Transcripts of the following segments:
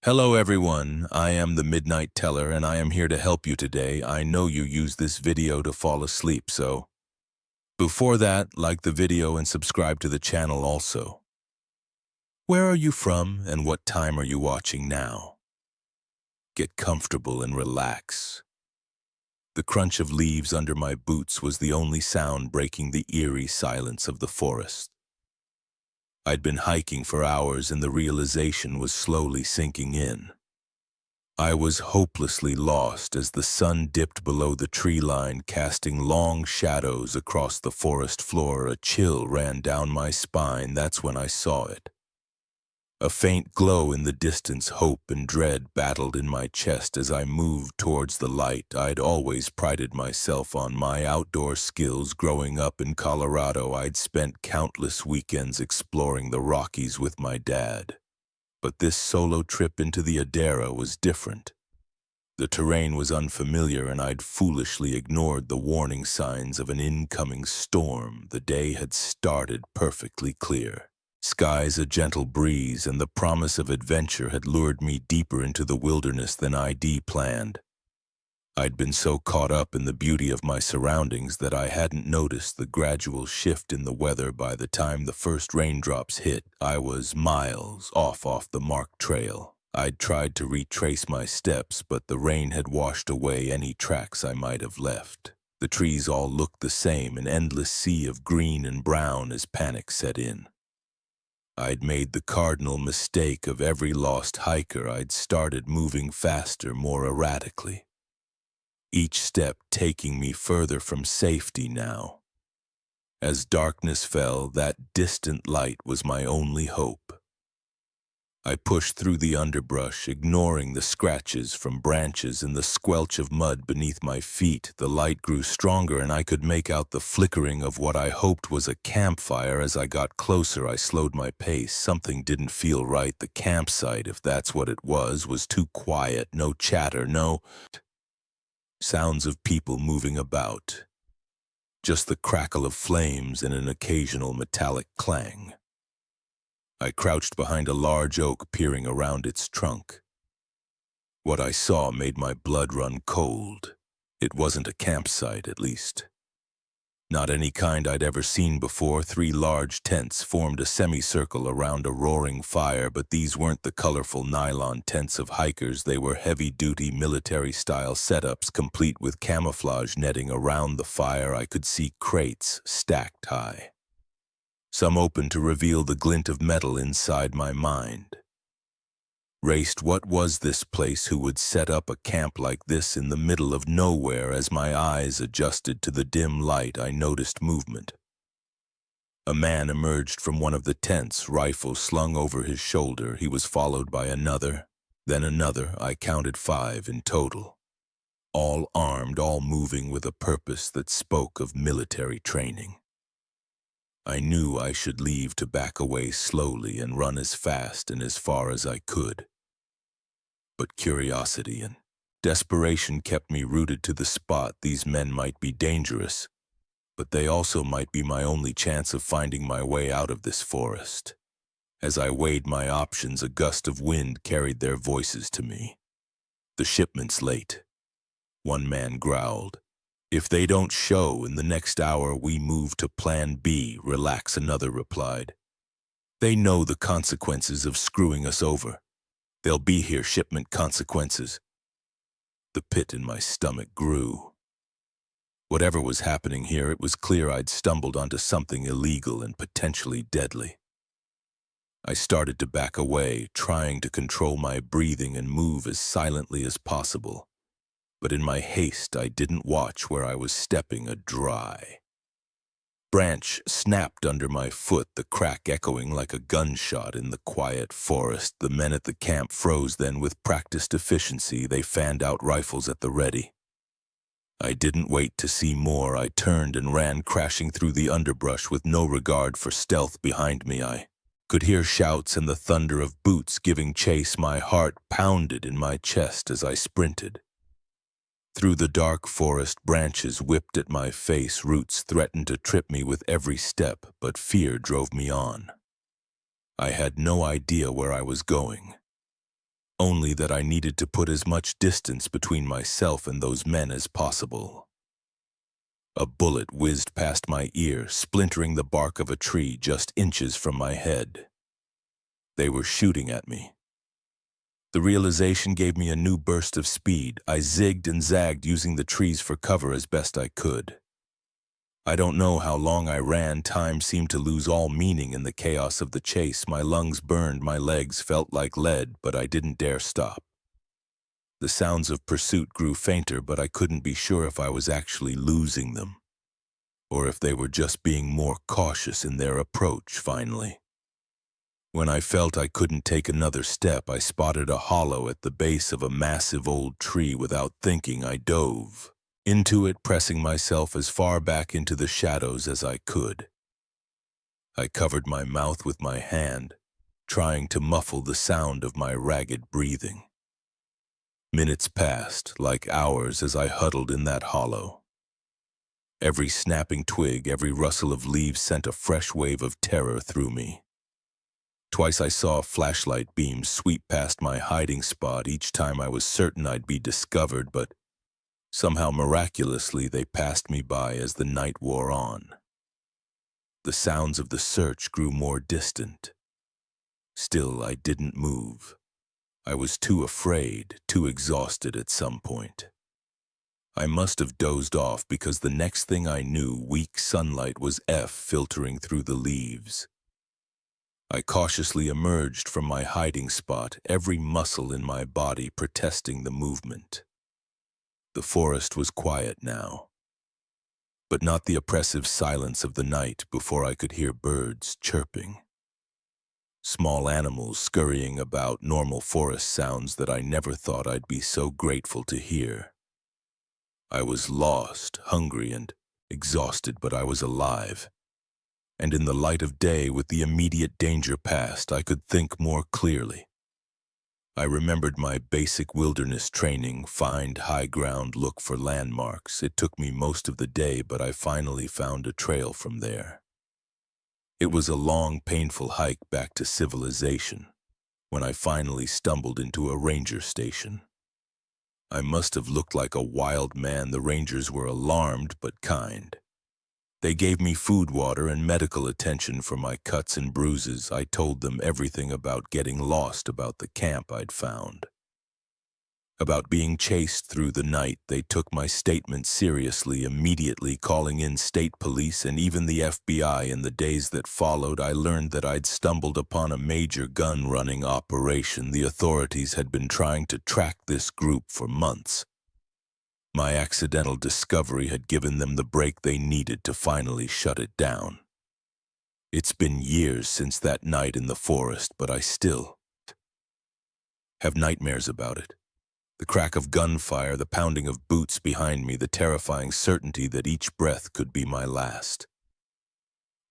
Hello everyone, I am the Midnight Teller and I am here to help you today. I know you use this video to fall asleep, so before that, like the video and subscribe to the channel also. Where are you from and what time are you watching now? Get comfortable and relax. The crunch of leaves under my boots was the only sound breaking the eerie silence of the forest. I'd been hiking for hours and the realization was slowly sinking in. I was hopelessly lost as the sun dipped below the tree line, casting long shadows across the forest floor. A chill ran down my spine. That's when I saw it. A faint glow in the distance, hope and dread battled in my chest as I moved towards the light. I'd always prided myself on my outdoor skills. Growing up in Colorado, I'd spent countless weekends exploring the Rockies with my dad. But this solo trip into the Adara was different. The terrain was unfamiliar and I'd foolishly ignored the warning signs of an incoming storm. The day had started perfectly clear. Skies a gentle breeze and the promise of adventure had lured me deeper into the wilderness than I'd planned. I'd been so caught up in the beauty of my surroundings that I hadn't noticed the gradual shift in the weather. By the time the first raindrops hit, I was miles off the marked trail. I'd tried to retrace my steps, but the rain had washed away any tracks I might have left. The trees all looked the same, an endless sea of green and brown as panic set in. I'd made the cardinal mistake of every lost hiker. I'd started moving faster, more erratically. Each step taking me further from safety now. As darkness fell, that distant light was my only hope. I pushed through the underbrush, ignoring the scratches from branches and the squelch of mud beneath my feet. The light grew stronger and I could make out the flickering of what I hoped was a campfire. As I got closer, I slowed my pace. Something didn't feel right. The campsite, if that's what it was too quiet. No chatter, no sounds of people moving about. Just the crackle of flames and an occasional metallic clang. I crouched behind a large oak, peering around its trunk. What I saw made my blood run cold. It wasn't a campsite, at least. Not any kind I'd ever seen before. 3 large tents formed a semicircle around a roaring fire, but these weren't the colorful nylon tents of hikers. They were heavy-duty military-style setups, complete with camouflage netting around the fire. I could see crates stacked high, some open to reveal the glint of metal. Inside my mind raced, what was this place? Who would set up a camp like this in the middle of nowhere? As my eyes adjusted to the dim light, I noticed movement. A man emerged from one of the tents, rifle slung over his shoulder. He was followed by another, then another. I counted 5 in total. All armed, all moving with a purpose that spoke of military training. I knew I should leave, to back away slowly and run as fast and as far as I could. But curiosity and desperation kept me rooted to the spot. These men might be dangerous, but they also might be my only chance of finding my way out of this forest. As I weighed my options, a gust of wind carried their voices to me. "The shipment's late," one man growled. "If they don't show in the next hour, we move to Plan B." "Relax," another replied. "They know the consequences of screwing us over. They'll be here, shipment consequences." The pit in my stomach grew. Whatever was happening here, it was clear I'd stumbled onto something illegal and potentially deadly. I started to back away, trying to control my breathing and move as silently as possible. But in my haste, I didn't watch where I was stepping. A dry branch snapped under my foot, the crack echoing like a gunshot in the quiet forest. The men at the camp froze. Then, with practiced efficiency, they fanned out, rifles at the ready. I didn't wait to see more. I turned and ran, crashing through the underbrush with no regard for stealth behind me. I could hear shouts and the thunder of boots giving chase. My heart pounded in my chest as I sprinted. Through the dark forest, branches whipped at my face. Roots threatened to trip me with every step, but fear drove me on. I had no idea where I was going, only that I needed to put as much distance between myself and those men as possible. A bullet whizzed past my ear, splintering the bark of a tree just inches from my head. They were shooting at me. The realization gave me a new burst of speed. I zigged and zagged, using the trees for cover as best I could. I don't know how long I ran. Time seemed to lose all meaning in the chaos of the chase. My lungs burned, my legs felt like lead, but I didn't dare stop. The sounds of pursuit grew fainter, but I couldn't be sure if I was actually losing them, or if they were just being more cautious in their approach. Finally, when I felt I couldn't take another step, I spotted a hollow at the base of a massive old tree. Without thinking, I dove into it, pressing myself as far back into the shadows as I could. I covered my mouth with my hand, trying to muffle the sound of my ragged breathing. Minutes passed, like hours, as I huddled in that hollow. Every snapping twig, every rustle of leaves sent a fresh wave of terror through me. Twice I saw a flashlight beam sweep past my hiding spot. Each time I was certain I'd be discovered, but somehow miraculously they passed me by as the night wore on. The sounds of the search grew more distant. Still, I didn't move. I was too afraid, too exhausted at some point. I must have dozed off, because the next thing I knew, weak sunlight was filtering through the leaves. I cautiously emerged from my hiding spot, every muscle in my body protesting the movement. The forest was quiet now, but not the oppressive silence of the night. Before I could hear birds chirping, small animals scurrying about, normal forest sounds that I never thought I'd be so grateful to hear. I was lost, hungry, and exhausted, but I was alive. And in the light of day, with the immediate danger past, I could think more clearly. I remembered my basic wilderness training: find high ground, look for landmarks. It took me most of the day, but I finally found a trail from there. It was a long, painful hike back to civilization when I finally stumbled into a ranger station. I must have looked like a wild man. The rangers were alarmed but kind. They gave me food, water, and medical attention for my cuts and bruises. I told them everything about getting lost, about the camp I'd found, about being chased through the night. They took my statement seriously, immediately calling in state police and even the FBI. In the days that followed, I learned that I'd stumbled upon a major gun-running operation. The authorities had been trying to track this group for months. My accidental discovery had given them the break they needed to finally shut it down. It's been years since that night in the forest, but I still have nightmares about it. The crack of gunfire, the pounding of boots behind me, the terrifying certainty that each breath could be my last.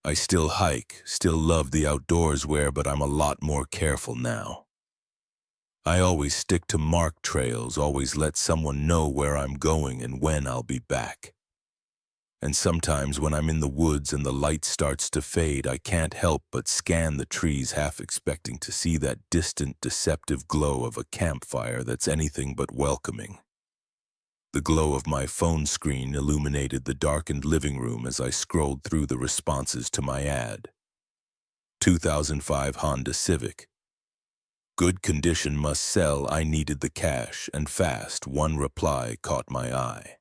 I still hike, still love the outdoors, but I'm a lot more careful now. I always stick to marked trails, always let someone know where I'm going and when I'll be back. And sometimes when I'm in the woods and the light starts to fade, I can't help but scan the trees, half expecting to see that distant, deceptive glow of a campfire that's anything but welcoming. The glow of my phone screen illuminated the darkened living room as I scrolled through the responses to my ad. 2005 Honda Civic. Good condition, must sell, I needed the cash, and fast. One reply caught my eye.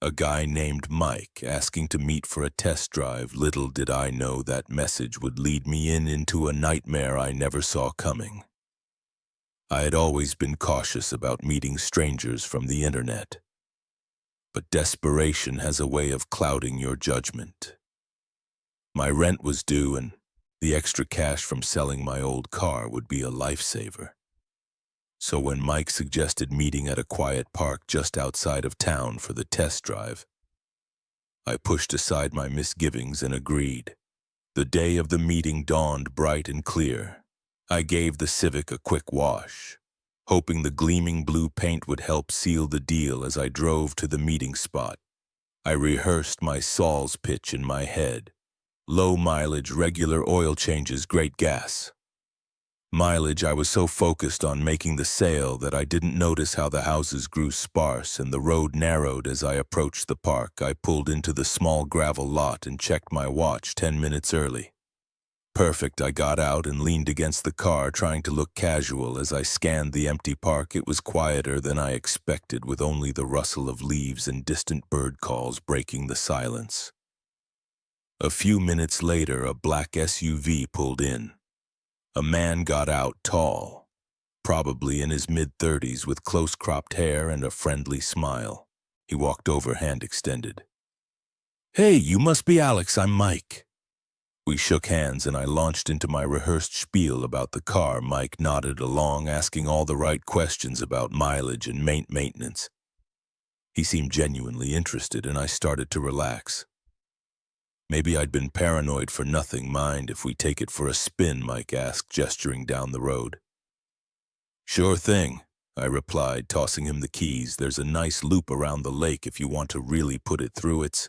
A guy named Mike asking to meet for a test drive. Little did I know that message would lead me into a nightmare I never saw coming. I had always been cautious about meeting strangers from the internet, but desperation has a way of clouding your judgment. My rent was due, and the extra cash from selling my old car would be a lifesaver. So when Mike suggested meeting at a quiet park just outside of town for the test drive, I pushed aside my misgivings and agreed. The day of the meeting dawned bright and clear. I gave the Civic a quick wash, hoping the gleaming blue paint would help seal the deal. As I drove to the meeting spot, I rehearsed my sales pitch in my head. Low mileage, regular oil changes, great gas. mileage. I was so focused on making the sale that I didn't notice how the houses grew sparse and the road narrowed as I approached the park. I pulled into the small gravel lot and checked my watch 10 minutes early. Perfect. I got out and leaned against the car, trying to look casual. As I scanned the empty park, it was quieter than I expected, with only the rustle of leaves and distant bird calls breaking the silence. A few minutes later, a black SUV pulled in. A man got out, tall, probably in his mid-30s, with close-cropped hair and a friendly smile. He walked over, hand extended. "Hey, you must be Alex, I'm Mike." We shook hands and I launched into my rehearsed spiel about the car. Mike nodded along, asking all the right questions about mileage and maintenance. He seemed genuinely interested and I started to relax. "Maybe I'd been paranoid for nothing. Mind if we take it for a spin?" Mike asked, gesturing down the road. "Sure thing," I replied, tossing him the keys. "There's a nice loop around the lake if you want to really put it through its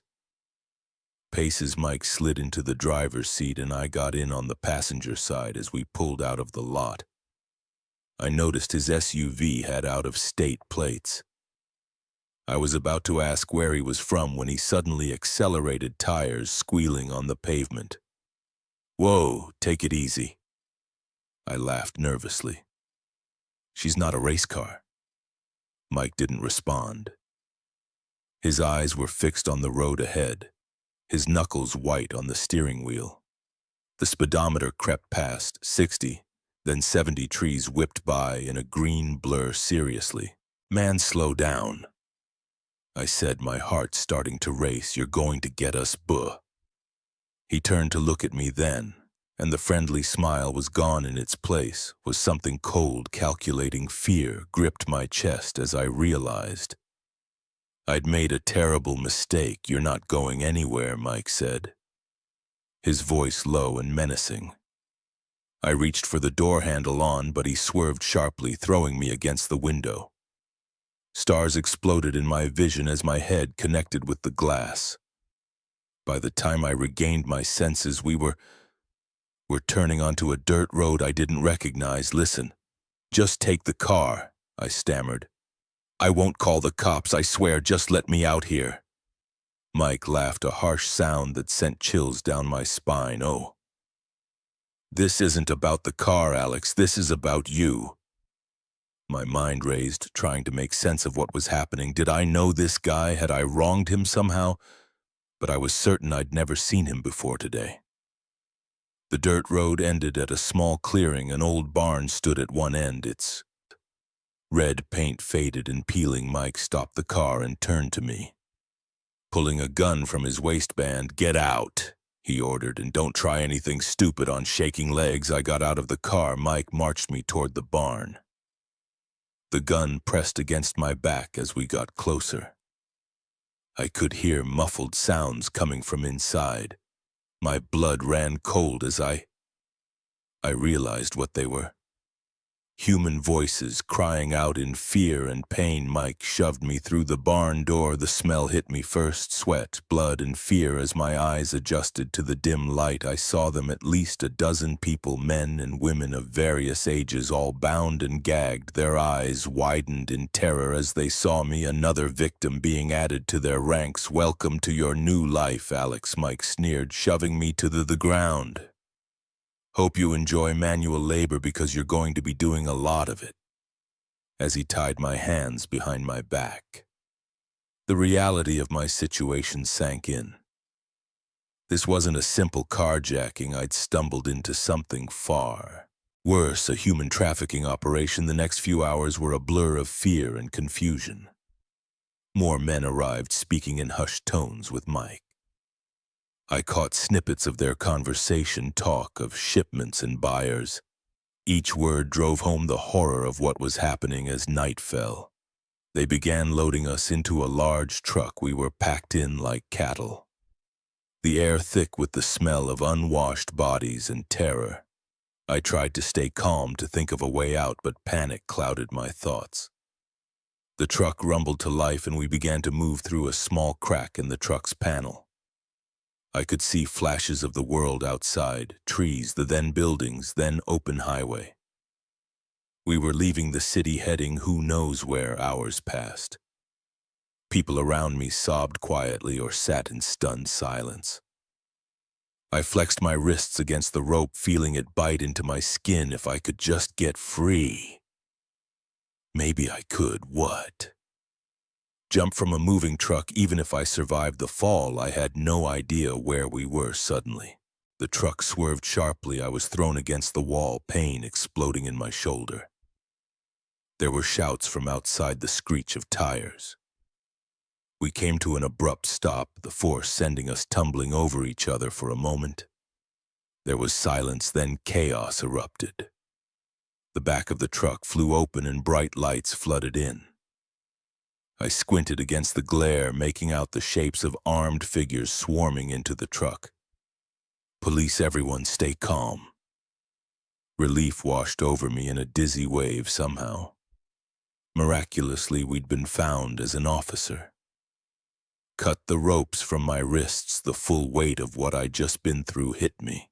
paces." Mike slid into the driver's seat and I got in on the passenger side as we pulled out of the lot. I noticed his SUV had out-of-state plates. I was about to ask where he was from when he suddenly accelerated, tires squealing on the pavement. "Whoa, take it easy." I laughed nervously. "She's not a race car." Mike didn't respond. His eyes were fixed on the road ahead, his knuckles white on the steering wheel. The speedometer crept past 60, then 70. Trees whipped by in a green blur. "Seriously, man, slow down," I said, my heart starting to race. "You're going to get us, buh." He turned to look at me then, and the friendly smile was gone. In its place was something cold, calculating. Fear gripped my chest as I realized I'd made a terrible mistake. "You're not going anywhere," Mike said, his voice low and menacing. I reached for the door handle but he swerved sharply, throwing me against the window. Stars exploded in my vision as my head connected with the glass. By the time I regained my senses, we were turning onto a dirt road I didn't recognize. "Listen, just take the car," I stammered. "I won't call the cops, I swear, just let me out here." Mike laughed, a harsh sound that sent chills down my spine. "Oh, this isn't about the car, Alex, this is about you." My mind raced, trying to make sense of what was happening. Did I know this guy? Had I wronged him somehow? But I was certain I'd never seen him before today. The dirt road ended at a small clearing. An old barn stood at one end, its red paint faded and peeling. Mike stopped the car and turned to me. Pulling a gun from his waistband, "Get out," he ordered, "and don't try anything stupid." On shaking legs, I got out of the car. Mike marched me toward the barn. The gun pressed against my back as we got closer. I could hear muffled sounds coming from inside. My blood ran cold as I realized what they were. Human voices crying out in fear and pain. Mike shoved me through the barn door. The smell hit me first, sweat, blood, and fear. As my eyes adjusted to the dim light, I saw them, at least a dozen people, men and women of various ages, all bound and gagged. Their eyes widened in terror as they saw me, another victim being added to their ranks. "Welcome to your new life, Alex," Mike sneered, shoving me to the ground. "Hope you enjoy manual labor because you're going to be doing a lot of it," as he tied my hands behind my back. The reality of my situation sank in. This wasn't a simple carjacking. I'd stumbled into something far worse, a human trafficking operation. The next few hours were a blur of fear and confusion. More men arrived, speaking in hushed tones with Mike. I caught snippets of their conversation, talk of shipments and buyers. Each word drove home the horror of what was happening. As night fell, they began loading us into a large truck. We were packed in like cattle, the air thick with the smell of unwashed bodies and terror. I tried to stay calm, to think of a way out, but panic clouded my thoughts. The truck rumbled to life and we began to move through a small crack in the truck's panel. I could see flashes of the world outside, trees, the then buildings, then open highway. We were leaving the city heading who knows where. Hours passed. People around me sobbed quietly or sat in stunned silence. I flexed my wrists against the rope, feeling it bite into my skin. If I could just get free. Maybe I could. What? Jump from a moving truck. Even if I survived the fall, I had no idea where we were. Suddenly, the truck swerved sharply. I was thrown against the wall, pain exploding in my shoulder. There were shouts from outside, the screech of tires. We came to an abrupt stop, the force sending us tumbling over each other for a moment. There was silence, then chaos erupted. The back of the truck flew open and bright lights flooded in. I squinted against the glare, making out the shapes of armed figures swarming into the truck. Police, everyone, stay calm. Relief washed over me in a dizzy wave somehow. Miraculously, we'd been found as an officer. Cut the ropes from my wrists. The full weight of what I'd just been through hit me.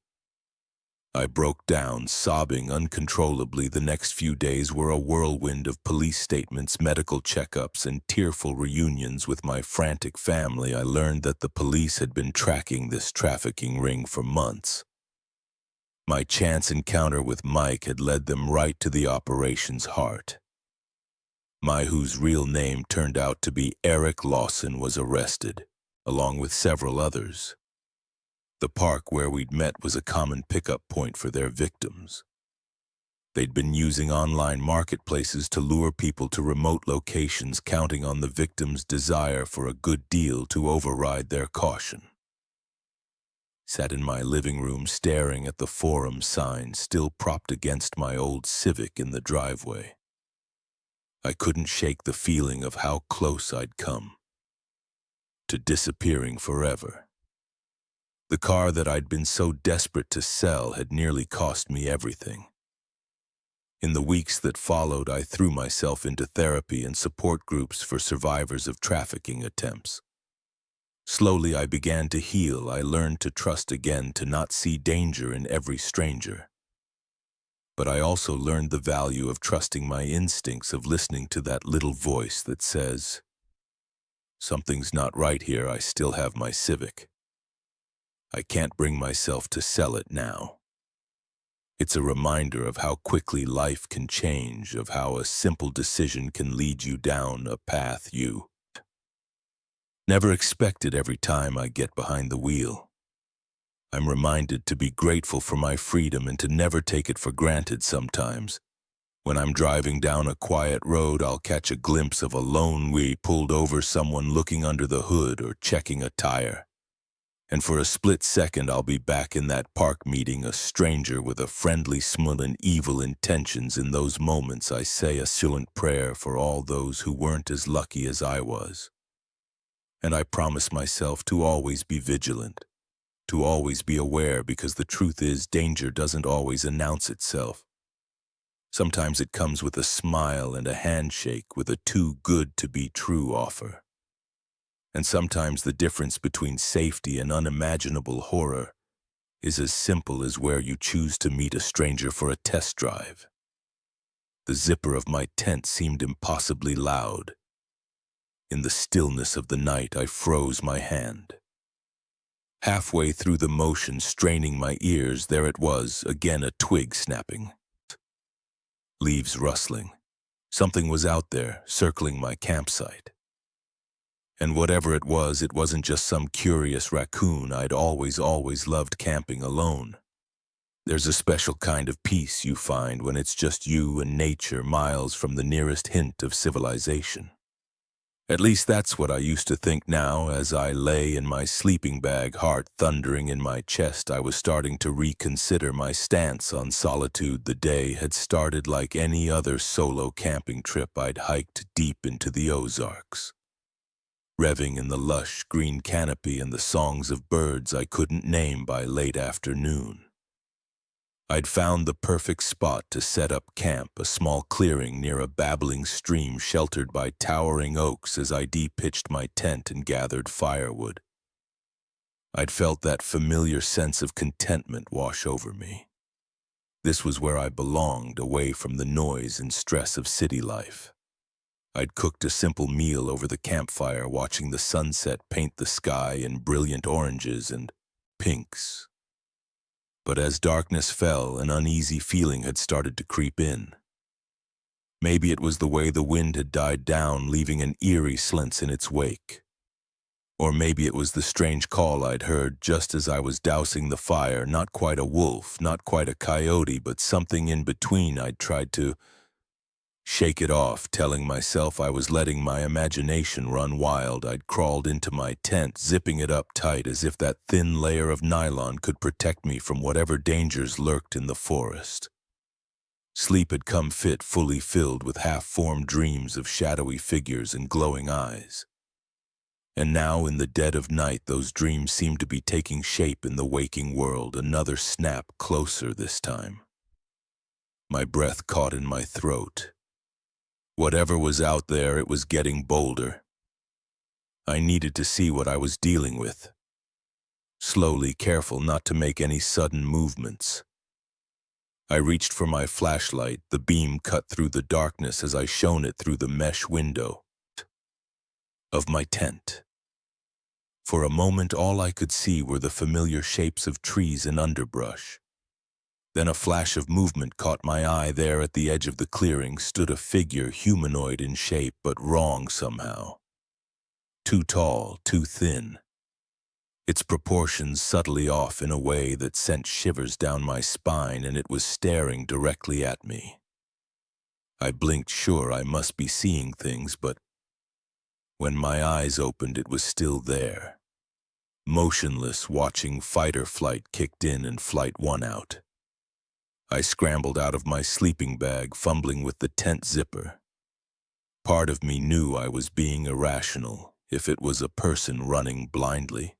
I broke down, sobbing uncontrollably. The next few days were a whirlwind of police statements, medical checkups, and tearful reunions with my frantic family. I learned that the police had been tracking this trafficking ring for months. My chance encounter with Mike had led them right to the operation's heart. Whose real name turned out to be Eric Lawson, was arrested, along with several others. The park where we'd met was a common pickup point for their victims. They'd been using online marketplaces to lure people to remote locations, counting on the victims' desire for a good deal to override their caution. Sat in my living room staring at the forum sign still propped against my old Civic in the driveway. I couldn't shake the feeling of how close I'd come to disappearing forever. The car that I'd been so desperate to sell had nearly cost me everything. In the weeks that followed, I threw myself into therapy and support groups for survivors of trafficking attempts. Slowly, I began to heal. I learned to trust again, to not see danger in every stranger. But I also learned the value of trusting my instincts, of listening to that little voice that says, "Something's not right here. I still have my Civic. I can't bring myself to sell it now." It's a reminder of how quickly life can change, of how a simple decision can lead you down a path you never expected. Every time I get behind the wheel, I'm reminded to be grateful for my freedom and to never take it for granted. Sometimes, when I'm driving down a quiet road, I'll catch a glimpse of a lone we pulled over, someone looking under the hood or checking a tire. And for a split second, I'll be back in that park meeting a stranger with a friendly smile and evil intentions. In those moments, I say a silent prayer for all those who weren't as lucky as I was. And I promise myself to always be vigilant, to always be aware, because the truth is, danger doesn't always announce itself. Sometimes it comes with a smile and a handshake, with a too good to be true offer. And sometimes the difference between safety and unimaginable horror is as simple as where you choose to meet a stranger for a test drive. The zipper of my tent seemed impossibly loud. In the stillness of the night, I froze my hand. Halfway through the motion, straining my ears, there it was, again, a twig snapping. Leaves rustling. Something was out there, circling my campsite. And whatever it wasn't just some curious raccoon. I'd always loved camping alone. There's a special kind of peace you find when it's just you and nature, miles from the nearest hint of civilization. At least that's what I used to think. Now, as I lay in my sleeping bag, heart thundering in my chest, I was starting to reconsider my stance on solitude. The day had started like any other solo camping trip. I'd hiked deep into the Ozarks, revving in the lush green canopy and the songs of birds I couldn't name. By late afternoon, I'd found the perfect spot to set up camp, a small clearing near a babbling stream sheltered by towering oaks. As I de-pitched my tent and gathered firewood, I'd felt that familiar sense of contentment wash over me. This was where I belonged, away from the noise and stress of city life. I'd cooked a simple meal over the campfire, watching the sunset paint the sky in brilliant oranges and pinks. But as darkness fell, an uneasy feeling had started to creep in. Maybe it was the way the wind had died down, leaving an eerie silence in its wake. Or maybe it was the strange call I'd heard just as I was dousing the fire, not quite a wolf, not quite a coyote, but something in between. I'd tried to shake it off, telling myself I was letting my imagination run wild. I'd crawled into my tent, zipping it up tight as if that thin layer of nylon could protect me from whatever dangers lurked in the forest. Sleep had come fit, fully filled with half-formed dreams of shadowy figures and glowing eyes. And now, in the dead of night, those dreams seemed to be taking shape in the waking world, another snap closer this time. My breath caught in my throat. Whatever was out there, it was getting bolder. I needed to see what I was dealing with. Slowly, careful not to make any sudden movements. I reached for my flashlight. The beam cut through the darkness as I shone it through the mesh window of my tent. For a moment, all I could see were the familiar shapes of trees and underbrush. Then a flash of movement caught my eye. There at the edge of the clearing stood a figure, humanoid in shape, but wrong somehow. Too tall, too thin. Its proportions subtly off in a way that sent shivers down my spine, and it was staring directly at me. I blinked, sure I must be seeing things, but when my eyes opened, it was still there. Motionless, watching. Fight or flight kicked in and flight won out. I scrambled out of my sleeping bag, fumbling with the tent zipper. Part of me knew I was being irrational, if it was a person running blindly.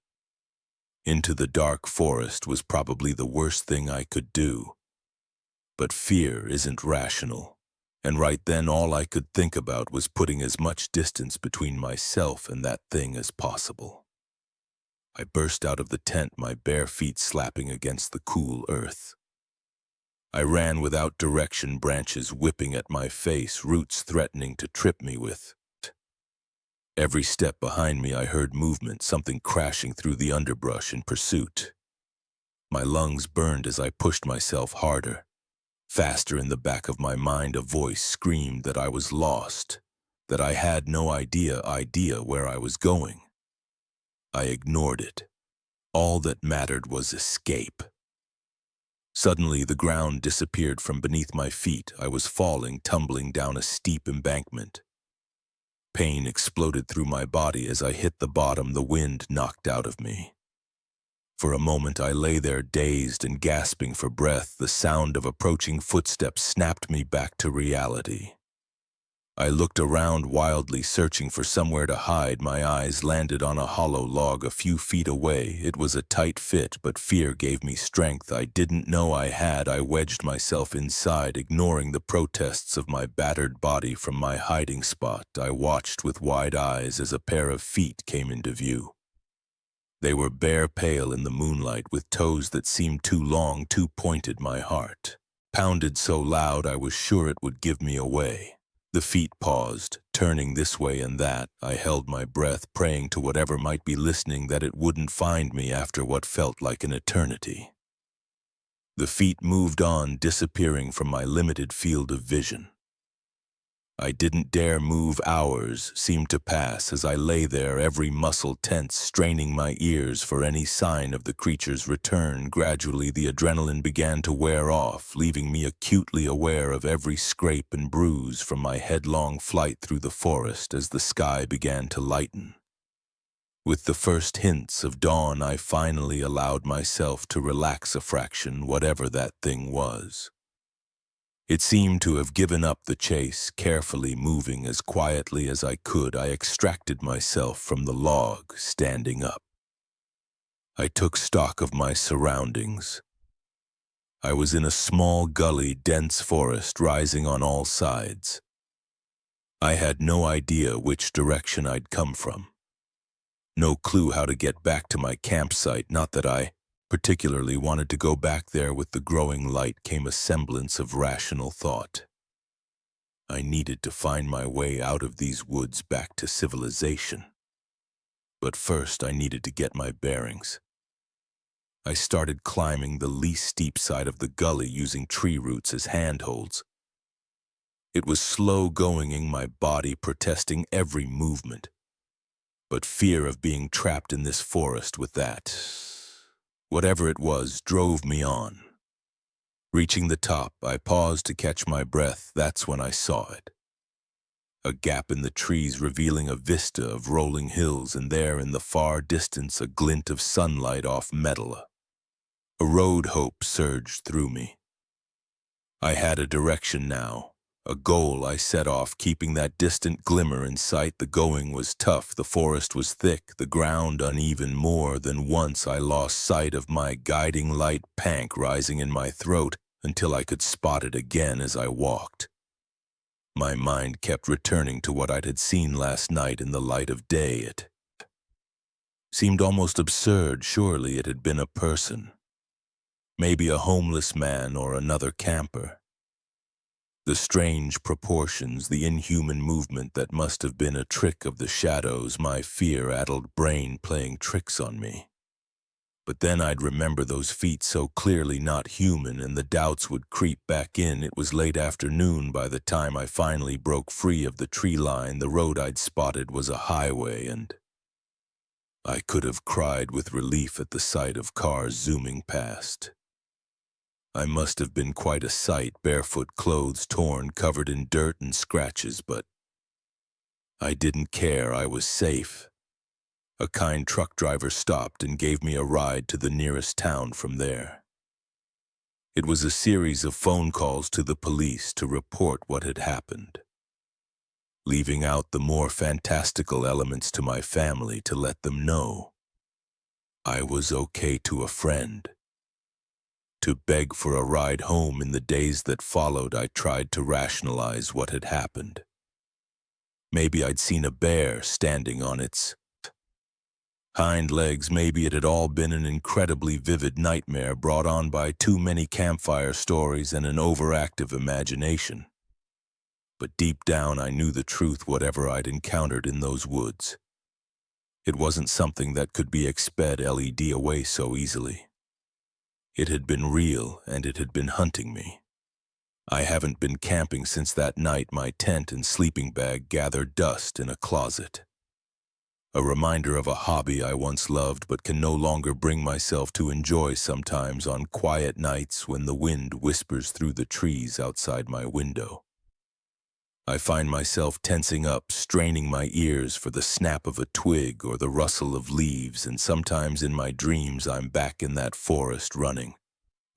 Into the dark forest was probably the worst thing I could do. But fear isn't rational, and right then all I could think about was putting as much distance between myself and that thing as possible. I burst out of the tent, my bare feet slapping against the cool earth. I ran without direction, branches whipping at my face, roots threatening to trip me with. Every step behind me I heard movement, something crashing through the underbrush in pursuit. My lungs burned as I pushed myself harder. Faster. In the back of my mind, a voice screamed that I was lost, that I had no idea where I was going. I ignored it. All that mattered was escape. Suddenly, the ground disappeared from beneath my feet. I was falling, tumbling down a steep embankment. Pain exploded through my body as I hit the bottom, the wind knocked out of me. For a moment, I lay there dazed and gasping for breath. The sound of approaching footsteps snapped me back to reality. I looked around wildly, searching for somewhere to hide. My eyes landed on a hollow log a few feet away. It was a tight fit, but fear gave me strength I didn't know I had. I wedged myself inside, ignoring the protests of my battered body from my hiding spot. I watched with wide eyes as a pair of feet came into view. They were bare, pale in the moonlight, with toes that seemed too long, too pointed. My heart pounded so loud I was sure it would give me away. The feet paused, turning this way and that. I held my breath, praying to whatever might be listening that it wouldn't find me after what felt like an eternity. The feet moved on, disappearing from my limited field of vision. I didn't dare move. Hours seemed to pass as I lay there, every muscle tense, straining my ears for any sign of the creature's return. Gradually, the adrenaline began to wear off, leaving me acutely aware of every scrape and bruise from my headlong flight through the forest as the sky began to lighten. With the first hints of dawn, I finally allowed myself to relax a fraction, whatever that thing was. It seemed to have given up the chase. Carefully moving as quietly as I could, I extracted myself from the log, standing up. I took stock of my surroundings. I was in a small gully, dense forest rising on all sides. I had no idea which direction I'd come from. No clue how to get back to my campsite, not that I particularly wanted to go back there. With the growing light came a semblance of rational thought. I needed to find my way out of these woods back to civilization. But first I needed to get my bearings. I started climbing the least steep side of the gully using tree roots as handholds. It was slow going, my body protesting every movement. But fear of being trapped in this forest with that, whatever it was, drove me on. Reaching the top, I paused to catch my breath. That's when I saw it. A gap in the trees revealing a vista of rolling hills, and there in the far distance a glint of sunlight off metal. A road hope surged through me. I had a direction now, a goal. I set off, keeping that distant glimmer in sight. The going was tough, the forest was thick, the ground uneven. More than once I lost sight of my guiding light, panic rising in my throat, until I could spot it again as I walked. My mind kept returning to what I had seen last night in the light of day. It seemed almost absurd. Surely it had been a person. Maybe a homeless man or another camper. The strange proportions, the inhuman movement, that must have been a trick of the shadows, my fear-addled brain playing tricks on me. But then I'd remember those feet so clearly not human, and the doubts would creep back in. It was late afternoon by the time I finally broke free of the tree line. The road I'd spotted was a highway, and I could have cried with relief at the sight of cars zooming past. I must have been quite a sight, barefoot, clothes torn, covered in dirt and scratches, but I didn't care. I was safe. A kind truck driver stopped and gave me a ride to the nearest town from there. It was a series of phone calls to the police to report what had happened, leaving out the more fantastical elements to my family to let them know I was okay, to a friend. To beg for a ride home. In the days that followed, I tried to rationalize what had happened. Maybe I'd seen a bear standing on its hind legs. Maybe it had all been an incredibly vivid nightmare brought on by too many campfire stories and an overactive imagination. But deep down I knew the truth. Whatever I'd encountered in those woods, it wasn't something that could be expelled away so easily. It had been real, and it had been hunting me. I haven't been camping since that night. My tent and sleeping bag gathered dust in a closet. A reminder of a hobby I once loved but can no longer bring myself to enjoy. Sometimes on quiet nights when the wind whispers through the trees outside my window, I find myself tensing up, straining my ears for the snap of a twig or the rustle of leaves, and sometimes in my dreams I'm back in that forest running.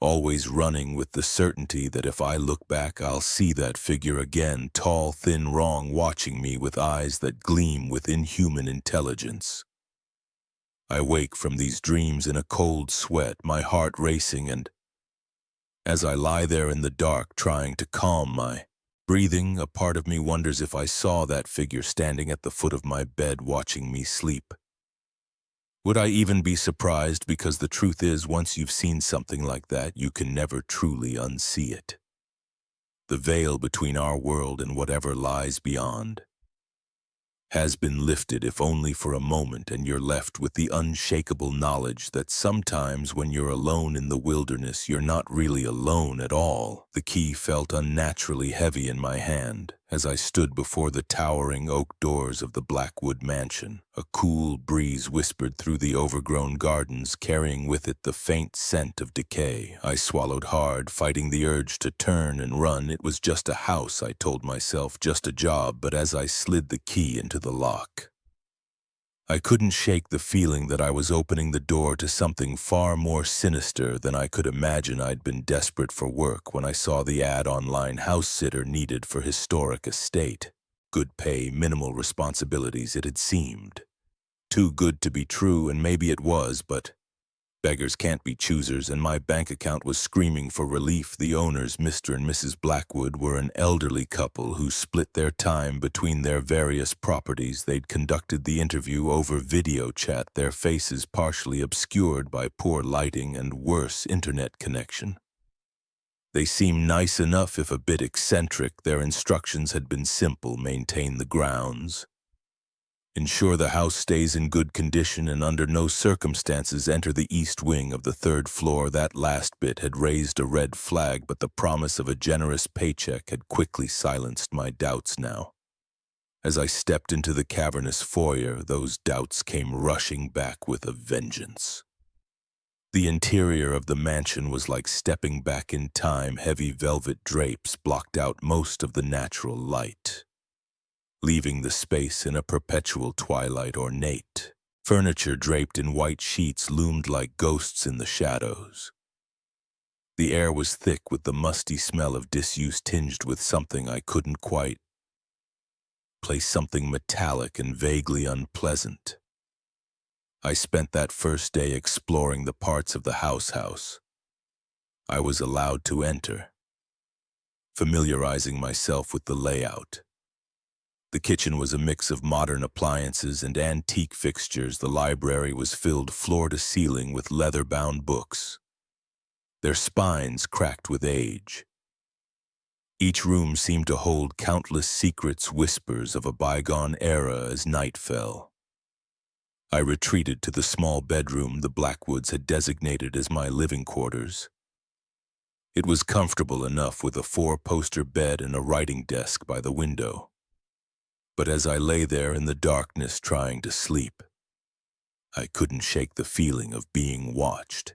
Always running with the certainty that if I look back I'll see that figure again, tall, thin, wrong, watching me with eyes that gleam with inhuman intelligence. I wake from these dreams in a cold sweat, my heart racing, and as I lie there in the dark trying to calm my breathing, a part of me wonders if I saw that figure standing at the foot of my bed watching me sleep. Would I even be surprised? Because the truth is, once you've seen something like that, you can never truly unsee it. The veil between our world and whatever lies beyond has been lifted, if only for a moment, and you're left with the unshakable knowledge that sometimes when you're alone in the wilderness, you're not really alone at all. The key felt unnaturally heavy in my hand as I stood before the towering oak doors of the Blackwood mansion. A cool breeze whispered through the overgrown gardens, carrying with it the faint scent of decay. I swallowed hard, fighting the urge to turn and run. It was just a house, I told myself, just a job, but as I slid the key into the lock, I couldn't shake the feeling that I was opening the door to something far more sinister than I could imagine. I'd been desperate for work when I saw the ad online: house sitter needed for historic estate. Good pay, minimal responsibilities. It had seemed too good to be true, and maybe it was, but Beggars can't be choosers, and my bank account was screaming for relief. The owners, Mr. and Mrs. Blackwood, were an elderly couple who split their time between their various properties. They'd conducted the interview over video chat, their faces partially obscured by poor lighting and worse internet connection. They seemed nice enough, if a bit eccentric. Their instructions had been simple: maintain the grounds, ensure the house stays in good condition, and under no circumstances enter the east wing of the third floor. That last bit had raised a red flag, but the promise of a generous paycheck had quickly silenced my doubts now. As I stepped into the cavernous foyer, those doubts came rushing back with a vengeance. The interior of the mansion was like stepping back in time. Heavy velvet drapes blocked out most of the natural light, leaving the space in a perpetual twilight. Ornate furniture draped in white sheets loomed like ghosts in the shadows. The air was thick with the musty smell of disuse, tinged with something I couldn't quite place, something metallic and vaguely unpleasant. I spent that first day exploring the parts of the house I was allowed to enter, familiarizing myself with the layout. The kitchen was a mix of modern appliances and antique fixtures. The library was filled floor to ceiling with leather-bound books, their spines cracked with age. Each room seemed to hold countless secrets, whispers of a bygone era. As night fell, I retreated to the small bedroom the Blackwoods had designated as my living quarters. It was comfortable enough, with a 4-poster bed and a writing desk by the window. But as I lay there in the darkness trying to sleep, I couldn't shake the feeling of being watched.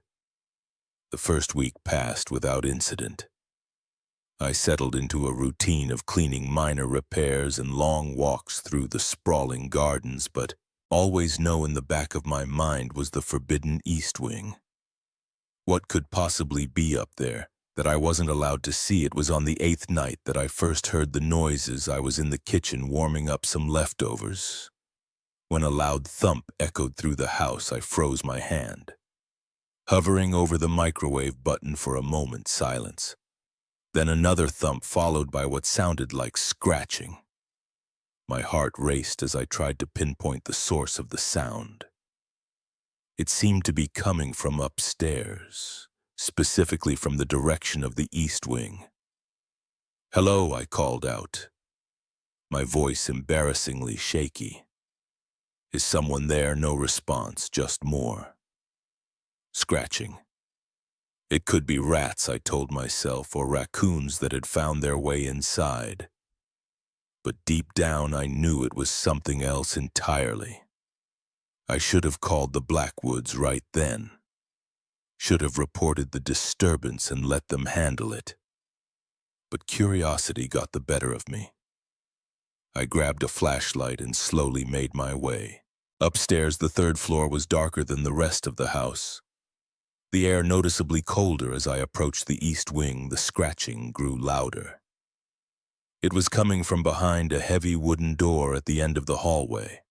The first week passed without incident. I settled into a routine of cleaning, minor repairs, and long walks through the sprawling gardens, but always know in the back of my mind was the forbidden East Wing. What could possibly be up there that I wasn't allowed to see? It was on the 8th night that I first heard the noises. I was in the kitchen warming up some leftovers when a loud thump echoed through the house. I froze my hand, hovering over the microwave button for a moment. Silence. Then another thump, followed by what sounded like scratching. My heart raced as I tried to pinpoint the source of the sound. It seemed to be coming from upstairs, specifically from the direction of the East Wing. "Hello," I called out, my voice embarrassingly shaky. "Is someone there?" No response, just more scratching. It could be rats, I told myself, or raccoons that had found their way inside. But deep down I knew it was something else entirely. I should have called the Blackwoods right then. Should have reported the disturbance and let them handle it. But curiosity got the better of me. I grabbed a flashlight and slowly made my way. Upstairs, the 3rd floor was darker than the rest of the house. The air noticeably colder. As I approached the East Wing, the scratching grew louder. It was coming from behind a heavy wooden door at the end of the hallway.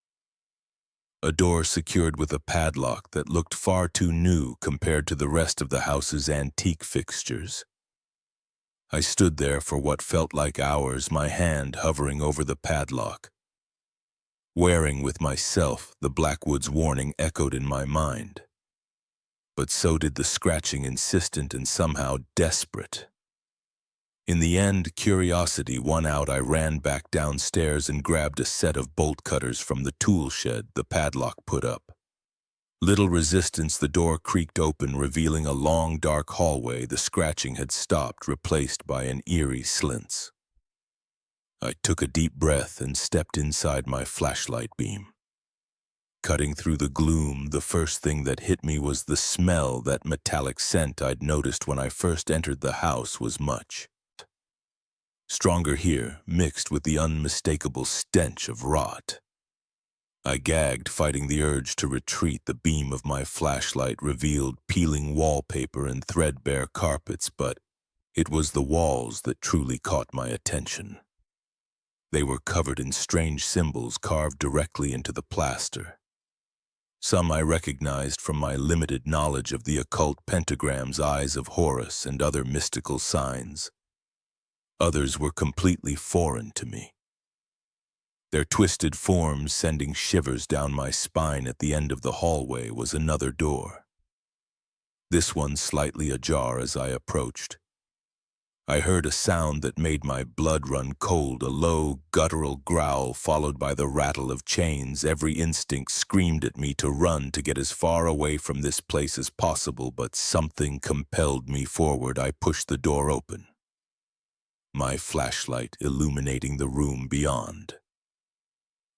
A door secured with a padlock that looked far too new compared to the rest of the house's antique fixtures. I stood there for what felt like hours, my hand hovering over the padlock. Wearing with myself, the Blackwoods warning echoed in my mind. But so did the scratching, insistent and somehow desperate. In the end, curiosity won out. I ran back downstairs and grabbed a set of bolt cutters from the tool shed the padlock put up. Little resistance, the door creaked open, revealing a long, dark hallway. The scratching had stopped, replaced by an eerie slint. I took a deep breath and stepped inside my flashlight beam. Cutting through the gloom, the first thing that hit me was the smell. That metallic scent I'd noticed when I first entered the house was much stronger here, mixed with the unmistakable stench of rot. I gagged, fighting the urge to retreat. The beam of my flashlight revealed peeling wallpaper and threadbare carpets, but it was the walls that truly caught my attention. They were covered in strange symbols carved directly into the plaster. Some I recognized from my limited knowledge of the occult pentagrams, eyes of Horus, and other mystical signs. Others were completely foreign to me, their twisted forms sending shivers down my spine. At the end of the hallway was another door, this one slightly ajar. As I approached, I heard a sound that made my blood run cold, a low, guttural growl followed by the rattle of chains. Every instinct screamed at me to run, to get as far away from this place as possible, but something compelled me forward. I pushed the door open, my flashlight illuminating the room beyond.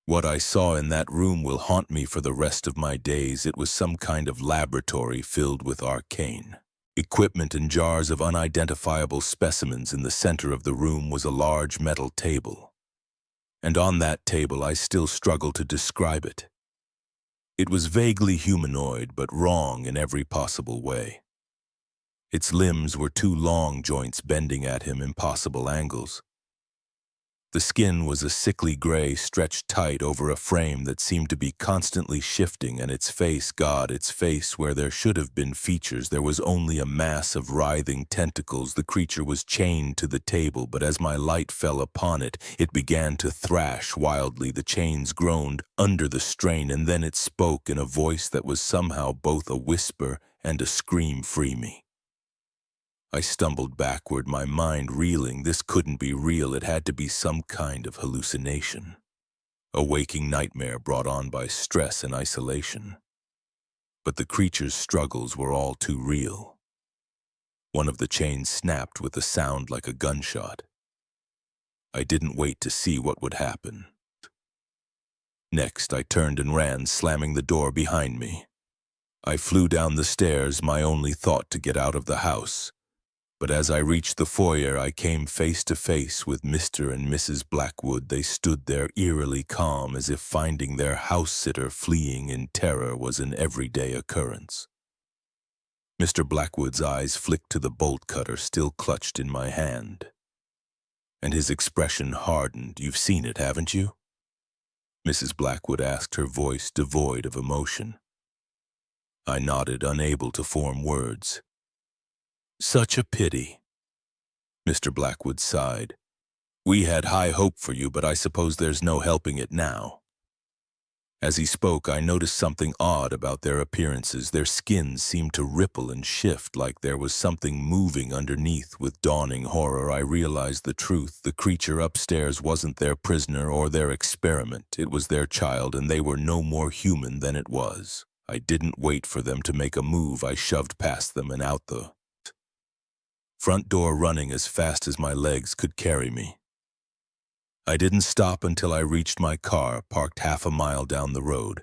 What I saw in that room will haunt me for the rest of my days. It was some kind of laboratory filled with arcane equipment and jars of unidentifiable specimens. In the center of the room was a large metal table, and on that table I still struggle to describe it. It was vaguely humanoid, but wrong in every possible way. Its limbs were two long joints bending at him impossible angles. The skin was a sickly gray, stretched tight over a frame that seemed to be constantly shifting, and its face, God, its face, where there should have been features, there was only a mass of writhing tentacles. The creature was chained to the table, but as my light fell upon it, it began to thrash wildly. The chains groaned under the strain, and then it spoke in a voice that was somehow both a whisper and a scream. Free me. I stumbled backward, my mind reeling. This couldn't be real. It had to be some kind of hallucination, a waking nightmare brought on by stress and isolation. But the creature's struggles were all too real. One of the chains snapped with a sound like a gunshot. I didn't wait to see what would happen. Next, I turned and ran, slamming the door behind me. I flew down the stairs, my only thought to get out of the house. But as I reached the foyer, I came face to face with Mr. and Mrs. Blackwood. They stood there eerily calm, as if finding their house-sitter fleeing in terror was an everyday occurrence. Mr. Blackwood's eyes flicked to the bolt cutter still clutched in my hand, and his expression hardened. "You've seen it, haven't you?" Mrs. Blackwood asked, her voice devoid of emotion. I nodded, unable to form words. "Such a pity." Mr. Blackwood sighed. "We had high hope for you, but I suppose there's no helping it now." As he spoke, I noticed something odd about their appearances. Their skins seemed to ripple and shift, like there was something moving underneath. With dawning horror, I realized the truth. The creature upstairs wasn't their prisoner or their experiment. It was their child, and they were no more human than it was. I didn't wait for them to make a move. I shoved past them and out the front door, running as fast as my legs could carry me. I didn't stop until I reached my car, parked half a mile down the road.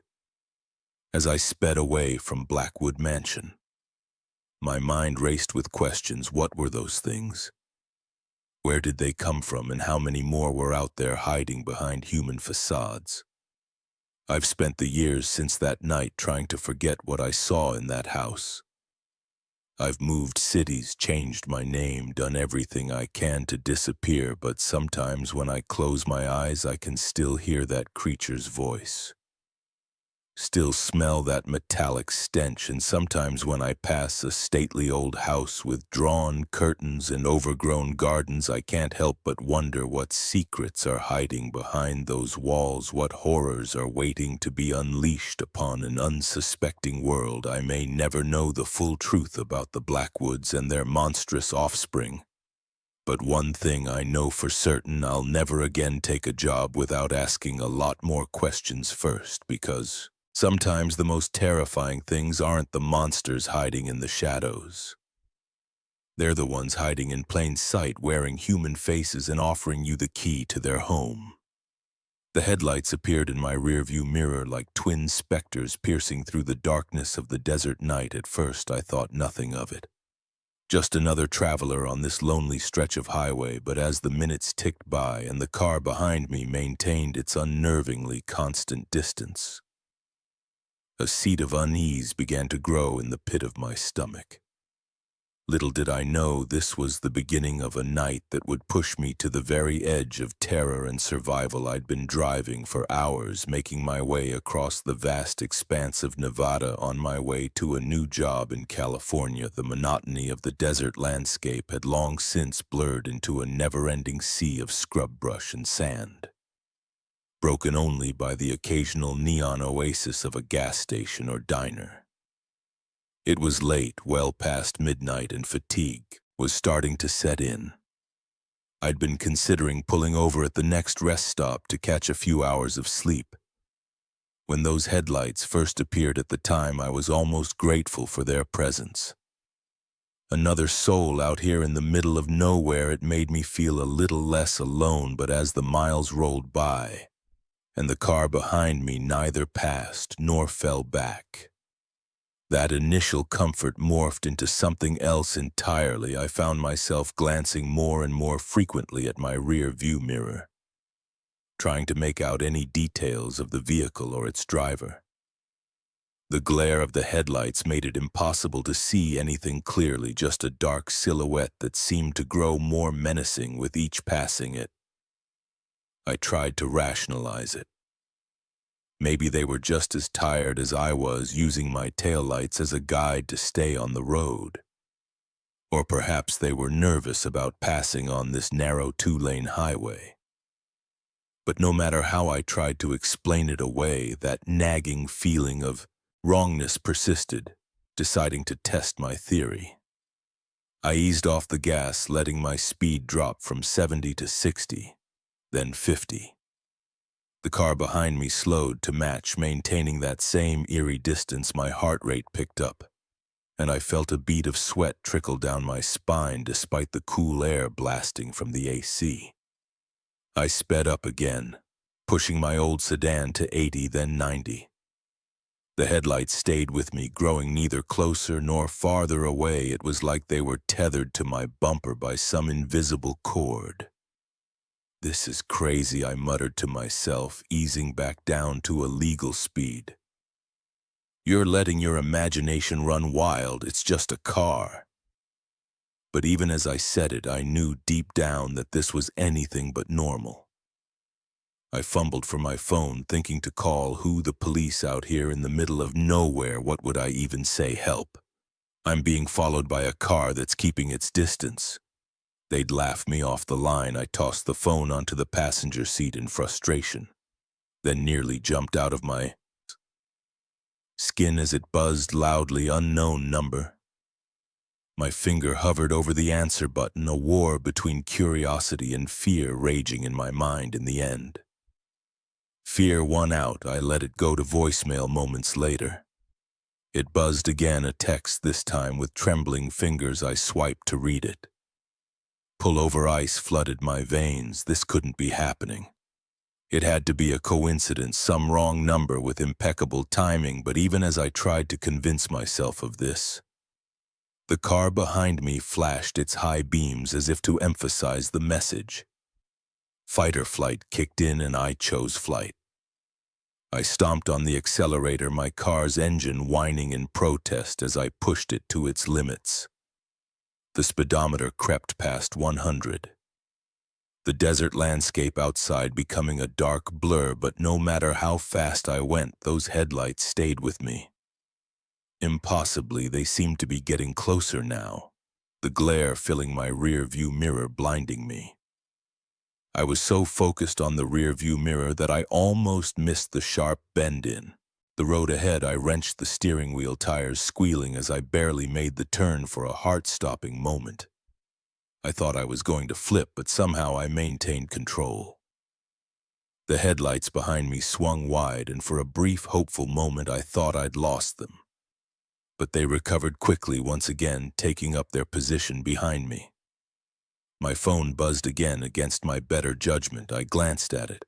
As I sped away from Blackwood Mansion, my mind raced with questions. What were those things? Where did they come from, and how many more were out there hiding behind human facades? I've spent the years since that night trying to forget what I saw in that house. I've moved cities, changed my name, done everything I can to disappear, but sometimes when I close my eyes, I can still hear that creature's voice. Still smell that metallic stench, and sometimes when I pass a stately old house with drawn curtains and overgrown gardens, I can't help but wonder what secrets are hiding behind those walls, what horrors are waiting to be unleashed upon an unsuspecting world. I may never know the full truth about the Blackwoods and their monstrous offspring, but one thing I know for certain: I'll never again take a job without asking a lot more questions first, because sometimes the most terrifying things aren't the monsters hiding in the shadows. They're the ones hiding in plain sight, wearing human faces and offering you the key to their home. The headlights appeared in my rearview mirror like twin specters piercing through the darkness of the desert night. At first, I thought nothing of it. Just another traveler on this lonely stretch of highway, but as the minutes ticked by and the car behind me maintained its unnervingly constant distance, a seed of unease began to grow in the pit of my stomach. Little did I know this was the beginning of a night that would push me to the very edge of terror and survival. I'd been driving for hours, making my way across the vast expanse of Nevada on my way to a new job in California. The monotony of the desert landscape had long since blurred into a never-ending sea of scrub brush and sand, broken only by the occasional neon oasis of a gas station or diner. It was late, well past midnight, and fatigue was starting to set in. I'd been considering pulling over at the next rest stop to catch a few hours of sleep. When those headlights first appeared at the time, I was almost grateful for their presence. Another soul out here in the middle of nowhere. It made me feel a little less alone, but as the miles rolled by, and the car behind me neither passed nor fell back, that initial comfort morphed into something else entirely. I found myself glancing more and more frequently at my rear view mirror, trying to make out any details of the vehicle or its driver. The glare of the headlights made it impossible to see anything clearly, just a dark silhouette that seemed to grow more menacing with each passing it. I tried to rationalize it. Maybe they were just as tired as I was, using my taillights as a guide to stay on the road. Or perhaps they were nervous about passing on this narrow two-lane highway. But no matter how I tried to explain it away, that nagging feeling of wrongness persisted, deciding to test my theory. I eased off the gas, letting my speed drop from 70 to 60, then 50. The car behind me slowed to match, maintaining that same eerie distance. My heart rate picked up, and I felt a bead of sweat trickle down my spine despite the cool air blasting from the AC. I sped up again, pushing my old sedan to 80, then 90. The headlights stayed with me, growing neither closer nor farther away. It was like they were tethered to my bumper by some invisible cord. "This is crazy," I muttered to myself, easing back down to a legal speed. "You're letting your imagination run wild. It's just a car." But even as I said it, I knew deep down that this was anything but normal. I fumbled for my phone, thinking to call. Who? The police out here in the middle of nowhere. What would I even say? Help. I'm being followed by a car that's keeping its distance. They'd laugh me off the line. I tossed the phone onto the passenger seat in frustration, then nearly jumped out of my skin as it buzzed loudly. "Unknown number." My finger hovered over the answer button, a war between curiosity and fear raging in my mind. In the end, fear won out. I let it go to voicemail moments later. It buzzed again, a text, this time with trembling fingers. I swiped to read it. Pullover ice flooded my veins. This couldn't be happening. It had to be a coincidence, some wrong number with impeccable timing. But even as I tried to convince myself of this, the car behind me flashed its high beams as if to emphasize the message. Fight or flight kicked in, and I chose flight. I stomped on the accelerator, my car's engine whining in protest as I pushed it to its limits. The speedometer crept past 100. The desert landscape outside becoming a dark blur, but no matter how fast I went, those headlights stayed with me. Impossibly, they seemed to be getting closer now, the glare filling my rear view mirror, blinding me. I was so focused on the rear view mirror that I almost missed the sharp bend in the road ahead. I wrenched the steering wheel, tires squealing as I barely made the turn for a heart-stopping moment. I thought I was going to flip, but somehow I maintained control. The headlights behind me swung wide, and for a brief, hopeful moment I thought I'd lost them. But they recovered quickly, once again taking up their position behind me. My phone buzzed again against my better judgment. I glanced at it.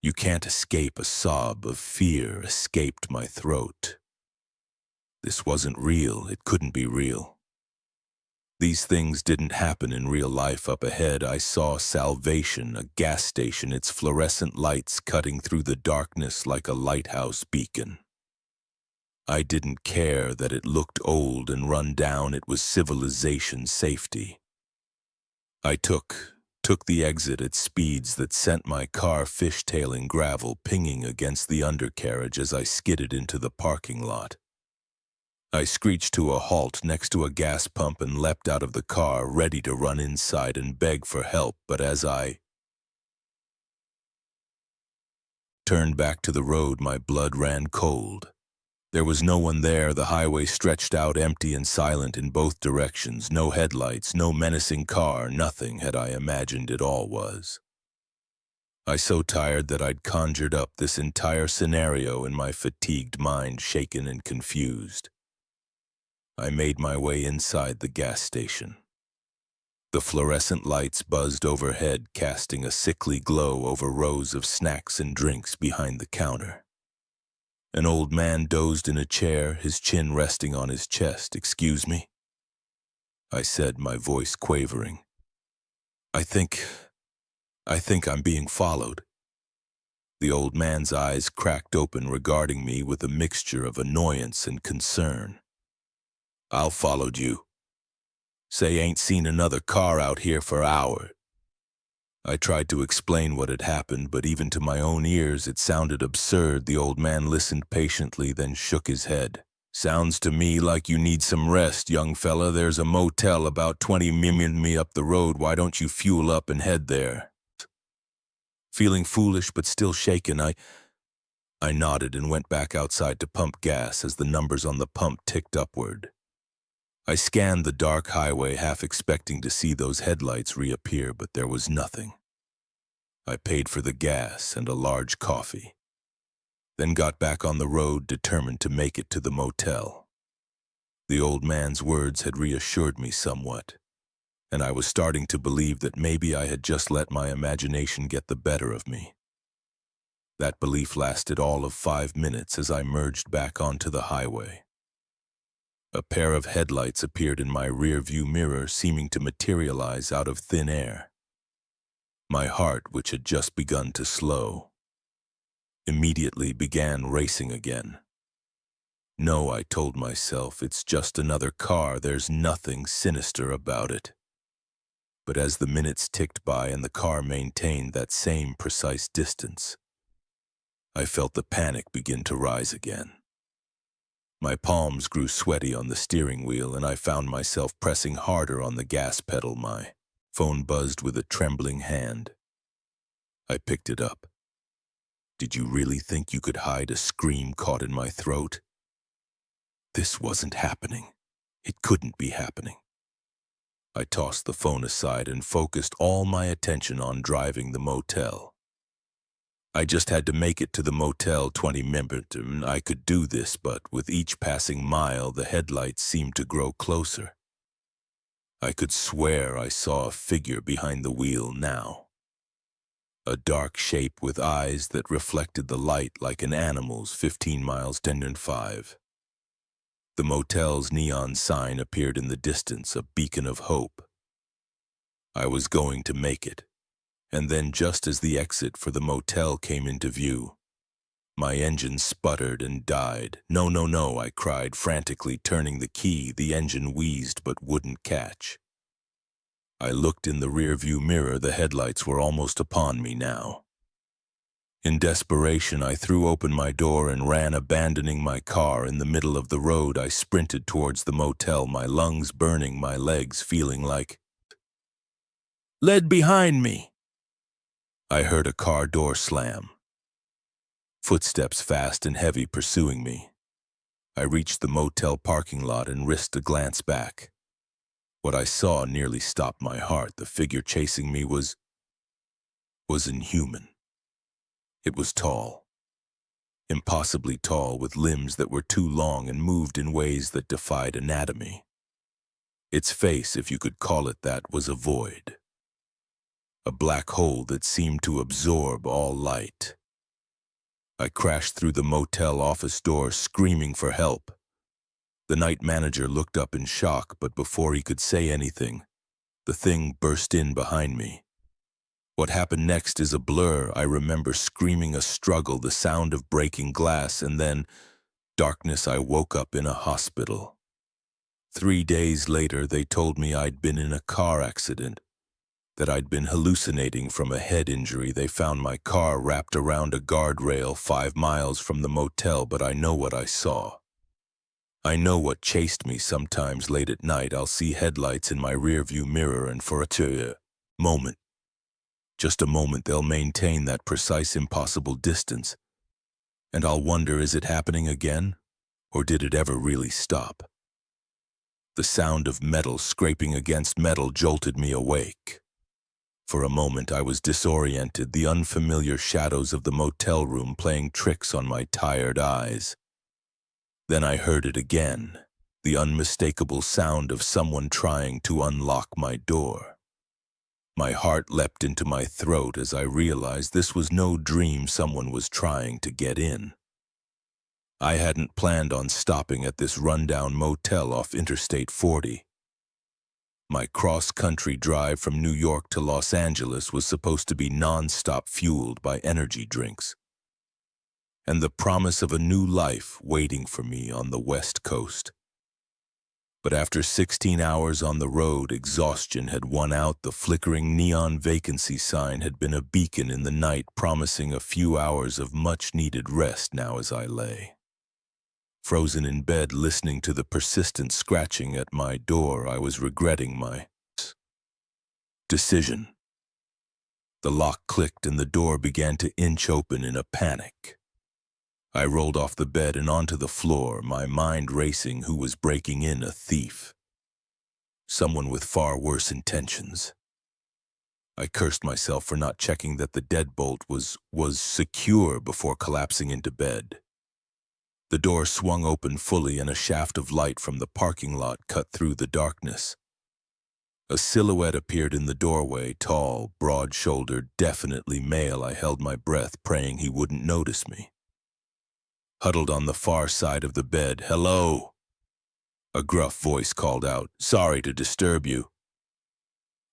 "You can't escape." A sob of fear escaped my throat. This wasn't real. It couldn't be real. These things didn't happen in real life. Up ahead, I saw salvation, a gas station, its fluorescent lights cutting through the darkness like a lighthouse beacon. I didn't care that it looked old and run down. It was civilization safety. I took the exit at speeds that sent my car fishtailing gravel, pinging against the undercarriage as I skidded into the parking lot. I screeched to a halt next to a gas pump and leapt out of the car, ready to run inside and beg for help, but as I turned back to the road, my blood ran cold. There was no one there. The highway stretched out empty and silent in both directions. No headlights, no menacing car, nothing had I imagined it all was. I so tired that I'd conjured up this entire scenario in my fatigued mind, shaken and confused. I made my way inside the gas station. The fluorescent lights buzzed overhead, casting a sickly glow over rows of snacks and drinks behind the counter. An old man dozed in a chair, his chin resting on his chest. "Excuse me?" I said, my voice quavering. I think I'm being followed." The old man's eyes cracked open, regarding me with a mixture of annoyance and concern. "I'll followed you. Say ain't seen another car out here for hours." I tried to explain what had happened, but even to my own ears it sounded absurd. The old man listened patiently, then shook his head. "Sounds to me like you need some rest, young fella. There's a motel about 20 minutes up the road. Why don't you fuel up and head there?" Feeling foolish but still shaken, I nodded and went back outside to pump gas as the numbers on the pump ticked upward. I scanned the dark highway, half expecting to see those headlights reappear, but there was nothing. I paid for the gas and a large coffee, then got back on the road, determined to make it to the motel. The old man's words had reassured me somewhat, and I was starting to believe that maybe I had just let my imagination get the better of me. That belief lasted all of 5 minutes as I merged back onto the highway. A pair of headlights appeared in my rear-view mirror, seeming to materialize out of thin air. My heart, which had just begun to slow, immediately began racing again. No, I told myself, it's just another car. There's nothing sinister about it. But as the minutes ticked by and the car maintained that same precise distance, I felt the panic begin to rise again. My palms grew sweaty on the steering wheel, and I found myself pressing harder on the gas pedal. My phone buzzed with a trembling hand. I picked it up. Did you really think you could hide a scream caught in my throat? This wasn't happening. It couldn't be happening. I tossed the phone aside and focused all my attention on driving the motel. I just had to make it to the motel 20 minutes. I could do this, but with each passing mile, the headlights seemed to grow closer. I could swear I saw a figure behind the wheel now. A dark shape with eyes that reflected the light like an animal's. 15 miles, 10.5. The motel's neon sign appeared in the distance, a beacon of hope. I was going to make it. And then, just as the exit for the motel came into view, my engine sputtered and died. "No, no, no," I cried, frantically turning the key. The engine wheezed but wouldn't catch. I looked in the rearview mirror. The headlights were almost upon me now. In desperation, I threw open my door and ran, abandoning my car in the middle of the road. I sprinted towards the motel, my lungs burning, my legs feeling like lead behind me. I heard a car door slam. Footsteps fast and heavy pursuing me. I reached the motel parking lot and risked a glance back. What I saw nearly stopped my heart. The figure chasing me was inhuman. It was tall. Impossibly tall, with limbs that were too long and moved in ways that defied anatomy. Its face, if you could call it that, was a void. A black hole that seemed to absorb all light. I crashed through the motel office door, screaming for help. The night manager looked up in shock, but before he could say anything, the thing burst in behind me. What happened next is a blur. I remember screaming, a struggle, the sound of breaking glass, and then Darkness, I woke up in a hospital. 3 days later, they told me I'd been in a car accident, that I'd been hallucinating from a head injury. They found my car wrapped around a guardrail 5 miles from the motel, but I know what I saw. I know what chased me. Sometimes late at night, I'll see headlights in my rearview mirror, and for a moment, just a moment, they'll maintain that precise, impossible distance. And I'll wonder, is it happening again? Or did it ever really stop? The sound of metal scraping against metal jolted me awake. For a moment, I was disoriented, the unfamiliar shadows of the motel room playing tricks on my tired eyes. Then I heard it again, the unmistakable sound of someone trying to unlock my door. My heart leapt into my throat as I realized this was no dream. Someone was trying to get in. I hadn't planned on stopping at this rundown motel off Interstate 40. My cross-country drive from New York to Los Angeles was supposed to be non-stop, fueled by energy drinks and the promise of a new life waiting for me on the West Coast. But after 16 hours on the road, exhaustion had won out. The flickering neon vacancy sign had been a beacon in the night, promising a few hours of much-needed rest. Now as I lay frozen in bed, listening to the persistent scratching at my door, I was regretting my decision. The lock clicked and the door began to inch open in a panic. I rolled off the bed and onto the floor, my mind racing. Who was breaking in? A thief. Someone with far worse intentions. I cursed myself for not checking that the deadbolt was secure before collapsing into bed. The door swung open fully and a shaft of light from the parking lot cut through the darkness. A silhouette appeared in the doorway, tall, broad-shouldered, definitely male. I held my breath, praying he wouldn't notice me. Huddled on the far side of the bed, "Hello!" A gruff voice called out, "Sorry to disturb you."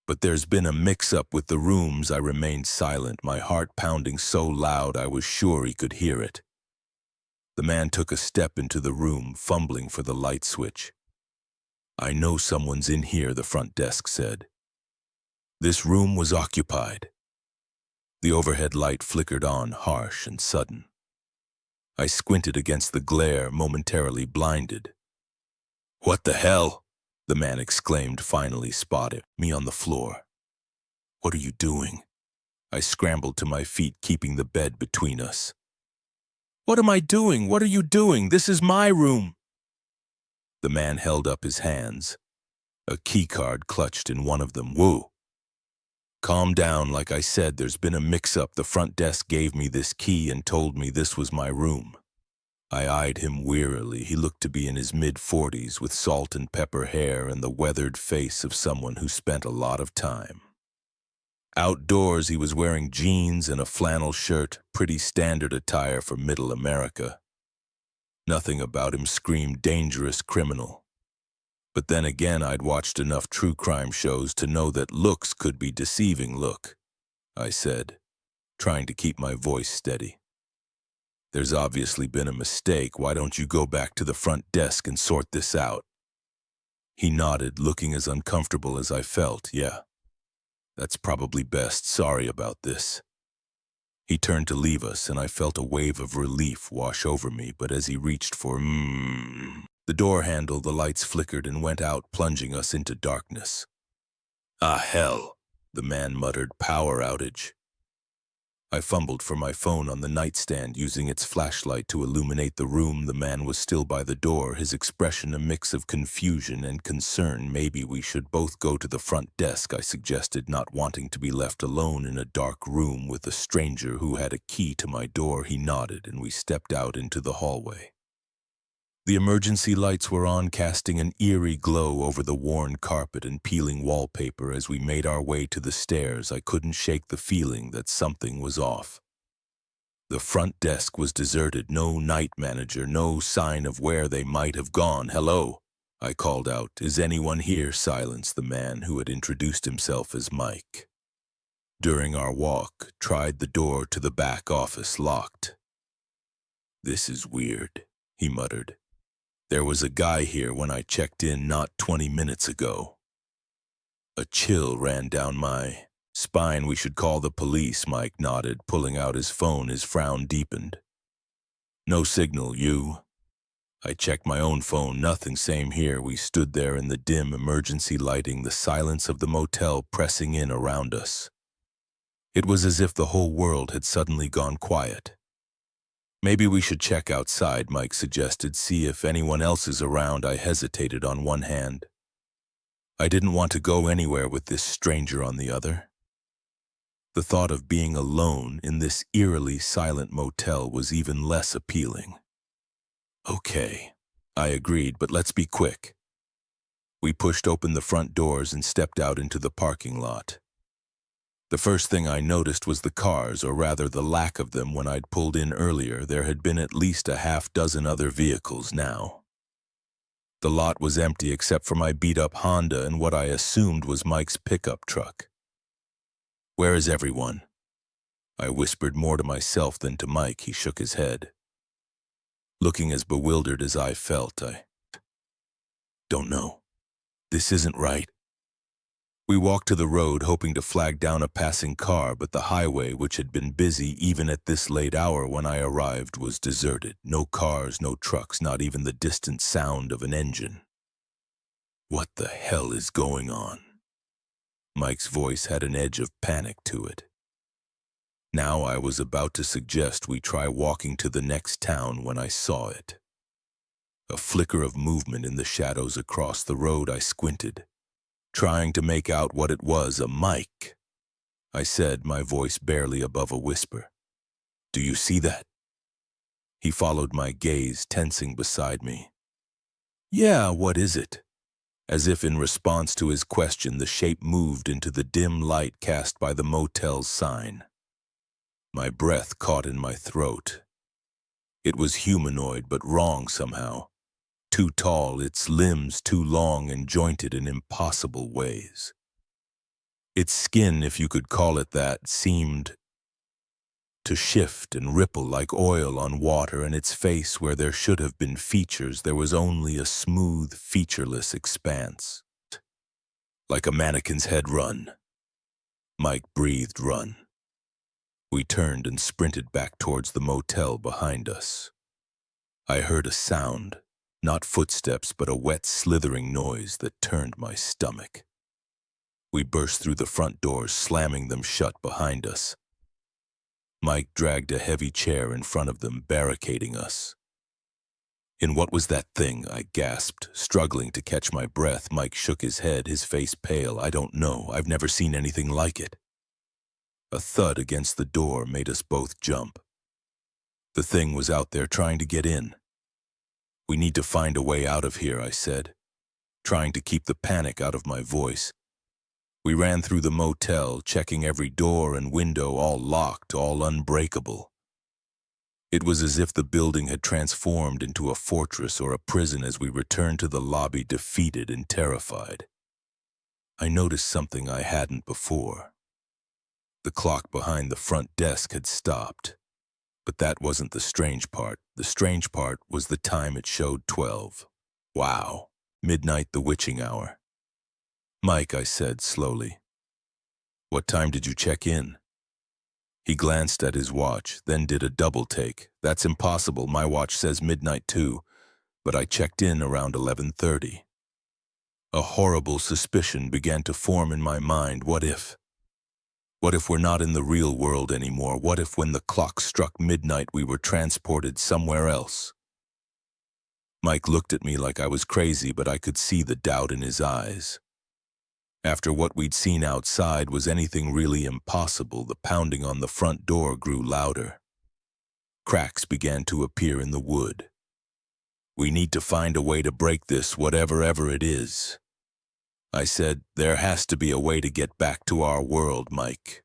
"But there's been a mix-up with the rooms." I remained silent, my heart pounding so loud I was sure he could hear it. The man took a step into the room, fumbling for the light switch. "I know someone's in here," the front desk said. This room was occupied. The overhead light flickered on, harsh and sudden. I squinted against the glare, momentarily blinded. "What the hell?" the man exclaimed, finally spotted me on the floor. "What are you doing?" I scrambled to my feet, keeping the bed between us. "What am I doing? What are you doing? This is my room." The man held up his hands, a keycard clutched in one of them. "Whoa. Calm down. Like I said, there's been a mix-up. The front desk gave me this key and told me this was my room." I eyed him wearily. He looked to be in his mid-40s, with salt and pepper hair and the weathered face of someone who spent a lot of time outdoors. He was wearing jeans and a flannel shirt, pretty standard attire for Middle America. Nothing about him screamed dangerous criminal. But then again, I'd watched enough true crime shows to know that looks could be deceiving. "Look," I said, trying to keep my voice steady. "There's obviously been a mistake. Why don't you go back to the front desk and sort this out?" He nodded, looking as uncomfortable as I felt. "Yeah, that's probably best. Sorry about this." He turned to leave us, and I felt a wave of relief wash over me, but as he reached for the door handle, the lights flickered and went out, plunging us into darkness. "Ah, hell," the man muttered. "Power outage." I fumbled for my phone on the nightstand, using its flashlight to illuminate the room. The man was still by the door, his expression a mix of confusion and concern. "Maybe we should both go to the front desk," I suggested, not wanting to be left alone in a dark room with a stranger who had a key to my door. He nodded, and we stepped out into the hallway. The emergency lights were on, casting an eerie glow over the worn carpet and peeling wallpaper. As we made our way to the stairs, I couldn't shake the feeling that something was off. The front desk was deserted, no night manager, no sign of where they might have gone. "Hello," I called out. "Is anyone here?" Silence. The man, who had introduced himself as Mike during our walk, tried the door to the back office, locked. "This is weird," he muttered. There was a guy here when I checked in not 20 minutes ago. A chill ran down my spine. We should call the police, Mike nodded, pulling out his phone. His frown deepened. No signal, you? I checked my own phone. Nothing. Same here. We stood there in the dim emergency lighting, the silence of the motel pressing in around us. It was as if the whole world had suddenly gone quiet. Maybe we should check outside, Mike suggested, see if anyone else is around. I hesitated on one hand. I didn't want to go anywhere with this stranger on the other. The thought of being alone in this eerily silent motel was even less appealing. Okay, I agreed, but let's be quick. We pushed open the front doors and stepped out into the parking lot. The first thing I noticed was the cars, or rather the lack of them. When I'd pulled in earlier, there had been at least a half-dozen other vehicles now. The lot was empty except for my beat-up Honda and what I assumed was Mike's pickup truck. Where is everyone? I whispered, more to myself than to Mike. He shook his head. Looking as bewildered as I felt, I don't know. This isn't right. We walked to the road, hoping to flag down a passing car, but the highway, which had been busy even at this late hour when I arrived, was deserted. No cars, no trucks, not even the distant sound of an engine. What the hell is going on? Mike's voice had an edge of panic to it. Now I was about to suggest we try walking to the next town when I saw it. A flicker of movement in the shadows across the road. I squinted, trying to make out what it was. A Mike, I said, my voice barely above a whisper. Do you see that? He followed my gaze, tensing beside me. Yeah, what is it? As if in response to his question, the shape moved into the dim light cast by the motel's sign. My breath caught in my throat. It was humanoid, but wrong somehow. Too tall, its limbs too long and jointed in impossible ways. Its skin, if you could call it that, seemed to shift and ripple like oil on water, and its face, where there should have been features, there was only a smooth, featureless expanse. Like a mannequin's head. Run. Mike breathed, run. We turned and sprinted back towards the motel behind us. I heard a sound, not footsteps, but a wet, slithering noise that turned my stomach. We burst through the front doors, slamming them shut behind us. Mike dragged a heavy chair in front of them, barricading us. In what was that thing? I gasped, struggling to catch my breath. Mike shook his head, his face pale. I don't know. I've never seen anything like it. A thud against the door made us both jump. The thing was out there trying to get in. We need to find a way out of here, I said, trying to keep the panic out of my voice. We ran through the motel, checking every door and window, all locked, all unbreakable. It was as if the building had transformed into a fortress or a prison as we returned to the lobby, defeated and terrified. I noticed something I hadn't before. The clock behind the front desk had stopped. But that wasn't the strange part. The strange part was the time. It showed 12. Wow. Midnight, the witching hour. Mike, I said slowly. What time did you check in? He glanced at his watch, then did a double take. That's impossible. My watch says midnight too, but I checked in around 11:30. A horrible suspicion began to form in my mind. What if? What if we're not in the real world anymore? What if when the clock struck midnight we were transported somewhere else? Mike looked at me like I was crazy, but I could see the doubt in his eyes. After what we'd seen outside, was anything really impossible? The pounding on the front door grew louder. Cracks began to appear in the wood. We need to find a way to break this, whatever it is. I said, there has to be a way to get back to our world. Mike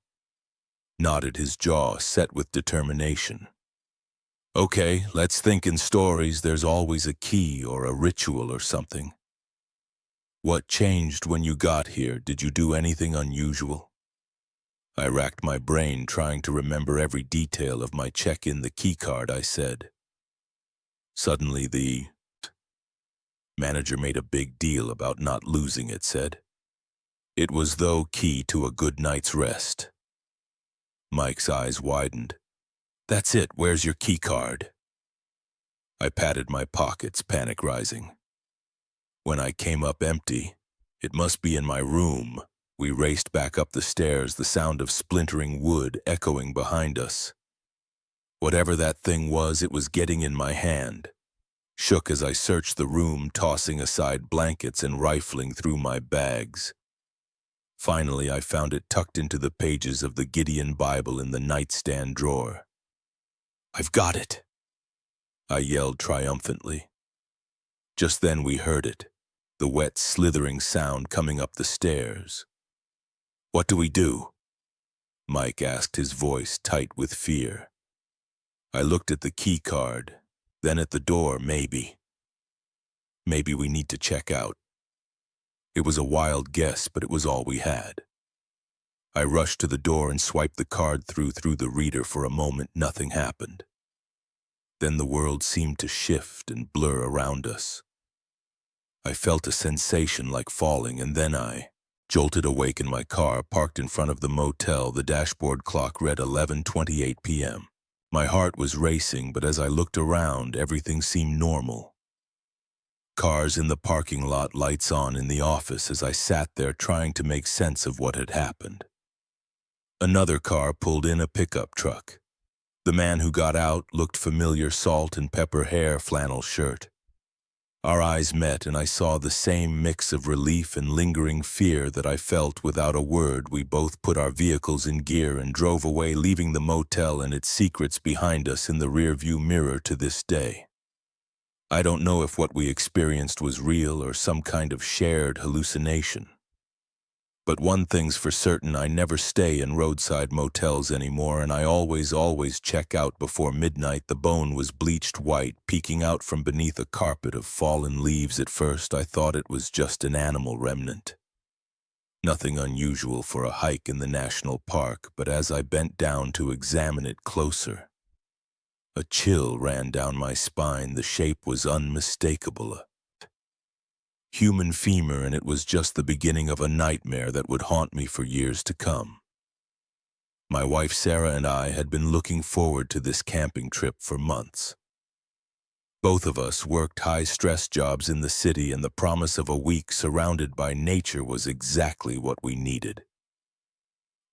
nodded, his jaw set with determination. Okay, let's think in stories. There's always a key or a ritual or something. What changed when you got here? Did you do anything unusual? I racked my brain, trying to remember every detail of my check-in. The keycard, I said. Suddenly, the manager made a big deal about not losing it, said. It was though key to a good night's rest. Mike's eyes widened. That's it, where's your key card? I patted my pockets, panic rising. When I came up empty, it must be in my room. We raced back up the stairs, the sound of splintering wood echoing behind us. Whatever that thing was, it was getting in my hand. Shook as I searched the room, tossing aside blankets and rifling through my bags. Finally, I found it tucked into the pages of the Gideon Bible in the nightstand drawer. I've got it, I yelled triumphantly. Just then we heard it, the wet, slithering sound coming up the stairs. What do we do? Mike asked, his voice tight with fear. I looked at the key card, then at the door. Maybe we need to check out. It was a wild guess, but it was all we had. I rushed to the door and swiped the card through the reader. For a moment, nothing happened. Then the world seemed to shift and blur around us. I felt a sensation like falling, and then I jolted awake in my car, parked in front of the motel. The dashboard clock read 11:28 p.m. My heart was racing, but as I looked around, everything seemed normal. Cars in the parking lot, lights on in the office as I sat there trying to make sense of what had happened. Another car pulled in, a pickup truck. The man who got out looked familiar, salt and pepper hair, flannel shirt. Our eyes met, and I saw the same mix of relief and lingering fear that I felt. Without a word, we both put our vehicles in gear and drove away, leaving the motel and its secrets behind us in the rearview mirror. To this day, I don't know if what we experienced was real or some kind of shared hallucination. But one thing's for certain, I never stay in roadside motels anymore, and I always check out before midnight. The bone was bleached white, peeking out from beneath a carpet of fallen leaves. At first, I thought it was just an animal remnant. Nothing unusual for a hike in the national park, but as I bent down to examine it closer, a chill ran down my spine. The shape was unmistakable, a human femur, and it was just the beginning of a nightmare that would haunt me for years to come. My wife Sarah and I had been looking forward to this camping trip for months. Both of us worked high-stress jobs in the city, and the promise of a week surrounded by nature was exactly what we needed.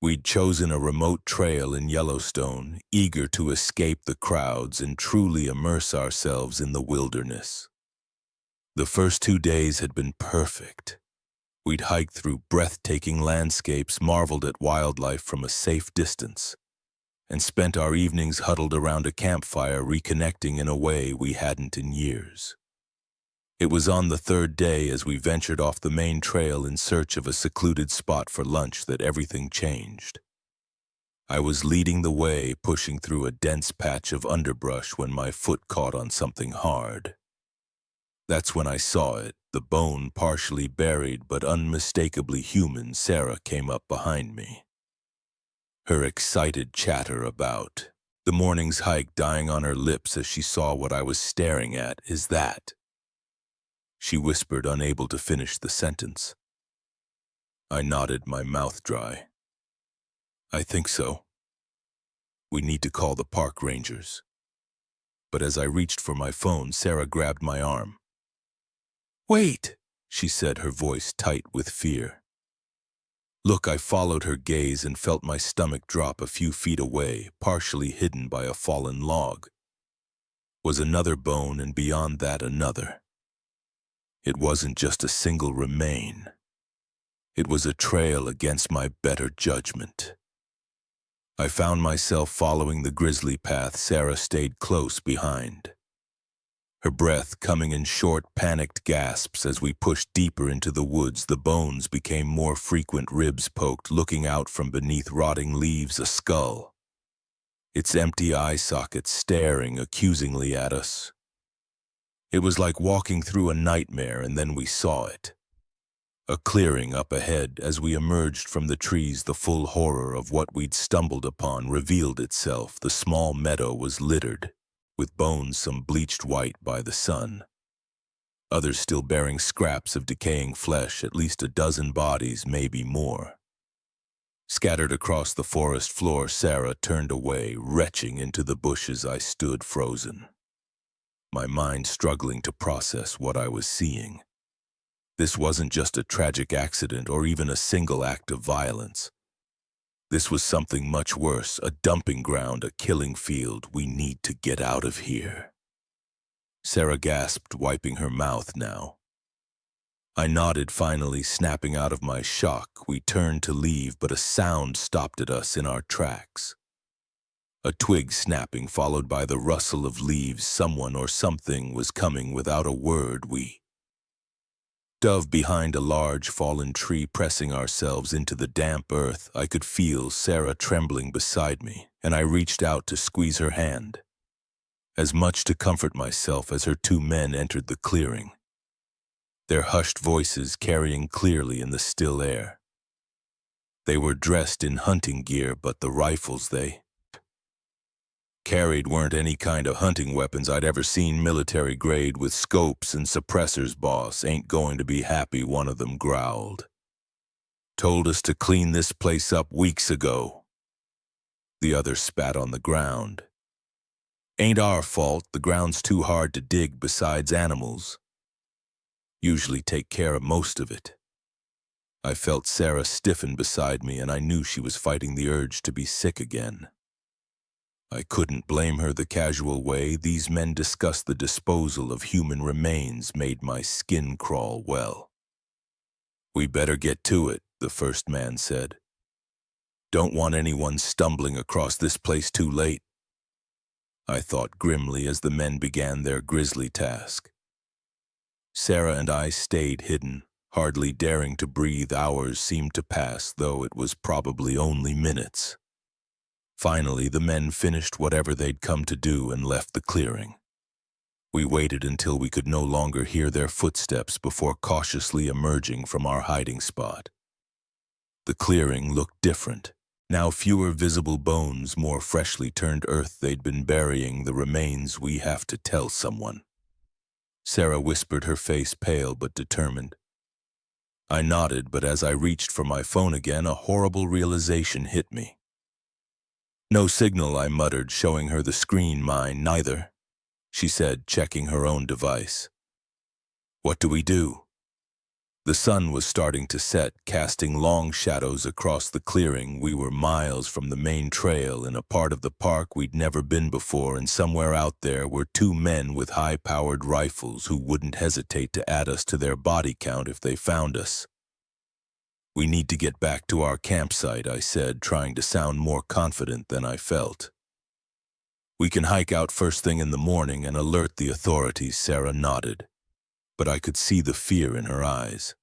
We'd chosen a remote trail in Yellowstone, eager to escape the crowds and truly immerse ourselves in the wilderness. The first 2 days had been perfect. We'd hiked through breathtaking landscapes, marveled at wildlife from a safe distance, and spent our evenings huddled around a campfire, reconnecting in a way we hadn't in years. It was on the third day, as we ventured off the main trail in search of a secluded spot for lunch, that everything changed. I was leading the way, pushing through a dense patch of underbrush, when my foot caught on something hard. That's when I saw it, the bone partially buried but unmistakably human. Sarah came up behind me, her excited chatter about the morning's hike dying on her lips as she saw what I was staring at. Is that? She whispered, unable to finish the sentence. I nodded, my mouth dry. I think so. We need to call the park rangers. But as I reached for my phone, Sarah grabbed my arm. Wait, she said, her voice tight with fear. Look, I followed her gaze and felt my stomach drop. A few feet away, partially hidden by a fallen log, was another bone, and beyond that another. It wasn't just a single remain. It was a trail against my better judgment. I found myself following the grisly path. Sarah stayed close behind, her breath coming in short, panicked gasps as we pushed deeper into the woods. The bones became more frequent, ribs poked, looking out from beneath rotting leaves, a skull, its empty eye sockets staring accusingly at us. It was like walking through a nightmare, and then we saw it. A clearing up ahead. As we emerged from the trees, the full horror of what we'd stumbled upon revealed itself. The small meadow was littered with bones some bleached white by the sun. Others still bearing scraps of decaying flesh, at least a dozen bodies, maybe more. Scattered across the forest floor, Sarah turned away, retching into the bushes. I stood frozen, my mind struggling to process what I was seeing. This wasn't just a tragic accident or even a single act of violence. This was something much worse, a dumping ground, a killing field. We need to get out of here. Sarah gasped, wiping her mouth now. I nodded, finally snapping out of my shock. We turned to leave, but a sound stopped at us in our tracks. A twig snapping, followed by the rustle of leaves. Someone or something was coming without a word. We dove behind a large fallen tree, pressing ourselves into the damp earth. I could feel Sarah trembling beside me, and I reached out to squeeze her hand, as much to comfort myself as her two men entered the clearing, their hushed voices carrying clearly in the still air. They were dressed in hunting gear, but the rifles they carried weren't any kind of hunting weapons I'd ever seen. Military grade with scopes and suppressors. Boss ain't going to be happy, one of them growled. Told us to clean this place up weeks ago. The other spat on the ground. Ain't our fault, the ground's too hard to dig. Besides, animals usually take care of most of it. I felt Sarah stiffen beside me, and I knew she was fighting the urge to be sick again. I couldn't blame her. The casual way these men discussed the disposal of human remains made my skin crawl. Well, we better get to it, the first man said. Don't want anyone stumbling across this place too late, I thought grimly as the men began their grisly task. Sarah and I stayed hidden, hardly daring to breathe. Hours seemed to pass, though it was probably only minutes. Finally, the men finished whatever they'd come to do and left the clearing. We waited until we could no longer hear their footsteps before cautiously emerging from our hiding spot. The clearing looked different. Now fewer visible bones, more freshly turned earth. They'd been burying the remains. We have to tell someone, Sarah whispered, her face pale but determined. I nodded, but as I reached for my phone again, a horrible realization hit me. No signal, I muttered, showing her the screen. Mine neither, she said, checking her own device. What do we do? The sun was starting to set, casting long shadows across the clearing. We were miles from the main trail, in a part of the park we'd never been before, and somewhere out there were two men with high-powered rifles who wouldn't hesitate to add us to their body count if they found us. We need to get back to our campsite, I said, trying to sound more confident than I felt. We can hike out first thing in the morning and alert the authorities, Sarah nodded, but I could see the fear in her eyes.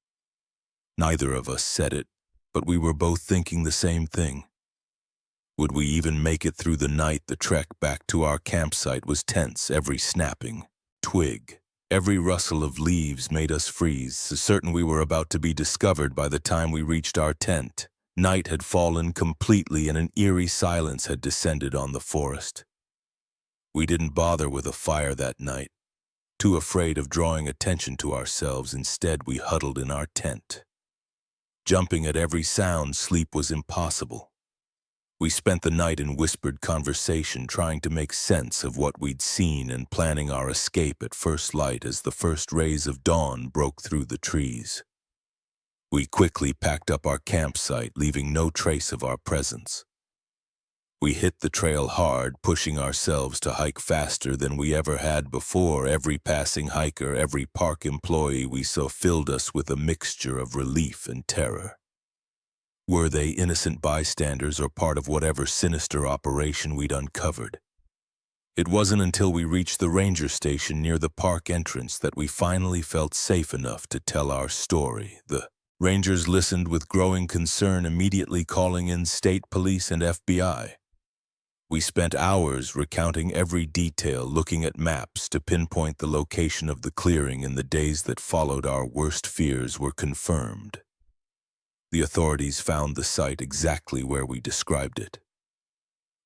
Neither of us said it, but we were both thinking the same thing. Would we even make it through the night? The trek back to our campsite was tense. Every snapping twig, every rustle of leaves made us freeze, certain we were about to be discovered. By the time we reached our tent, night had fallen completely and an eerie silence had descended on the forest. We didn't bother with a fire that night, too afraid of drawing attention to ourselves. Instead, we huddled in our tent. Jumping at every sound, sleep was impossible. We spent the night in whispered conversation, trying to make sense of what we'd seen and planning our escape at first light as the first rays of dawn broke through the trees. We quickly packed up our campsite, leaving no trace of our presence. We hit the trail hard, pushing ourselves to hike faster than we ever had before. Every passing hiker, every park employee we saw filled us with a mixture of relief and terror. Were they innocent bystanders or part of whatever sinister operation we'd uncovered? It wasn't until we reached the ranger station near the park entrance that we finally felt safe enough to tell our story. The rangers listened with growing concern, immediately calling in state police and FBI. We spent hours recounting every detail, looking at maps to pinpoint the location of the clearing. In the days that followed, our worst fears were confirmed. The authorities found the site exactly where we described it.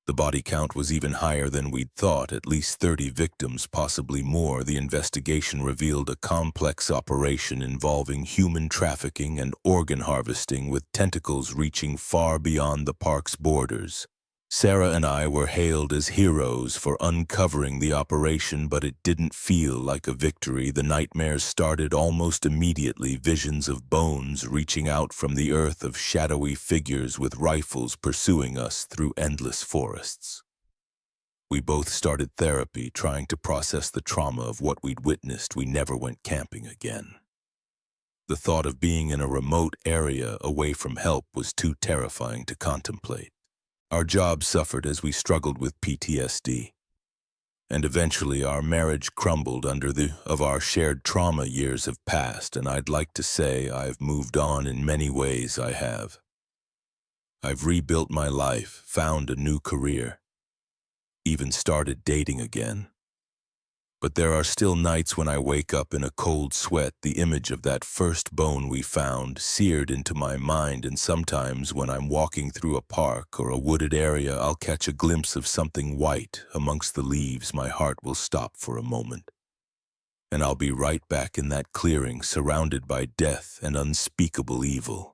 The body count was even higher than we'd thought, at least 30 victims, possibly more. The investigation revealed a complex operation involving human trafficking and organ harvesting with tentacles reaching far beyond the park's borders. Sarah and I were hailed as heroes for uncovering the operation, but it didn't feel like a victory. The nightmares started almost immediately, visions of bones reaching out from the earth, of shadowy figures with rifles pursuing us through endless forests. We both started therapy, trying to process the trauma of what we'd witnessed. We never went camping again. The thought of being in a remote area away from help was too terrifying to contemplate. Our jobs suffered as we struggled with PTSD. And eventually our marriage crumbled under of our shared trauma. Years have passed, and I'd like to say I've moved on. In many ways I have. I've rebuilt my life, found a new career, even started dating again. But there are still nights when I wake up in a cold sweat, the image of that first bone we found seared into my mind. And sometimes when I'm walking through a park or a wooded area, I'll catch a glimpse of something white amongst the leaves. My heart will stop for a moment, and I'll be right back in that clearing, surrounded by death and unspeakable evil.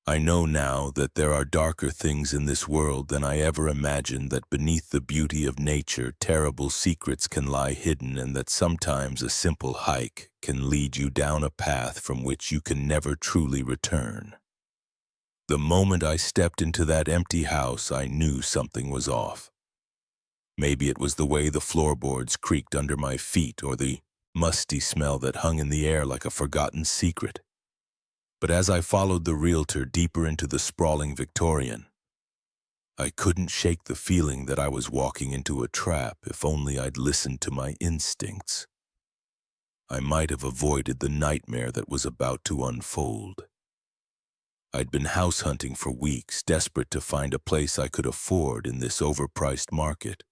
I know now that there are darker things in this world than I ever imagined, that beneath the beauty of nature, terrible secrets can lie hidden, and that sometimes a simple hike can lead you down a path from which you can never truly return. The moment I stepped into that empty house, I knew something was off. Maybe it was the way the floorboards creaked under my feet, or the musty smell that hung in the air like a forgotten secret. But as I followed the realtor deeper into the sprawling Victorian, I couldn't shake the feeling that I was walking into a trap. If only I'd listened to my instincts, I might have avoided the nightmare that was about to unfold. I'd been house hunting for weeks, desperate to find a place I could afford in this overpriced market.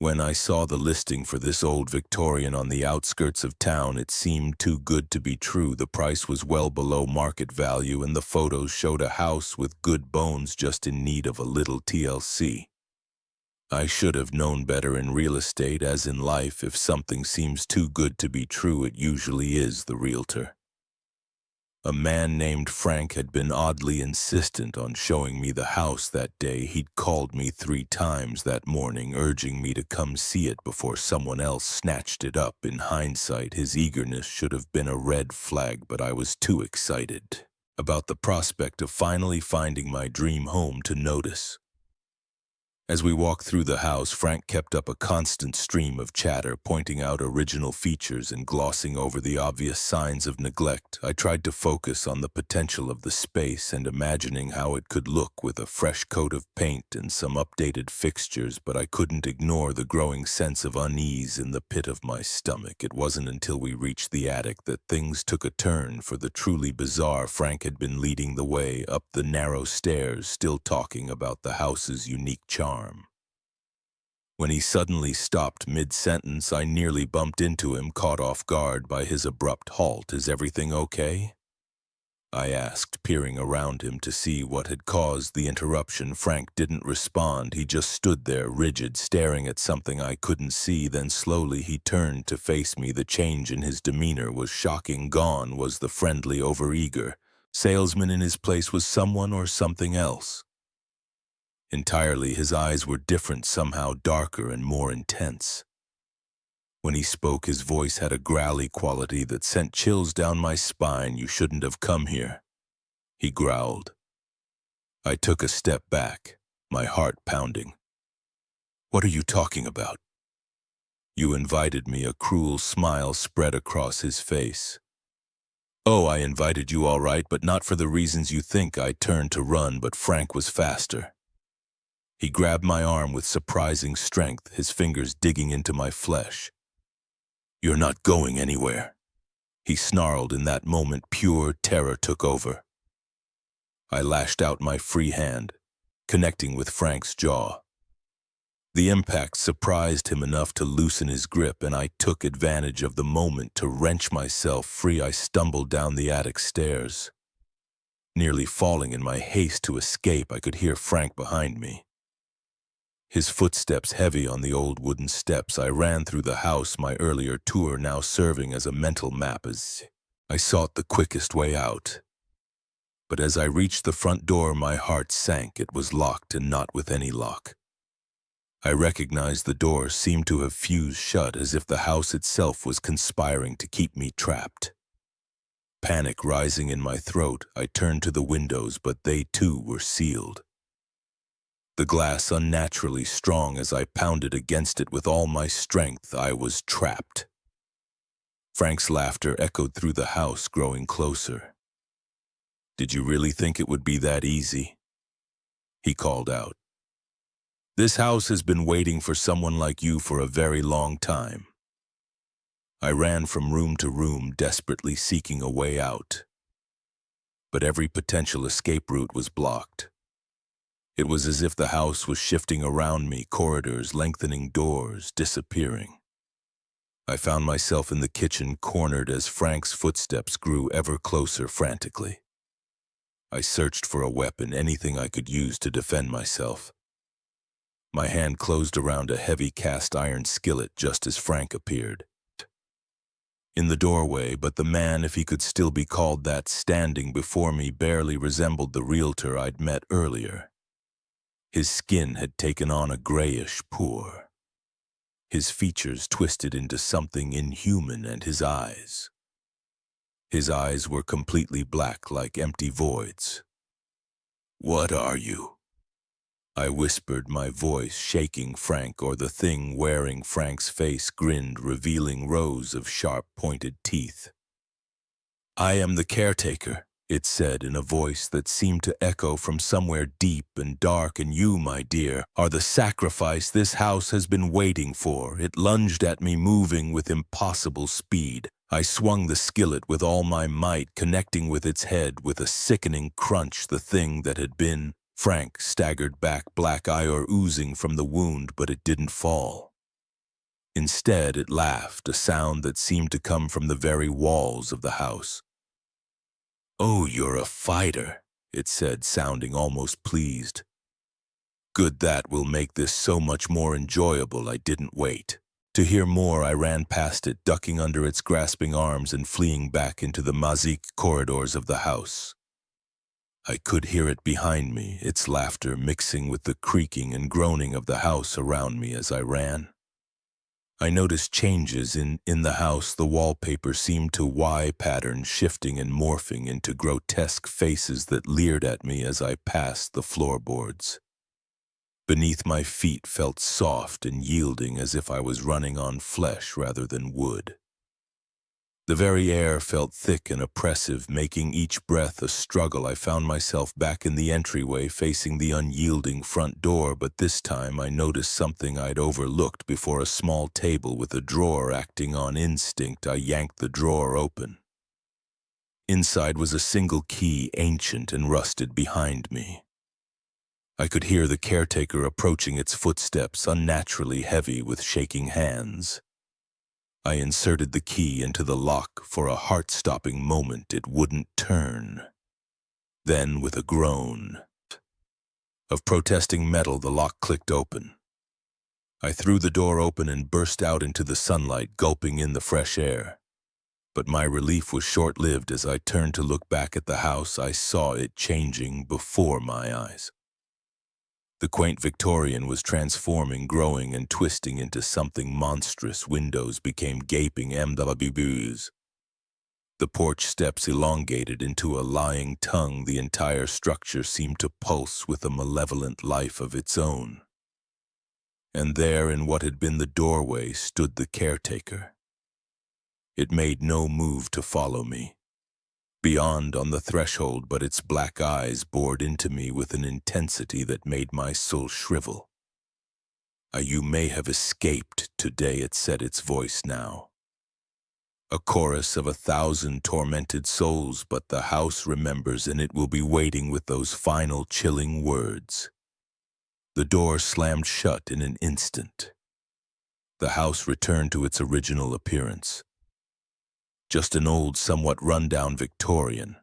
When I saw the listing for this old Victorian on the outskirts of town, it seemed too good to be true. The price was well below market value, and the photos showed a house with good bones, just in need of a little TLC. I should have known better in real estate, as in life. If something seems too good to be true, it usually is. The realtor, a man named Frank, had been oddly insistent on showing me the house that day. He'd called me 3 times that morning, urging me to come see it before someone else snatched it up. In hindsight, his eagerness should have been a red flag, but I was too excited about the prospect of finally finding my dream home to notice. As we walked through the house, Frank kept up a constant stream of chatter, pointing out original features and glossing over the obvious signs of neglect. I tried to focus on the potential of the space and imagining how it could look with a fresh coat of paint and some updated fixtures, but I couldn't ignore the growing sense of unease in the pit of my stomach. It wasn't until we reached the attic that things took a turn for the truly bizarre. Frank had been leading the way up the narrow stairs, still talking about the house's unique charm. When he suddenly stopped mid-sentence, I nearly bumped into him, caught off guard by his abrupt halt. "Is everything okay?" I asked, peering around him to see what had caused the interruption. Frank didn't respond. He just stood there, rigid, staring at something I couldn't see. Then slowly he turned to face me. The change in his demeanor was shocking. Gone was the friendly, overeager salesman. In his place was someone or something else. Entirely, his eyes were different, somehow darker and more intense. When he spoke, his voice had a growly quality that sent chills down my spine. "You shouldn't have come here," he growled. I took a step back, my heart pounding. "What are you talking about?" "You invited me." A cruel smile spread across his face. "Oh, I invited you all right, but not for the reasons you think." I turned to run, but Frank was faster. He grabbed my arm with surprising strength, his fingers digging into my flesh. "You're not going anywhere," he snarled. In that moment, pure terror took over. I lashed out my free hand, connecting with Frank's jaw. The impact surprised him enough to loosen his grip, and I took advantage of the moment to wrench myself free. I stumbled down the attic stairs, nearly falling in my haste to escape. I could hear Frank behind me. His footsteps heavy on the old wooden steps, I ran through the house, my earlier tour now serving as a mental map as I sought the quickest way out. But as I reached the front door, my heart sank. It was locked and not with any lock. I recognized the door seemed to have fused shut, as if the house itself was conspiring to keep me trapped. Panic rising in my throat, I turned to the windows, but they too were sealed. The glass unnaturally strong as I pounded against it with all my strength. I was trapped. Frank's laughter echoed through the house, growing closer. "Did you really think it would be that easy?" he called out. "This house has been waiting for someone like you for a very long time." I ran from room to room, desperately seeking a way out. But every potential escape route was blocked. It was as if the house was shifting around me, corridors lengthening, doors disappearing. I found myself in the kitchen, cornered as Frank's footsteps grew ever closer frantically. I searched for a weapon, anything I could use to defend myself. My hand closed around a heavy cast iron skillet just as Frank appeared in the doorway, but the man, if he could still be called that, standing before me barely resembled the realtor I'd met earlier. His skin had taken on a grayish purr. His features twisted into something inhuman, and his eyes were completely black, like empty voids. "What are you?" I whispered, my voice shaking. Frank, or the thing wearing Frank's face, grinned, revealing rows of sharp-pointed teeth. "I am the caretaker," it said in a voice that seemed to echo from somewhere deep and dark, "and you, my dear, are the sacrifice this house has been waiting for." It lunged at me, moving with impossible speed. I swung the skillet with all my might, connecting with its head with a sickening crunch. The thing that had been Frank staggered back, black iron oozing from the wound, but it didn't fall. Instead, it laughed, a sound that seemed to come from the very walls of the house. "Oh, you're a fighter," it said, sounding almost pleased. "Good, that will make this so much more enjoyable." I didn't wait to hear more. I ran past it, ducking under its grasping arms and fleeing back into the mosaic corridors of the house. I could hear it behind me, its laughter mixing with the creaking and groaning of the house around me as I ran. I noticed changes in the house. The wallpaper seemed to Y pattern, shifting and morphing into grotesque faces that leered at me as I passed the floorboards. Beneath my feet felt soft and yielding, as if I was running on flesh rather than wood. The very air felt thick and oppressive, making each breath a struggle. I found myself back in the entryway, facing the unyielding front door, but this time I noticed something I'd overlooked before: a small table with a drawer. Acting on instinct, I yanked the drawer open. Inside was a single key, ancient and rusted, behind me. I could hear the caretaker approaching, its footsteps unnaturally heavy with shaking hands. I inserted the key into the lock. For a heart-stopping moment, it wouldn't turn. Then, with a groan of protesting metal, the lock clicked open. I threw the door open and burst out into the sunlight, gulping in the fresh air. But my relief was short-lived. As I turned to look back at the house, I saw it changing before my eyes. The quaint Victorian was transforming, growing and twisting into something monstrous. Windows became gaping MWBs. The porch steps elongated into a lying tongue. The entire structure seemed to pulse with a malevolent life of its own. And there, in what had been the doorway, stood the caretaker. It made no move to follow me beyond on the threshold, but its black eyes bored into me with an intensity that made my soul shrivel. "You may have escaped today," it said, its voice now a chorus of 1,000 tormented souls, "but the house remembers, and it will be waiting with those final chilling words." The door slammed shut in an instant. The house returned to its original appearance. Just an old, somewhat run-down Victorian,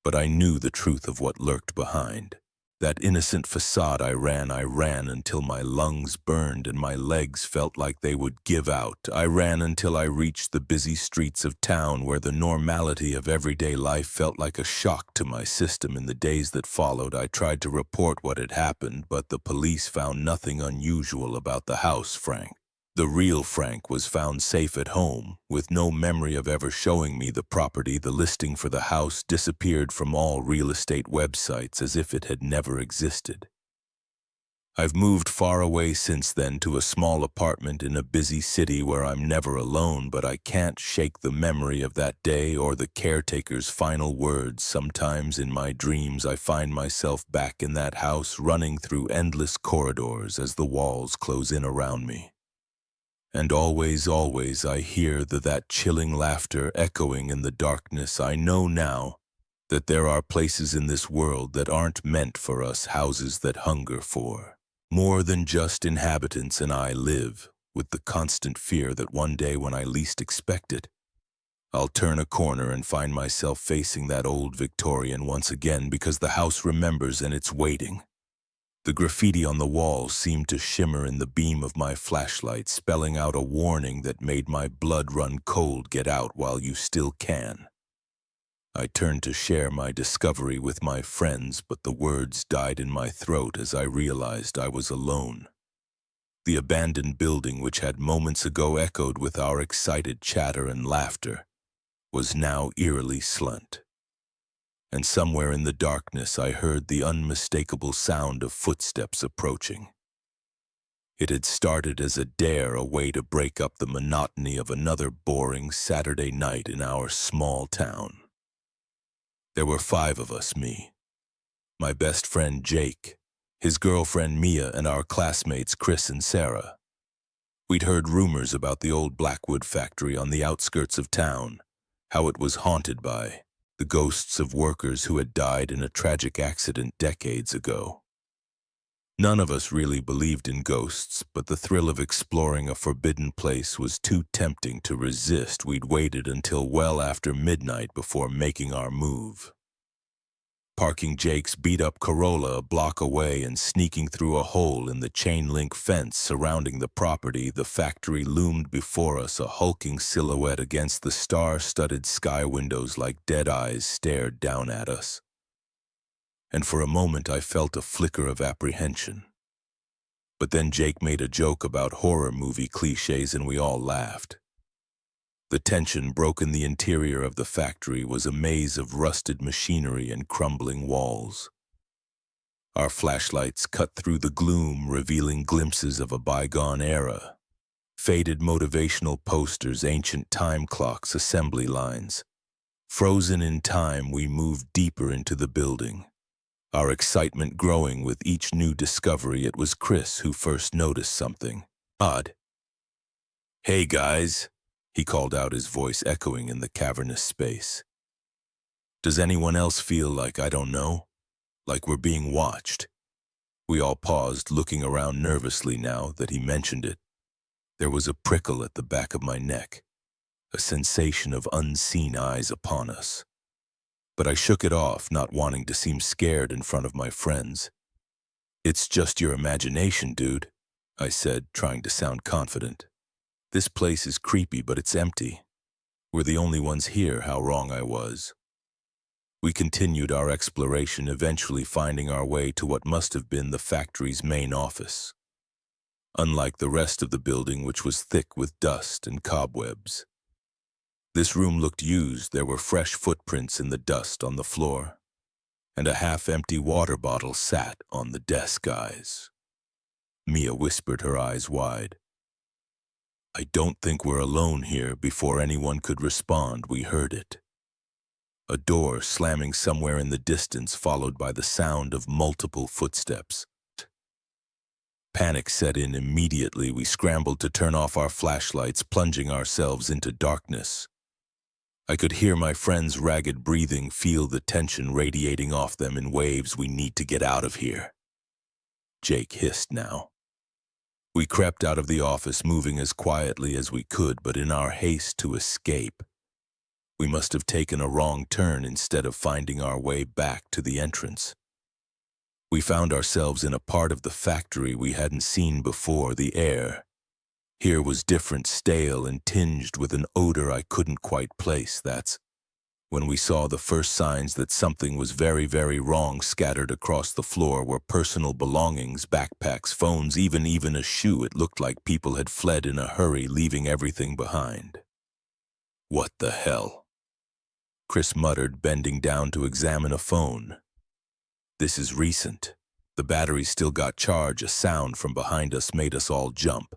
but I knew the truth of what lurked behind. That innocent facade I ran until my lungs burned and my legs felt like they would give out. I ran until I reached the busy streets of town where the normality of everyday life felt like a shock to my system. In the days that followed, I tried to report what had happened, but the police found nothing unusual about the house, Frank. The real Frank was found safe at home, with no memory of ever showing me the property. The listing for the house disappeared from all real estate websites as if it had never existed. I've moved far away since then to a small apartment in a busy city where I'm never alone, but I can't shake the memory of that day or the caretaker's final words. Sometimes in my dreams I find myself back in that house, running through endless corridors as the walls close in around me. And always I hear that chilling laughter echoing in the darkness. I know now that there are places in this world that aren't meant for us, houses that hunger for more than just inhabitants, and I live with the constant fear that one day when I least expect it, I'll turn a corner and find myself facing that old Victorian once again, because the house remembers and it's waiting. The graffiti on the walls seemed to shimmer in the beam of my flashlight, spelling out a warning that made my blood run cold. Get out while you still can. I turned to share my discovery with my friends, but the words died in my throat as I realized I was alone. The abandoned building, which had moments ago echoed with our excited chatter and laughter, was now eerily silent. And somewhere in the darkness I heard the unmistakable sound of footsteps approaching. It had started as a dare, a way to break up the monotony of another boring Saturday night in our small town. There were 5 of us: me, my best friend Jake, his girlfriend Mia, and our classmates Chris and Sarah. We'd heard rumors about the old Blackwood factory on the outskirts of town, how it was haunted by the ghosts of workers who had died in a tragic accident decades ago. None of us really believed in ghosts, but the thrill of exploring a forbidden place was too tempting to resist. We'd waited until well after midnight before making our move. Parking Jake's beat-up Corolla a block away and sneaking through a hole in the chain-link fence surrounding the property, the factory loomed before us, a hulking silhouette against the star-studded sky windows. Like dead eyes stared down at us. And for a moment I felt a flicker of apprehension. But then Jake made a joke about horror movie cliches and we all laughed. The tension broke in. The interior of the factory was a maze of rusted machinery and crumbling walls. Our flashlights cut through the gloom, revealing glimpses of a bygone era. Faded motivational posters, ancient time clocks, assembly lines. Frozen in time, we moved deeper into the building, our excitement growing with each new discovery. It was Chris who first noticed something odd. "Hey guys," he called out, his voice echoing in the cavernous space. "Does anyone else feel like, I don't know, like we're being watched?" We all paused, looking around nervously now that he mentioned it. There was a prickle at the back of my neck, a sensation of unseen eyes upon us. But I shook it off, not wanting to seem scared in front of my friends. "It's just your imagination, dude," I said, trying to sound confident. "This place is creepy, but it's empty. We're the only ones here." How wrong I was. We continued our exploration, eventually finding our way to what must have been the factory's main office. Unlike the rest of the building, which was thick with dust and cobwebs, this room looked used. There were fresh footprints in the dust on the floor, and a half-empty water bottle sat on the desk. "Guys," Mia whispered, her eyes wide, "I don't think we're alone here." Before anyone could respond, we heard it. A door slamming somewhere in the distance, followed by the sound of multiple footsteps. Panic set in immediately. We scrambled to turn off our flashlights, plunging ourselves into darkness. I could hear my friends' ragged breathing, feel the tension radiating off them in waves. "We need to get out of here," Jake hissed now. We crept out of the office, moving as quietly as we could, but in our haste to escape, we must have taken a wrong turn instead of finding our way back to the entrance. We found ourselves in a part of the factory we hadn't seen before. The air here was different, stale and tinged with an odor I couldn't quite place. That's when we saw the first signs that something was very, very wrong. Scattered across the floor were personal belongings, backpacks, phones, even a shoe. It looked like people had fled in a hurry, leaving everything behind. "What the hell?" Chris muttered, bending down to examine a phone. "This is recent. The battery still got charge." A sound from behind us made us all jump.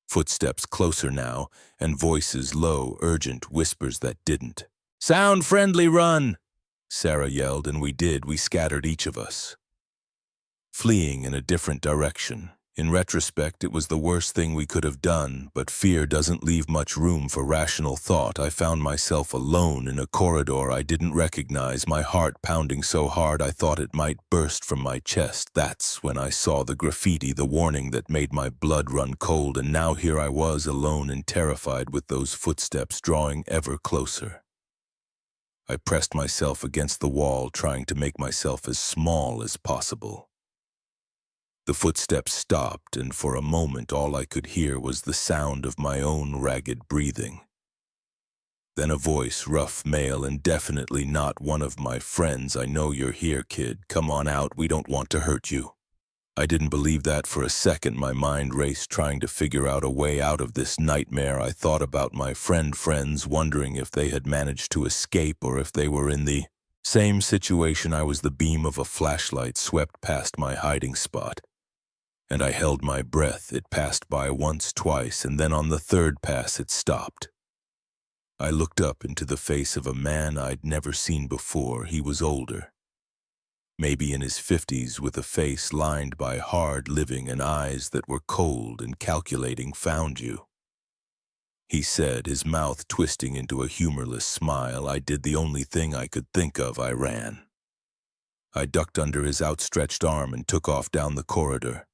Footsteps closer now, and voices, low, urgent whispers that didn't. "Sound friendly, run!" Sarah yelled, and we did. We scattered, each of us fleeing in a different direction. In retrospect, it was the worst thing we could have done, but fear doesn't leave much room for rational thought. I found myself alone in a corridor I didn't recognize, my heart pounding so hard I thought it might burst from my chest. That's when I saw the graffiti, the warning that made my blood run cold, and now here I was, alone and terrified, with those footsteps drawing ever closer. I pressed myself against the wall, trying to make myself as small as possible. The footsteps stopped, and for a moment all I could hear was the sound of my own ragged breathing. Then a voice, rough, male, and definitely not one of my friends. "I know you're here, kid. Come on out. We don't want to hurt you." I didn't believe that for a second. My mind raced, trying to figure out a way out of this nightmare. I thought about my friends, wondering if they had managed to escape or if they were in the same situation I was. The beam of a flashlight swept past my hiding spot, and I held my breath. It passed by once, twice, and then on the third pass it stopped. I looked up into the face of a man I'd never seen before. He was older, maybe in his 50s, with a face lined by hard living and eyes that were cold and calculating. "Found you," he said, his mouth twisting into a humorless smile. I did the only thing I could think of. I ran. I ducked under his outstretched arm and took off down the corridor,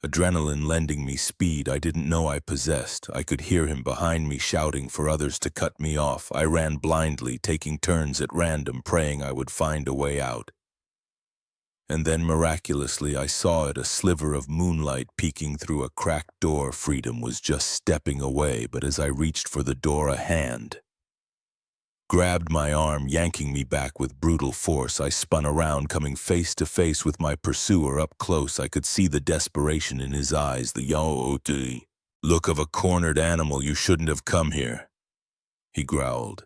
adrenaline lending me speed I didn't know I possessed. I could hear him behind me shouting for others to cut me off. I ran blindly, taking turns at random, praying I would find a way out. And then miraculously I saw it, a sliver of moonlight peeking through a cracked door. Freedom was just stepping away, but as I reached for the door, a hand grabbed my arm, yanking me back with brutal force. I spun around, coming face to face with my pursuer. Up close, I could see the desperation in his eyes, the look of a cornered animal. "You shouldn't have come here," he growled.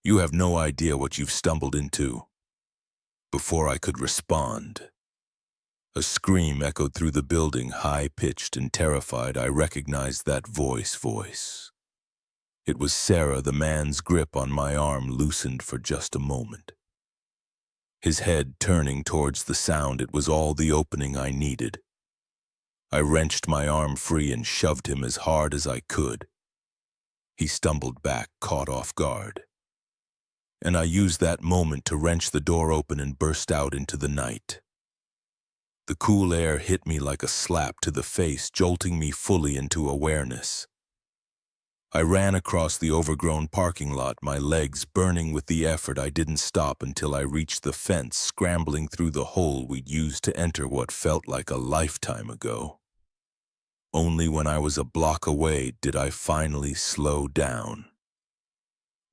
"You have no idea what you've stumbled into." Before I could respond, a scream echoed through the building, high-pitched and terrified. I recognized that voice. It was Sarah. The man's grip on my arm loosened for just a moment, his head turning towards the sound. It was all the opening I needed. I wrenched my arm free and shoved him as hard as I could. He stumbled back, caught off guard, and I used that moment to wrench the door open and burst out into the night. The cool air hit me like a slap to the face, jolting me fully into awareness. I ran across the overgrown parking lot, my legs burning with the effort. I didn't stop until I reached the fence, scrambling through the hole we'd used to enter what felt like a lifetime ago. Only when I was a block away did I finally slow down,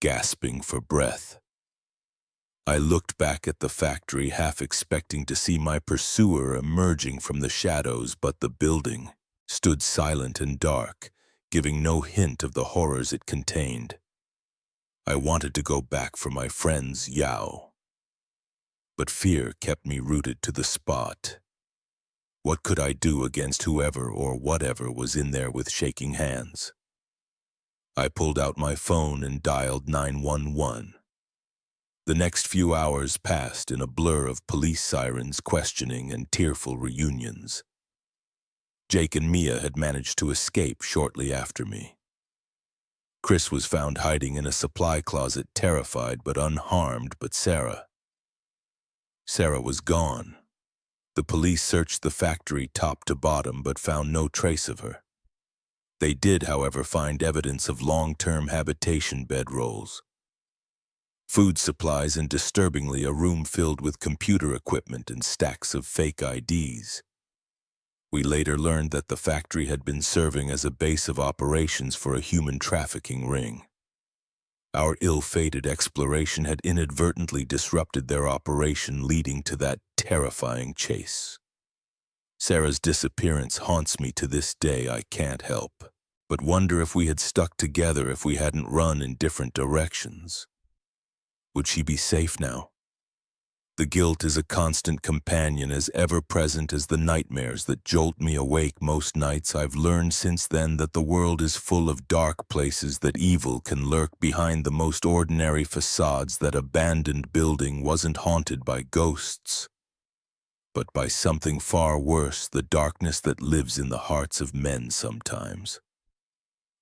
gasping for breath. I looked back at the factory, half expecting to see my pursuer emerging from the shadows, but the building stood silent and dark, giving no hint of the horrors it contained. I wanted to go back for my friends, but fear kept me rooted to the spot. What could I do against whoever or whatever was in there with shaking hands? I pulled out my phone and dialed 911. The next few hours passed in a blur of police sirens, questioning, and tearful reunions. Jake and Mia had managed to escape shortly after me. Chris was found hiding in a supply closet, terrified but unharmed. But Sarah was gone. The police searched the factory top to bottom but found no trace of her. They did, however, find evidence of long-term habitation bedrolls, food supplies, and disturbingly a room filled with computer equipment and stacks of fake IDs. We later learned that the factory had been serving as a base of operations for a human trafficking ring. Our ill-fated exploration had inadvertently disrupted their operation, leading to that terrifying chase. Sarah's disappearance haunts me to this day. I can't help but wonder if we had stuck together, if we hadn't run in different directions. Would she be safe now? The guilt is a constant companion, as ever-present as the nightmares that jolt me awake most nights. I've learned since then that the world is full of dark places, that evil can lurk behind the most ordinary facades, that abandoned building wasn't haunted by ghosts, but by something far worse, the darkness that lives in the hearts of men sometimes.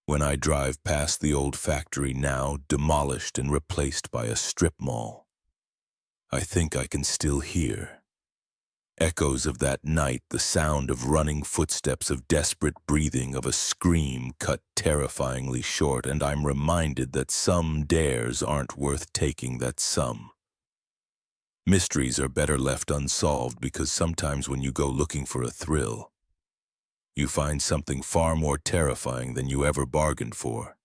When I drive past the old factory, now demolished and replaced by a strip mall, I think I can still hear echoes of that night, the sound of running footsteps, of desperate breathing, of a scream cut terrifyingly short, and I'm reminded that some dares aren't worth taking, that some mysteries are better left unsolved, because sometimes when you go looking for a thrill, you find something far more terrifying than you ever bargained for.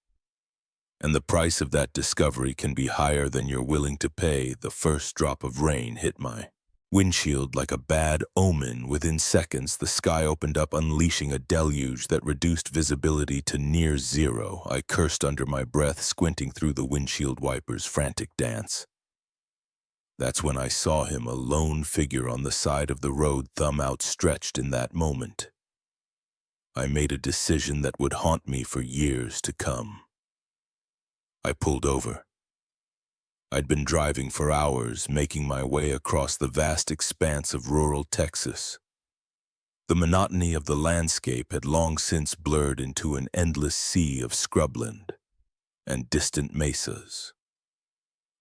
And the price of that discovery can be higher than you're willing to pay. The first drop of rain hit my windshield like a bad omen. Within seconds, the sky opened up, unleashing a deluge that reduced visibility to near zero. I cursed under my breath, squinting through the windshield wipers' frantic dance. That's when I saw him, a lone figure on the side of the road, thumb outstretched. In that moment, I made a decision that would haunt me for years to come. I pulled over. I'd been driving for hours, making my way across the vast expanse of rural Texas. The monotony of the landscape had long since blurred into an endless sea of scrubland and distant mesas.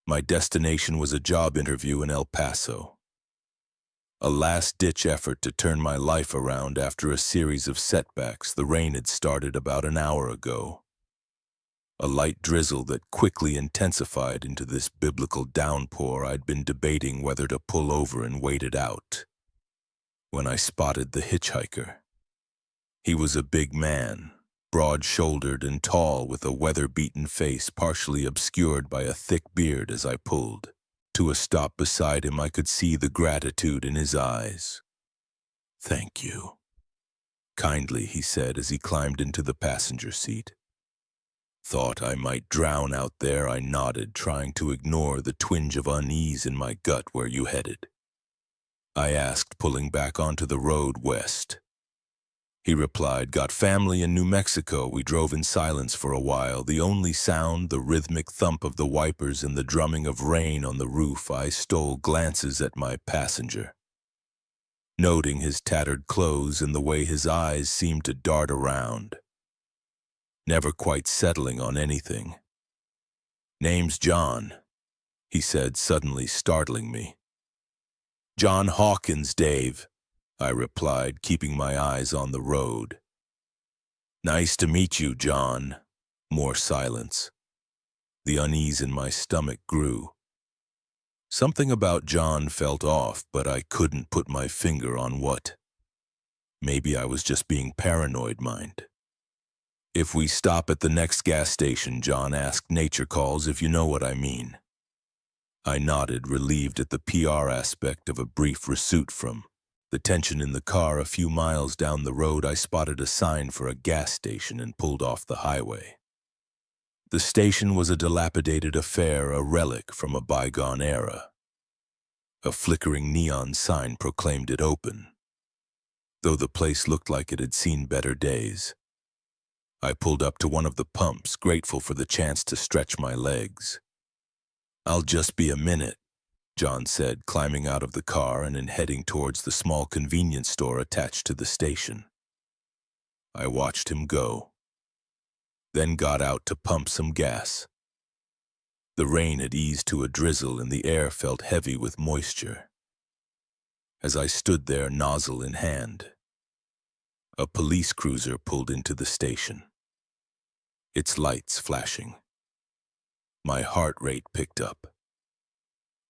My destination was a job interview in El Paso, a last-ditch effort to turn my life around after a series of setbacks. The rain had started about an hour ago, a light drizzle that quickly intensified into this biblical downpour. I'd been debating whether to pull over and wait it out when I spotted the hitchhiker. He was a big man, broad-shouldered and tall, with a weather-beaten face partially obscured by a thick beard. As I pulled to a stop beside him, I could see the gratitude in his eyes. "Thank you," kindly he said as he climbed into the passenger seat. "Thought I might drown out there." I nodded, trying to ignore the twinge of unease in my gut. "Where you headed?" I asked, pulling back onto the road west. He replied, "Got family in New Mexico." We drove in silence for a while, the only sound the rhythmic thump of the wipers and the drumming of rain on the roof. I stole glances at my passenger, noting his tattered clothes and the way his eyes seemed to dart around, never quite settling on anything. "Name's John," he said, suddenly startling me. "John Hawkins, Dave," I replied, keeping my eyes on the road. "Nice to meet you, John." More silence. The unease in my stomach grew. Something about John felt off, but I couldn't put my finger on what. Maybe I was just being paranoid, mind. "If we stop at the next gas station," John asked. "Nature calls, if you know what I mean." I nodded, relieved at the PR aspect of a brief recount from the tension in the car. A few miles down the road, I spotted a sign for a gas station and pulled off the highway. The station was a dilapidated affair, a relic from a bygone era. A flickering neon sign proclaimed it open, though the place looked like it had seen better days. I pulled up to one of the pumps, grateful for the chance to stretch my legs. "I'll just be a minute," John said, climbing out of the car and heading towards the small convenience store attached to the station. I watched him go, then got out to pump some gas. The rain had eased to a drizzle and the air felt heavy with moisture. As I stood there, nozzle in hand, a police cruiser pulled into the station, its lights flashing. My heart rate picked up.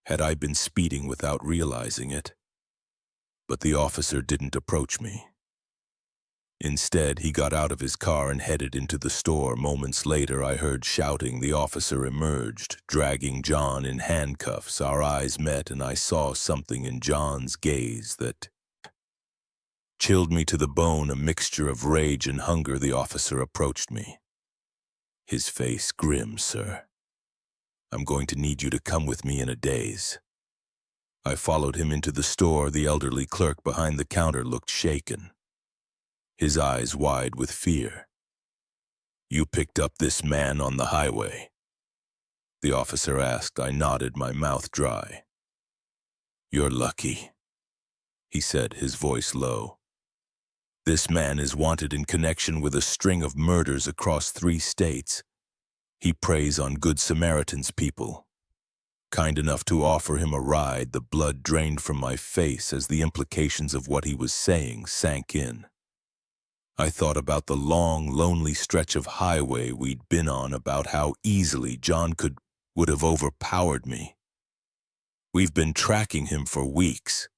Had I been speeding without realizing it? But the officer didn't approach me. Instead, he got out of his car and headed into the store. Moments later, I heard shouting. The officer emerged, dragging John in handcuffs. Our eyes met, and I saw something in John's gaze that chilled me to the bone. A mixture of rage and hunger. The officer approached me. His face grim. "Sir, I'm going to need you to come with me in a daze." I followed him into the store. The elderly clerk behind the counter looked shaken, his eyes wide with fear. "You picked up this man on the highway?" the officer asked. I nodded, my mouth dry. "You're lucky," he said, his voice low. "This man is wanted in connection with a string of murders across 3 states. He preys on Good Samaritan's people. Kind enough to offer him a ride." The blood drained from my face as the implications of what he was saying sank in. I thought about the long, lonely stretch of highway we'd been on, about how easily John would have overpowered me. "We've been tracking him for weeks,"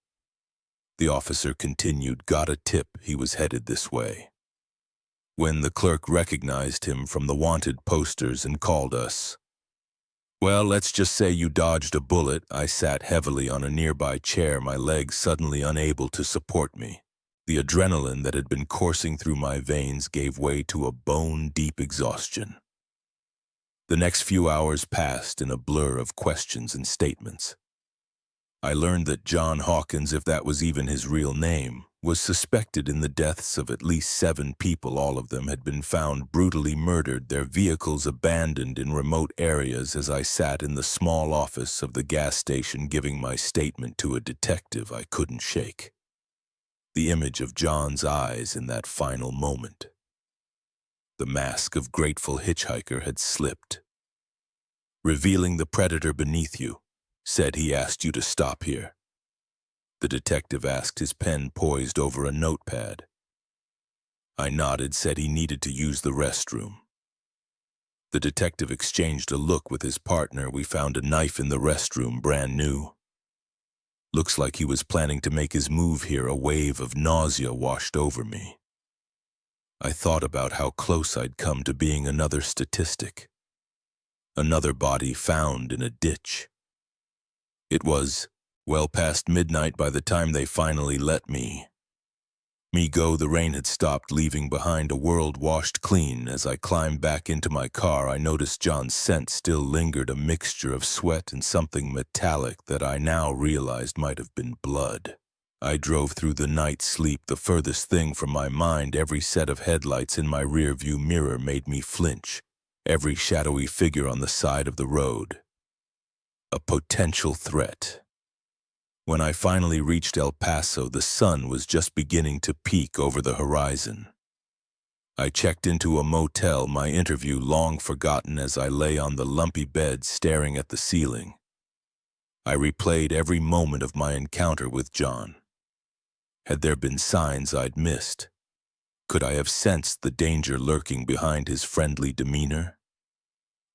the officer continued. "Got a tip he was headed this way. When the clerk recognized him from the wanted posters and called us. Well, let's just say you dodged a bullet." I sat heavily on a nearby chair, my legs suddenly unable to support me. The adrenaline that had been coursing through my veins gave way to a bone-deep exhaustion. The next few hours passed in a blur of questions and statements. I learned that John Hawkins, if that was even his real name, was suspected in the deaths of at least 7 people. All of them had been found brutally murdered, their vehicles abandoned in remote areas. As I sat in the small office of the gas station giving my statement to a detective I couldn't shake, the image of John's eyes in that final moment. The mask of grateful hitchhiker had slipped, revealing the predator beneath you. "Said he asked you to stop here?" the detective asked, his pen poised over a notepad. I nodded. "Said he needed to use the restroom." The detective exchanged a look with his partner. "We found a knife in the restroom, brand new. Looks like he was planning to make his move here." A wave of nausea washed over me. I thought about how close I'd come to being another statistic, another body found in a ditch. It was well past midnight by the time they finally let me go. The rain had stopped, leaving behind a world washed clean. As I climbed back into my car, I noticed John's scent still lingered, a mixture of sweat and something metallic that I now realized might have been blood. I drove through the night, sleep the furthest thing from my mind. Every set of headlights in my rearview mirror made me flinch, every shadowy figure on the side of the road a potential threat. When I finally reached El Paso, the sun was just beginning to peek over the horizon. I checked into a motel, my interview long forgotten. As I lay on the lumpy bed staring at the ceiling, I replayed every moment of my encounter with John. Had there been signs I'd missed? Could I have sensed the danger lurking behind his friendly demeanor?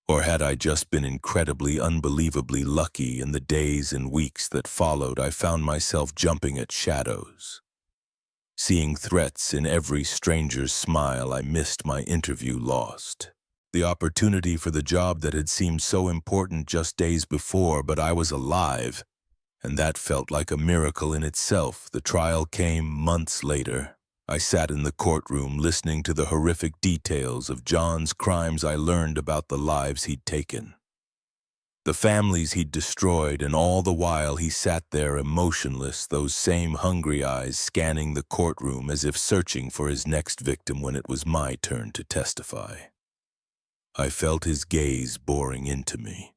Or had I just been incredibly, unbelievably lucky? In the days and weeks that followed, I found myself jumping at shadows, seeing threats in every stranger's smile. I missed my interview, lost the opportunity for the job that had seemed so important just days before, but I was alive, and that felt like a miracle in itself. The trial came months later. I sat in the courtroom listening to the horrific details of John's crimes. I learned about the lives he'd taken, the families he'd destroyed, and all the while he sat there emotionless, those same hungry eyes scanning the courtroom as if searching for his next victim. When it was my turn to testify, I felt his gaze boring into me.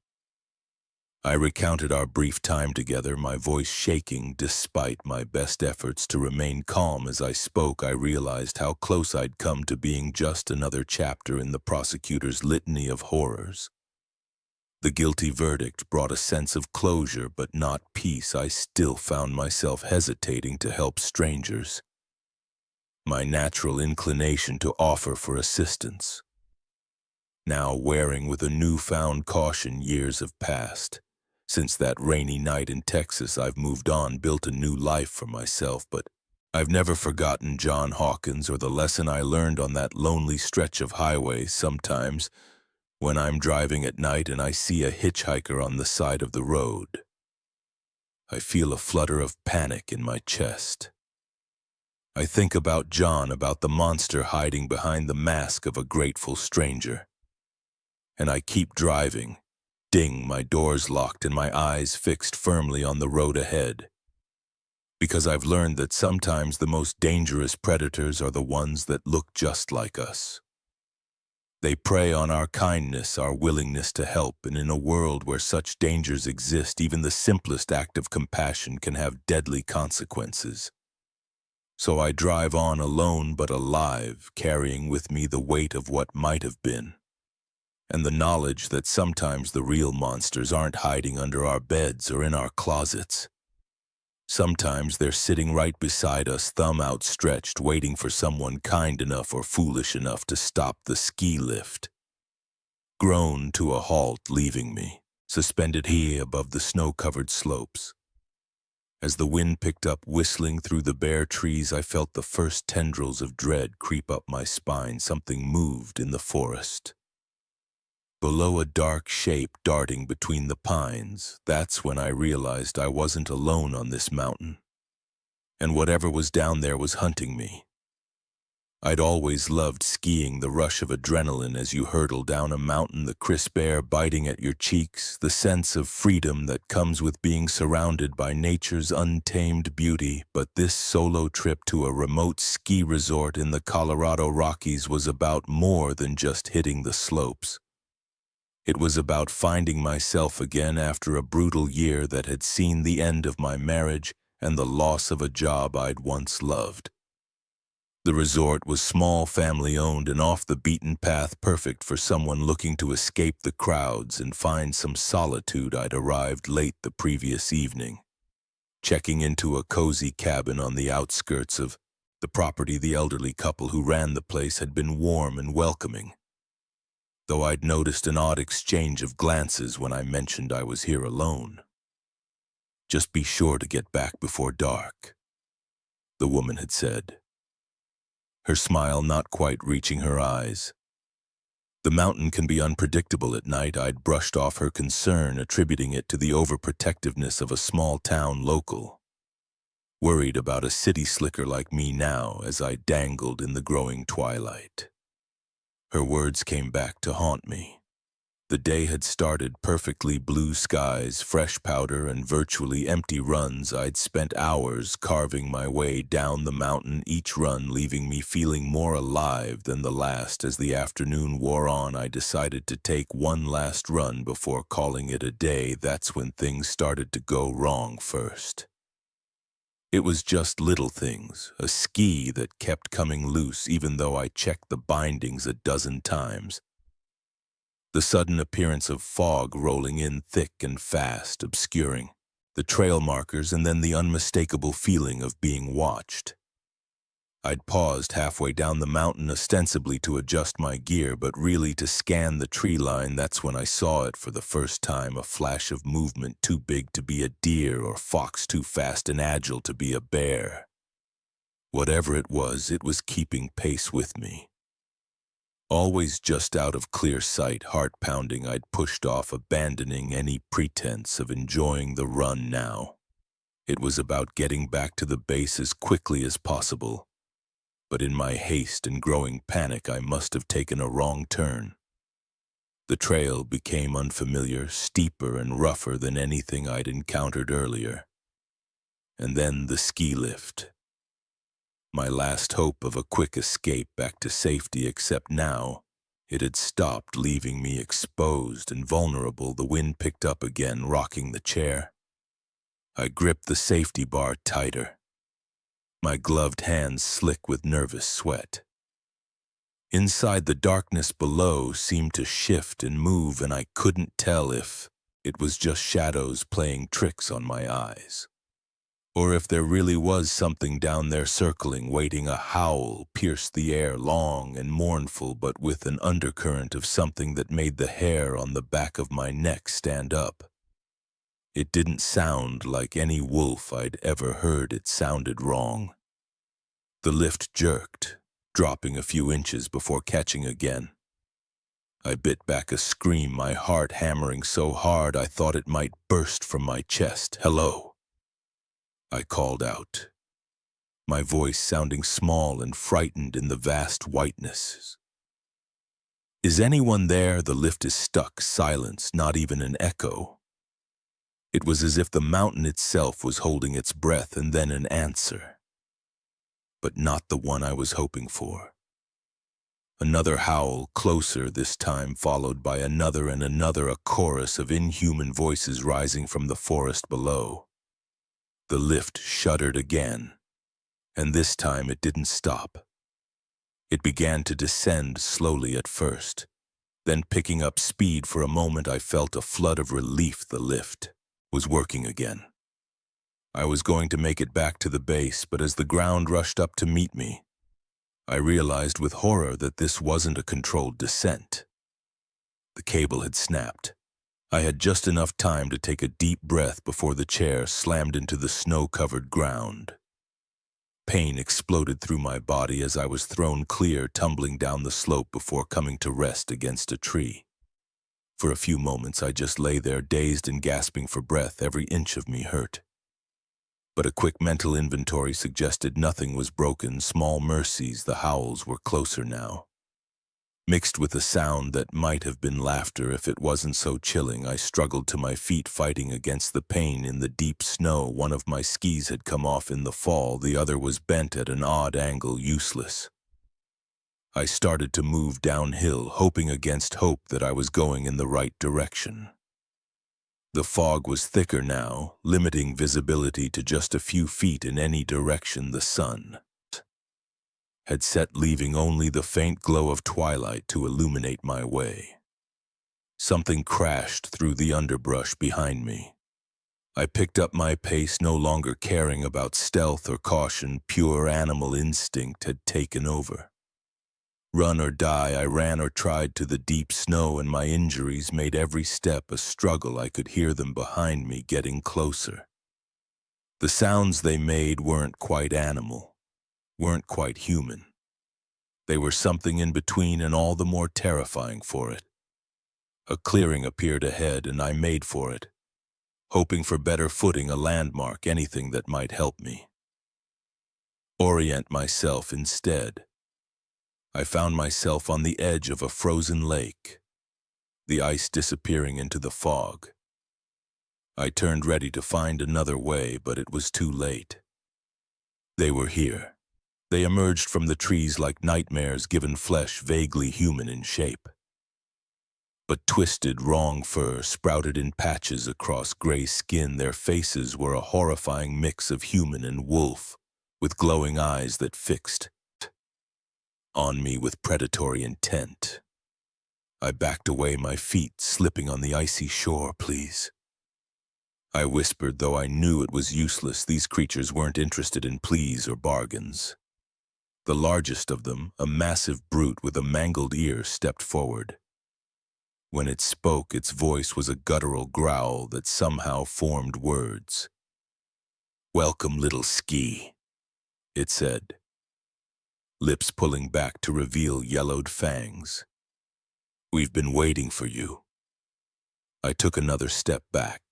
I recounted our brief time together, my voice shaking despite my best efforts to remain calm. As I spoke, I realized how close I'd come to being just another chapter in the prosecutor's litany of horrors. The guilty verdict brought a sense of closure, but not peace. I still found myself hesitating to help strangers, my natural inclination to offer for assistance now wearing with a newfound caution. Years have passed Since that rainy night in Texas, I've moved on, built a new life for myself, but I've never forgotten John Hawkins or the lesson I learned on that lonely stretch of highway. Sometimes, when I'm driving at night and I see a hitchhiker on the side of the road, I feel a flutter of panic in my chest. I think about John, about the monster hiding behind the mask of a grateful stranger. And I keep driving. Ding, my door's locked and my eyes fixed firmly on the road ahead. Because I've learned that sometimes the most dangerous predators are the ones that look just like us. They prey on our kindness, our willingness to help, and in a world where such dangers exist, even the simplest act of compassion can have deadly consequences. So I drive on alone but alive, carrying with me the weight of what might have been, and the knowledge that sometimes the real monsters aren't hiding under our beds or in our closets. Sometimes they're sitting right beside us, thumb outstretched, waiting for someone kind enough or foolish enough to stop the ski lift. Grown to a halt, leaving me, suspended here above the snow-covered slopes. As the wind picked up, whistling through the bare trees, I felt the first tendrils of dread creep up my spine. Something moved in the forest. Below, a dark shape darting between the pines. That's when I realized I wasn't alone on this mountain, and whatever was down there was hunting me. I'd always loved skiing, the rush of adrenaline as you hurtle down a mountain, the crisp air biting at your cheeks, the sense of freedom that comes with being surrounded by nature's untamed beauty. But this solo trip to a remote ski resort in the Colorado Rockies was about more than just hitting the slopes. It was about finding myself again after a brutal year that had seen the end of my marriage and the loss of a job I'd once loved. The resort was small, family-owned, and off the beaten path, perfect for someone looking to escape the crowds and find some solitude. I'd arrived late the previous evening, checking into a cozy cabin on the outskirts of the property. The elderly couple who ran the place had been warm and welcoming, though I'd noticed an odd exchange of glances when I mentioned I was here alone. "Just be sure to get back before dark," the woman had said, her smile not quite reaching her eyes. The mountain can be unpredictable at night. I'd brushed off her concern, attributing it to the overprotectiveness of a small-town local, worried about a city slicker like me now as I dangled in the growing twilight. Her words came back to haunt me. The day had started perfectly: blue skies, fresh powder, and virtually empty runs. I'd spent hours carving my way down the mountain, each run leaving me feeling more alive than the last. As the afternoon wore on, I decided to take one last run before calling it a day. That's when things started to go wrong first. It was just little things, a ski that kept coming loose even though I checked the bindings a dozen times. The sudden appearance of fog rolling in thick and fast, obscuring the trail markers, and then the unmistakable feeling of being watched. I'd paused halfway down the mountain, ostensibly to adjust my gear, but really to scan the tree line. That's when I saw it for the first time, a flash of movement too big to be a deer or fox, too fast and agile to be a bear. Whatever it was keeping pace with me. Always just out of clear sight, heart pounding, I'd pushed off, abandoning any pretense of enjoying the run now. It was about getting back to the base as quickly as possible. But in my haste and growing panic, I must have taken a wrong turn. The trail became unfamiliar, steeper and rougher than anything I'd encountered earlier. And then the ski lift. My last hope of a quick escape back to safety, except now it had stopped, leaving me exposed and vulnerable. The wind picked up again, rocking the chair. I gripped the safety bar tighter, my gloved hands slick with nervous sweat. Inside, the darkness below seemed to shift and move, and I couldn't tell if it was just shadows playing tricks on my eyes, or if there really was something down there circling, waiting. A howl pierced the air, long and mournful, but with an undercurrent of something that made the hair on the back of my neck stand up. It didn't sound like any wolf I'd ever heard. It sounded wrong. The lift jerked, dropping a few inches before catching again. I bit back a scream, my heart hammering so hard I thought it might burst from my chest. "Hello," I called out, my voice sounding small and frightened in the vast whiteness. "Is anyone there?" The lift is stuck, silence, not even an echo. It was as if the mountain itself was holding its breath, and then an answer. But not the one I was hoping for. Another howl, closer this time, followed by another and another, a chorus of inhuman voices rising from the forest below. The lift shuddered again, and this time it didn't stop. It began to descend slowly at first, then picking up speed. For a moment I felt a flood of relief. The lift was working again. I was going to make it back to the base, but as the ground rushed up to meet me, I realized with horror that this wasn't a controlled descent. The cable had snapped. I had just enough time to take a deep breath before the chair slammed into the snow-covered ground. Pain exploded through my body as I was thrown clear, tumbling down the slope before coming to rest against a tree. For a few moments I just lay there, dazed and gasping for breath. Every inch of me hurt. But a quick mental inventory suggested nothing was broken. Small mercies. The howls were closer now, mixed with a sound that might have been laughter if it wasn't so chilling. I struggled to my feet, fighting against the pain in the deep snow. One of my skis had come off in the fall, the other was bent at an odd angle, useless. I started to move downhill, hoping against hope that I was going in the right direction. The fog was thicker now, limiting visibility to just a few feet in any direction. The sun had set, leaving only the faint glow of twilight to illuminate my way. Something crashed through the underbrush behind me. I picked up my pace, no longer caring about stealth or caution. Pure animal instinct had taken over. Run or die, I ran or tried to the deep snow, and my injuries made every step a struggle. I could hear them behind me, getting closer. The sounds they made weren't quite animal, weren't quite human. They were something in between, and all the more terrifying for it. A clearing appeared ahead, and I made for it, hoping for better footing, a landmark, anything that might help me orient myself instead. I found myself on the edge of a frozen lake, the ice disappearing into the fog. I turned, ready to find another way, but it was too late. They were here. They emerged from the trees like nightmares given flesh, vaguely human in shape. But twisted, wrong fur sprouted in patches across gray skin. Their faces were a horrifying mix of human and wolf, with glowing eyes that fixed on me with predatory intent. I backed away, my feet slipping on the icy shore. "Please," I whispered, though I knew it was useless. These creatures weren't interested in pleas or bargains. The largest of them, a massive brute with a mangled ear, stepped forward. When it spoke, its voice was a guttural growl that somehow formed words. "Welcome, little ski," it said, lips pulling back to reveal yellowed fangs. "We've been waiting for you." I took another step back,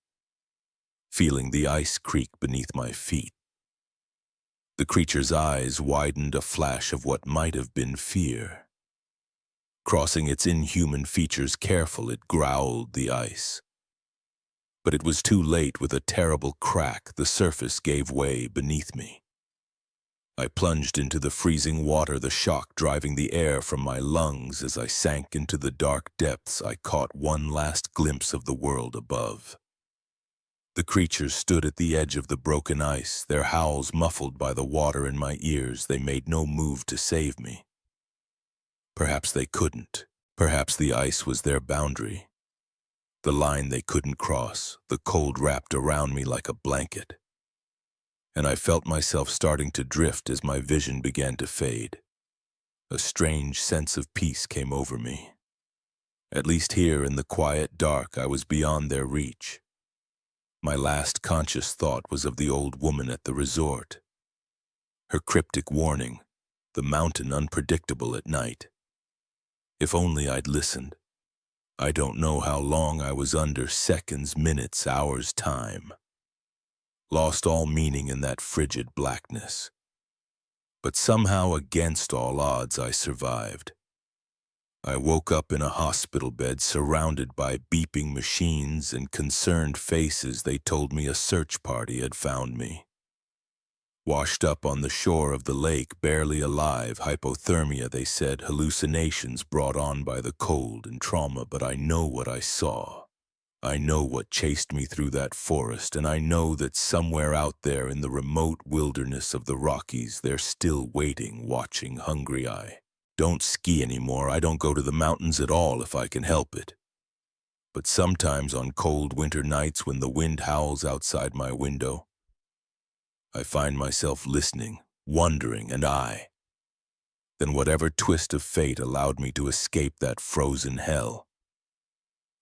feeling the ice creak beneath my feet. The creature's eyes widened, a flash of what might have been fear. Crossing its inhuman features, careful, it growled the ice. But it was too late. With a terrible crack, the surface gave way beneath me. I plunged into the freezing water, the shock driving the air from my lungs. As I sank into the dark depths, I caught one last glimpse of the world above. The creatures stood at the edge of the broken ice, their howls muffled by the water in my ears. They made no move to save me. Perhaps they couldn't. Perhaps the ice was their boundary, the line they couldn't cross. The cold wrapped around me like a blanket, and I felt myself starting to drift as my vision began to fade. A strange sense of peace came over me. At least here in the quiet dark, I was beyond their reach. My last conscious thought was of the old woman at the resort. Her cryptic warning, the mountain unpredictable at night. If only I'd listened. I don't know how long I was under, seconds, minutes, hours, time. Lost all meaning in that frigid blackness. But somehow, against all odds, I survived. I woke up in a hospital bed surrounded by beeping machines and concerned faces. They told me a search party had found me. Washed up on the shore of the lake, barely alive, hypothermia, they said, hallucinations brought on by the cold and trauma, but I know what I saw. I know what chased me through that forest, and I know that somewhere out there in the remote wilderness of the Rockies, they're still waiting, watching, hungry. I don't ski anymore. I don't go to the mountains at all if I can help it. But sometimes on cold winter nights when the wind howls outside my window, I find myself listening, wondering, and then whatever twist of fate allowed me to escape that frozen hell.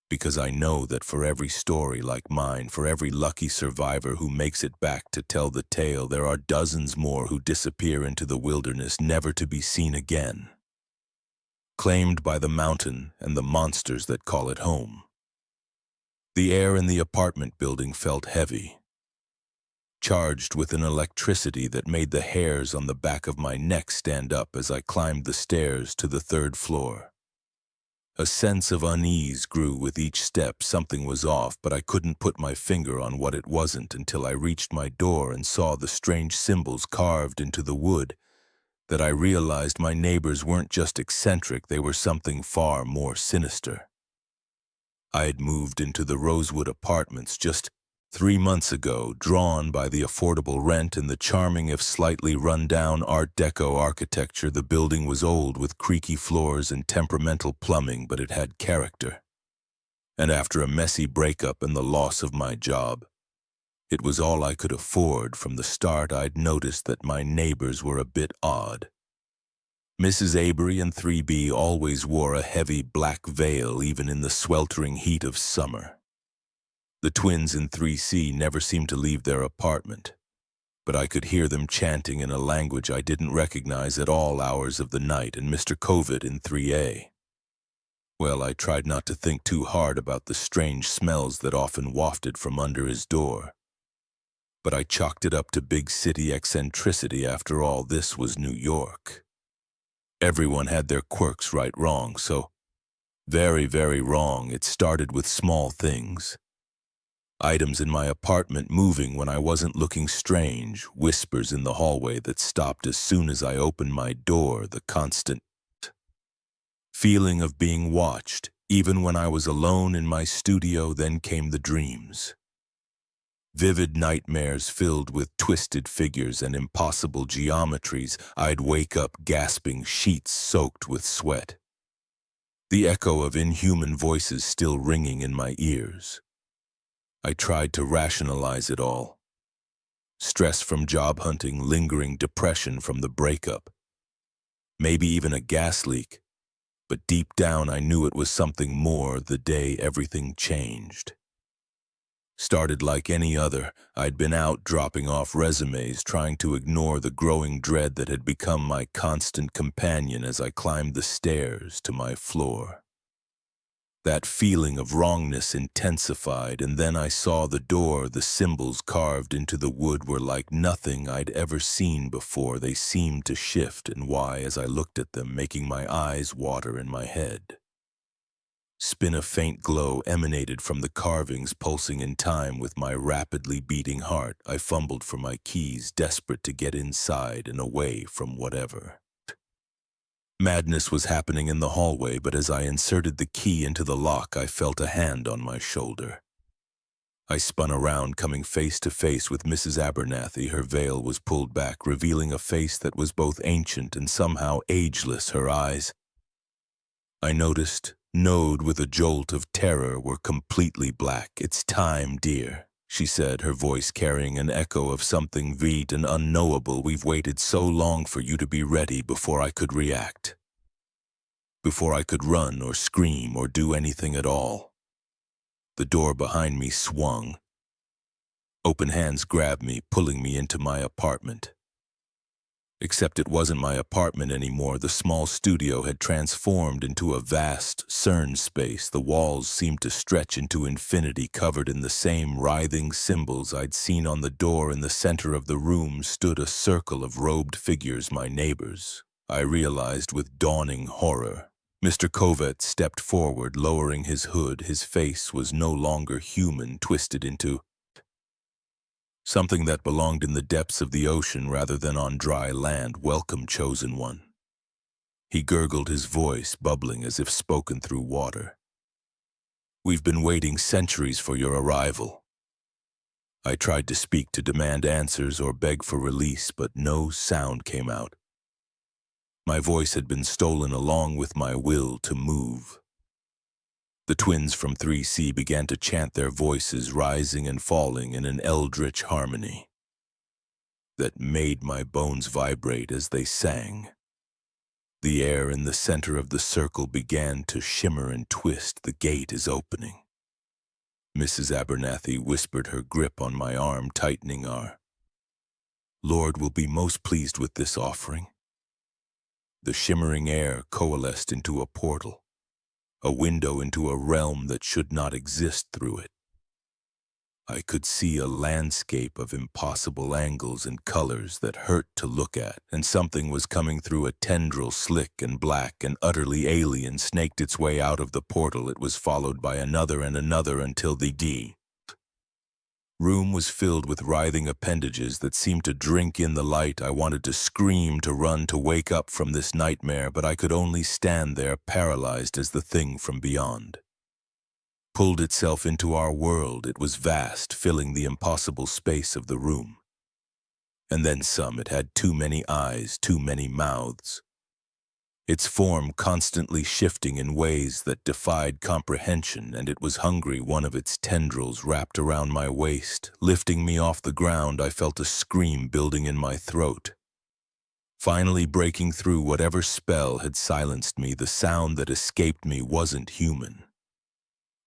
Because I know that for every story like mine, for every lucky survivor who makes it back to tell the tale, there are dozens more who disappear into the wilderness, never to be seen again. Claimed by the mountain and the monsters that call it home. The air in the apartment building felt heavy, charged with an electricity that made the hairs on the back of my neck stand up as I climbed the stairs to the 3rd floor. A sense of unease grew with each step. Something was off, but I couldn't put my finger on what it wasn't until I reached my door and saw the strange symbols carved into the wood, that I realized my neighbors weren't just eccentric, they were something far more sinister. I had moved into the Rosewood Apartments just 3 months ago, drawn by the affordable rent and the charming if slightly run-down Art Deco architecture. The building was old with creaky floors and temperamental plumbing, but it had character. And after a messy breakup and the loss of my job, it was all I could afford. From the start, I'd noticed that my neighbors were a bit odd. Mrs. Avery in 3B always wore a heavy black veil even in the sweltering heat of summer. The twins in 3C never seemed to leave their apartment, but I could hear them chanting in a language I didn't recognize at all hours of the night. And Mr. COVID in 3A. Well, I tried not to think too hard about the strange smells that often wafted from under his door. But I chalked it up to big city eccentricity. After all, this was New York. Everyone had their quirks, right, wrong, so very, very wrong. It started with small things. Items in my apartment moving when I wasn't looking, strange whispers in the hallway that stopped as soon as I opened my door, the constant feeling of being watched, even when I was alone in my studio. Then came the dreams. Vivid nightmares filled with twisted figures and impossible geometries. I'd wake up gasping, sheets soaked with sweat. The echo of inhuman voices still ringing in my ears. I tried to rationalize it all. Stress from job hunting, lingering depression from the breakup. Maybe even a gas leak. But deep down I knew it was something more. The day everything changed. Started like any other. I'd been out dropping off resumes, trying to ignore the growing dread that had become my constant companion as I climbed the stairs to my floor. That feeling of wrongness intensified, and then I saw the door. The symbols carved into the wood were like nothing I'd ever seen before. They seemed to shift and why as I looked at them, making my eyes water in my head. Spin. A faint glow emanated from the carvings, pulsing in time with my rapidly beating heart. I fumbled for my keys, desperate to get inside and away from whatever. Madness was happening in the hallway, but as I inserted the key into the lock, I felt a hand on my shoulder. I spun around, coming face to face with Mrs. Abernathy. Her veil was pulled back, revealing a face that was both ancient and somehow ageless. Her eyes, I noticed, knowed with a jolt of terror, were completely black. "It's time, dear," she said, her voice carrying an echo of something vivid and unknowable. "We've waited so long for you to be ready." Before I could react, before I could run or scream or do anything at all, the door behind me swung, Open hands grabbed me, pulling me into my apartment. Except it wasn't my apartment anymore. The small studio had transformed into a vast CERN space. The walls seemed to stretch into infinity, covered in the same writhing symbols I'd seen on the door. In the center of the room stood a circle of robed figures, my neighbors. I realized with dawning horror. Mr. Kovet stepped forward, lowering his hood. His face was no longer human, twisted into something that belonged in the depths of the ocean rather than on dry land. Welcome, chosen one. He gurgled, his voice bubbling as if spoken through water. We've been waiting centuries for your arrival. I tried to speak, to demand answers or beg for release, but no sound came out. My voice had been stolen along with my will to move. The twins from 3C began to chant, their voices rising and falling in an eldritch harmony that made my bones vibrate as they sang. The air in the center of the circle began to shimmer and twist. The gate is opening. Mrs. Abernathy whispered, her grip on my arm tightening. Our Lord will be most pleased with this offering. The shimmering air coalesced into a portal, a window into a realm that should not exist. Through it, I could see a landscape of impossible angles and colors that hurt to look at, and something was coming through a tendril, slick and black and utterly alien, snaked its way out of the portal. It was followed by another and another until the room was filled with writhing appendages that seemed to drink in the light. I wanted to scream, to run, to wake up from this nightmare, but I could only stand there, paralyzed as the thing from beyond pulled itself into our world. It was vast, filling the impossible space of the room. And then some. It had too many eyes, too many mouths. Its form constantly shifting in ways that defied comprehension, and it was hungry. One of its tendrils wrapped around my waist, lifting me off the ground. I felt a scream building in my throat, finally breaking through whatever spell had silenced me. The sound that escaped me wasn't human.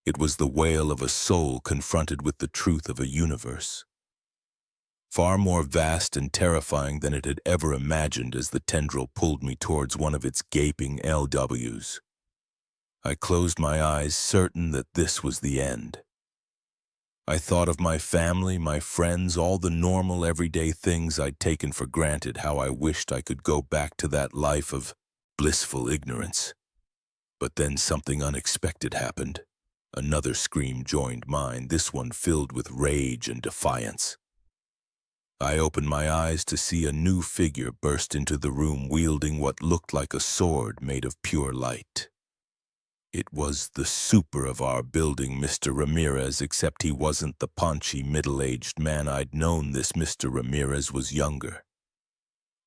It was the wail of a soul confronted with the truth of a universe, far more vast and terrifying than it had ever imagined. As the tendril pulled me towards one of its gaping LWs, I closed my eyes, certain that this was the end. I thought of my family, my friends, all the normal everyday things I'd taken for granted. How I wished I could go back to that life of blissful ignorance. But then something unexpected happened. Another scream joined mine, this one filled with rage and defiance. I opened my eyes to see a new figure burst into the room, wielding what looked like a sword made of pure light. It was the super of our building, Mr. Ramirez, except he wasn't the paunchy, middle-aged man I'd known. This Mr. Ramirez was younger,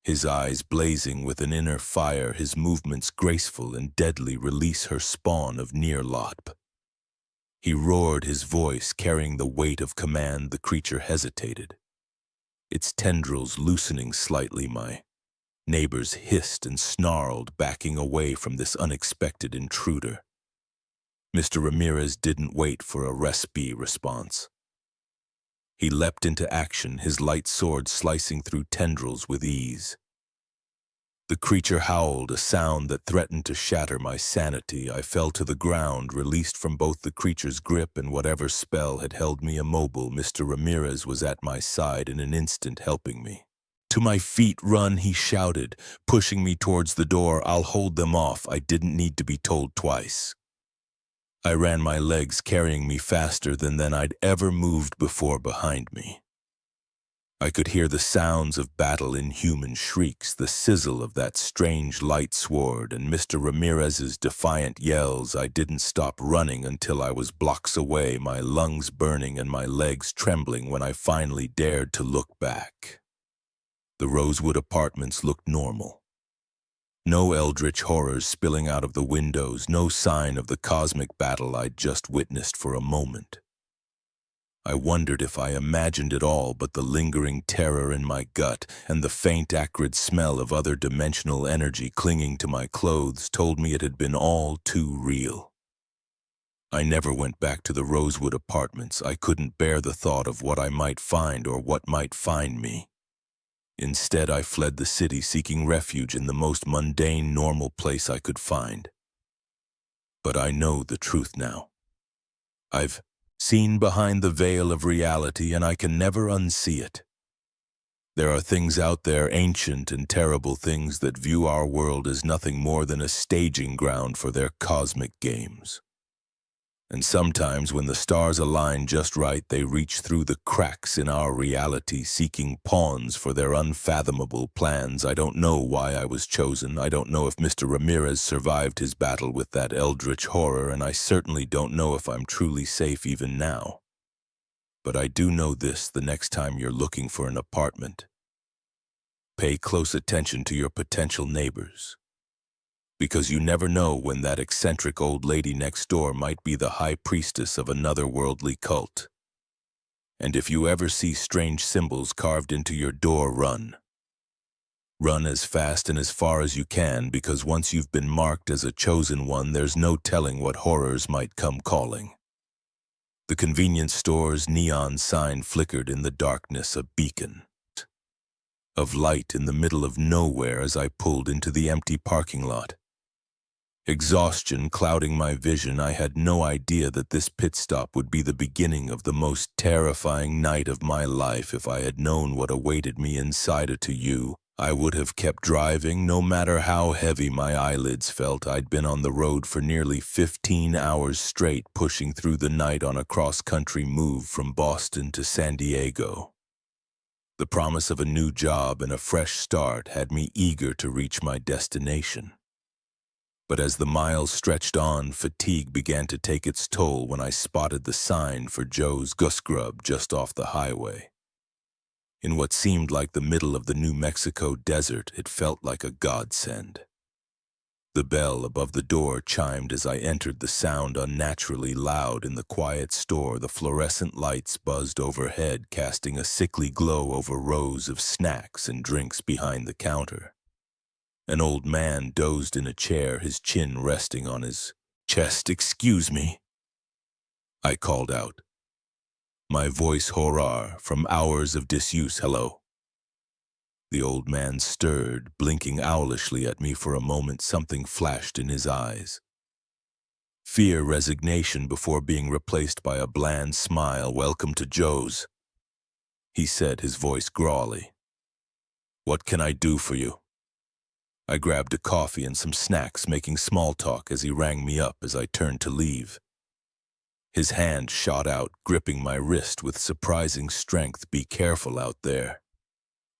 his eyes blazing with an inner fire, his movements graceful and deadly. Release her spawn of Nearlop. He roared, his voice carrying the weight of command. The creature hesitated, its tendrils loosening slightly. My neighbors hissed and snarled, backing away from this unexpected intruder. Mr. Ramirez didn't wait for a response. He leapt into action, his light sword slicing through tendrils with ease. The creature howled, a sound that threatened to shatter my sanity. I fell to the ground, released from both the creature's grip and whatever spell had held me immobile. Mr. Ramirez was at my side in an instant, helping me to my feet. Run, he shouted, pushing me towards the door. I'll hold them off. I didn't need to be told twice. I ran, my legs carrying me faster than I'd ever moved before. Behind me, I could hear the sounds of battle in human shrieks, the sizzle of that strange light sword, and Mr. Ramirez's defiant yells. I didn't stop running until I was blocks away, my lungs burning and my legs trembling when I finally dared to look back. The Rosewood Apartments looked normal. No eldritch horrors spilling out of the windows, no sign of the cosmic battle I'd just witnessed for a moment. I wondered if I imagined it all, but the lingering terror in my gut and the faint acrid smell of other dimensional energy clinging to my clothes told me it had been all too real. I never went back to the Rosewood Apartments. I couldn't bear the thought of what I might find or what might find me. Instead, I fled the city seeking refuge in the most mundane, normal place I could find. But I know the truth now. I've seen behind the veil of reality, and I can never unsee it. There are things out there, ancient and terrible things, that view our world as nothing more than a staging ground for their cosmic games. And sometimes when the stars align just right, they reach through the cracks in our reality, seeking pawns for their unfathomable plans. I don't know why I was chosen. I don't know if Mr. Ramirez survived his battle with that eldritch horror, and I certainly don't know if I'm truly safe even now. But I do know this: the next time you're looking for an apartment, pay close attention to your potential neighbors. Because you never know when that eccentric old lady next door might be the high priestess of another worldly cult. And if you ever see strange symbols carved into your door, run. Run as fast and as far as you can, because once you've been marked as a chosen one, there's no telling what horrors might come calling. The convenience store's neon sign flickered in the darkness, a beacon of light in the middle of nowhere as I pulled into the empty parking lot. Exhaustion clouding my vision, I had no idea that this pit stop would be the beginning of the most terrifying night of my life. If I had known what awaited me inside it, to you, I would have kept driving, no matter how heavy my eyelids felt. I'd been on the road for nearly 15 hours straight, pushing through the night on a cross-country move from Boston to San Diego. The promise of a new job and a fresh start had me eager to reach my destination. But as the miles stretched on, fatigue began to take its toll when I spotted the sign for Joe's Gus Grub just off the highway. In what seemed like the middle of the New Mexico desert, it felt like a godsend. The bell above the door chimed as I entered, the sound unnaturally loud in the quiet store. The fluorescent lights buzzed overhead, casting a sickly glow over rows of snacks and drinks behind the counter. An old man dozed in a chair, his chin resting on his chest. "Excuse me," I called out, my voice horror from hours of disuse. "Hello." The old man stirred, blinking owlishly at me for a moment. Something flashed in his eyes. Fear, resignation, before being replaced by a bland smile. "Welcome to Joe's," he said, his voice growly. "What can I do for you?" I grabbed a coffee and some snacks, making small talk as he rang me up as I turned to leave. His hand shot out, gripping my wrist with surprising strength. "Be careful out there,"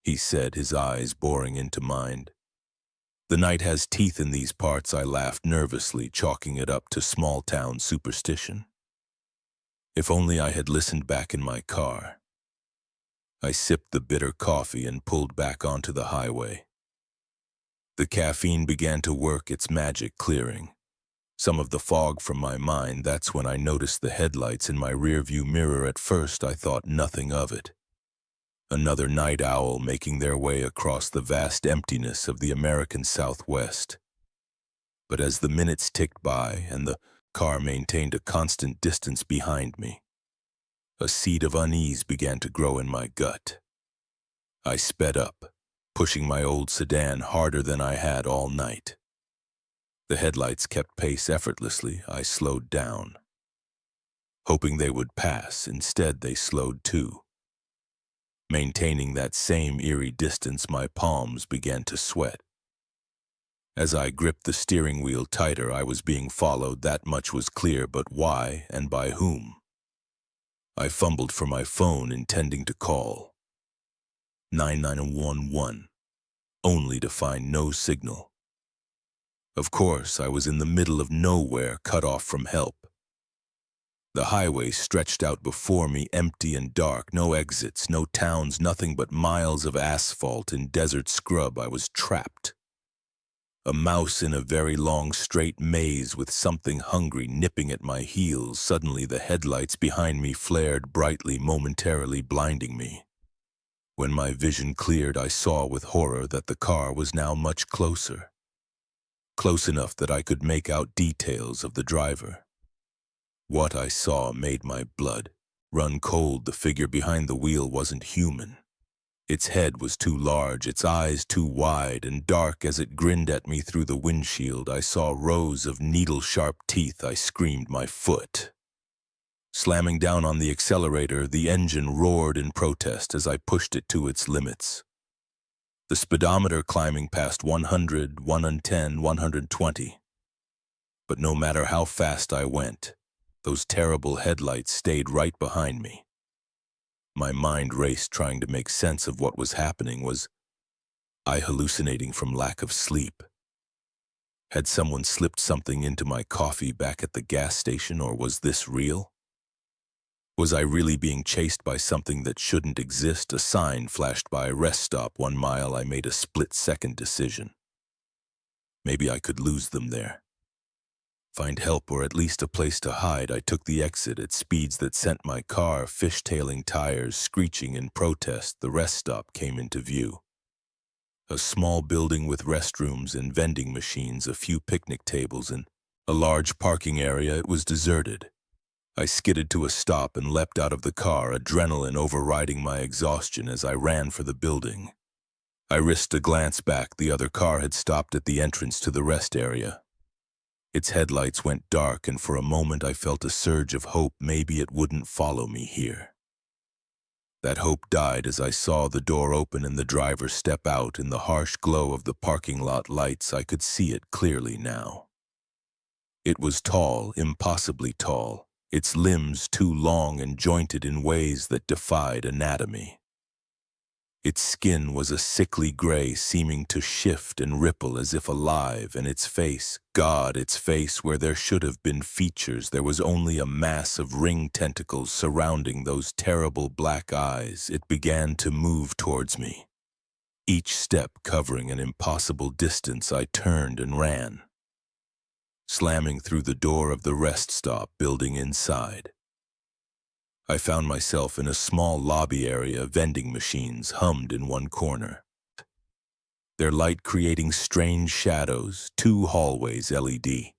he said, his eyes boring into mine. "The night has teeth in these parts," I laughed nervously, chalking it up to small-town superstition. If only I had listened back in my car. I sipped the bitter coffee and pulled back onto the highway. The caffeine began to work its magic, clearing some of the fog from my mind. That's when I noticed the headlights in my rearview mirror. At first, I thought nothing of it. Another night owl making their way across the vast emptiness of the American Southwest. But as the minutes ticked by and the car maintained a constant distance behind me, a seed of unease began to grow in my gut. I sped up, pushing my old sedan harder than I had all night. The headlights kept pace effortlessly. I slowed down, hoping they would pass. Instead, they slowed too. Maintaining that same eerie distance, my palms began to sweat. As I gripped the steering wheel tighter, I was being followed, that much was clear, but why and by whom? I fumbled for my phone, intending to call 911, only to find no signal. Of course, I was in the middle of nowhere, cut off from help. The highway stretched out before me, empty and dark, no exits, no towns, nothing but miles of asphalt and desert scrub. I was trapped. A mouse in a very long, straight maze with something hungry nipping at my heels. Suddenly, the headlights behind me flared brightly, momentarily blinding me. When my vision cleared, I saw with horror that the car was now much closer. Close enough that I could make out details of the driver. What I saw made my blood run cold. The figure behind the wheel wasn't human. Its head was too large, its eyes too wide and dark. As it grinned at me through the windshield, I saw rows of needle-sharp teeth. I screamed my foot. Slamming down on the accelerator, the engine roared in protest as I pushed it to its limits. The speedometer climbing past 100, 110, 120. But no matter how fast I went, those terrible headlights stayed right behind me. My mind raced, trying to make sense of what was happening. Was I hallucinating from lack of sleep? Had someone slipped something into my coffee back at the gas station, or was this real? Was I really being chased by something that shouldn't exist? A sign flashed by, rest stop 1 mile. I made a split-second decision. Maybe I could lose them there. Find help, or at least a place to hide. I took the exit at speeds that sent my car fishtailing, tires screeching in protest. The rest stop came into view. A small building with restrooms and vending machines, a few picnic tables, and a large parking area. It was deserted. I skidded to a stop and leapt out of the car, adrenaline overriding my exhaustion as I ran for the building. I risked a glance back. The other car had stopped at the entrance to the rest area. Its headlights went dark, and for a moment I felt a surge of hope. Maybe it wouldn't follow me here. That hope died as I saw the door open and the driver step out. In the harsh glow of the parking lot lights, I could see it clearly now. It was tall, impossibly tall, its limbs too long and jointed in ways that defied anatomy. Its skin was a sickly gray, seeming to shift and ripple as if alive, and its face, God, its face, where there should have been features, there was only a mass of ring tentacles surrounding those terrible black eyes. It began to move towards me. Each step covering an impossible distance. I turned and ran, slamming through the door of the rest stop building inside. I found myself in a small lobby area. Vending machines hummed in one corner, their light creating strange shadows. 2 hallways LED,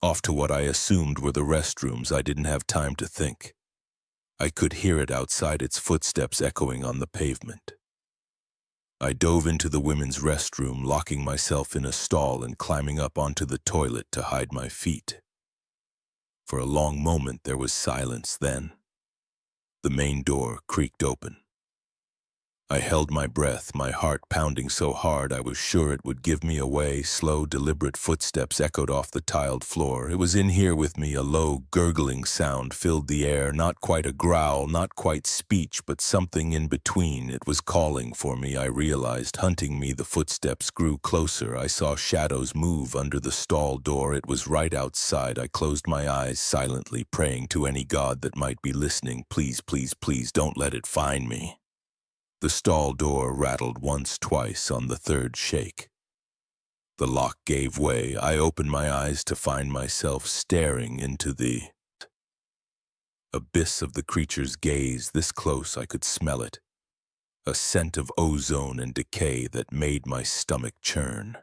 off to what I assumed were the restrooms. I didn't have time to think. I could hear it outside, its footsteps echoing on the pavement. I dove into the women's restroom, locking myself in a stall and climbing up onto the toilet to hide my feet. For a long moment there was silence. Then the main door creaked open. I held my breath, my heart pounding so hard I was sure it would give me away. Slow, deliberate footsteps echoed off the tiled floor. It was in here with me. A low, gurgling sound filled the air, not quite a growl, not quite speech, but something in between. It was calling for me, I realized, hunting me. The footsteps grew closer. I saw shadows move under the stall door. It was right outside. I closed my eyes silently, praying to any god that might be listening. Please, please, please don't let it find me. The stall door rattled once, twice. On the third shake, the lock gave way. I opened my eyes to find myself staring into the abyss of the creature's gaze. This close, I could smell it, a scent of ozone and decay that made my stomach churn.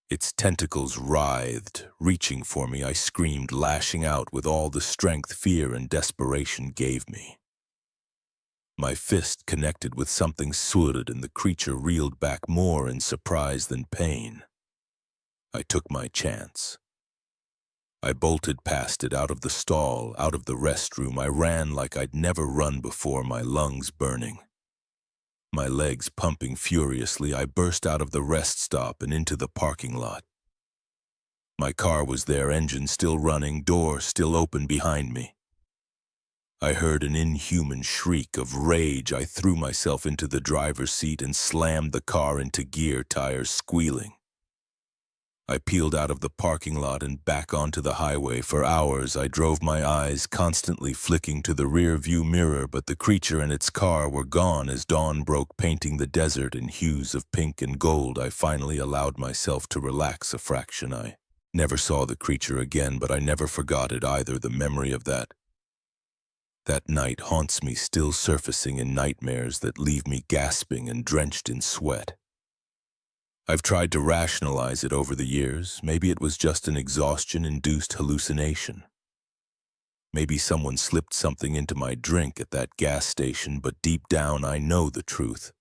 Its tentacles writhed, reaching for me. I screamed, lashing out with all the strength fear and desperation gave me. My fist connected with something solid, and the creature reeled back, more in surprise than pain. I took my chance. I bolted past it, out of the stall, out of the restroom. I ran like I'd never run before, my lungs burning, my legs pumping furiously. I burst out of the rest stop and into the parking lot. My car was there, engine still running, door still open behind me. I heard an inhuman shriek of rage. I threw myself into the driver's seat and slammed the car into gear, tires squealing. I peeled out of the parking lot and back onto the highway. For hours I drove, my eyes constantly flicking to the rear view mirror, but the creature and its car were gone as dawn broke, painting the desert in hues of pink and gold. I finally allowed myself to relax a fraction. I never saw the creature again, but I never forgot it either. The memory of that night haunts me, still surfacing in nightmares that leave me gasping and drenched in sweat. I've tried to rationalize it over the years. Maybe it was just an exhaustion-induced hallucination. Maybe someone slipped something into my drink at that gas station, but deep down I know the truth.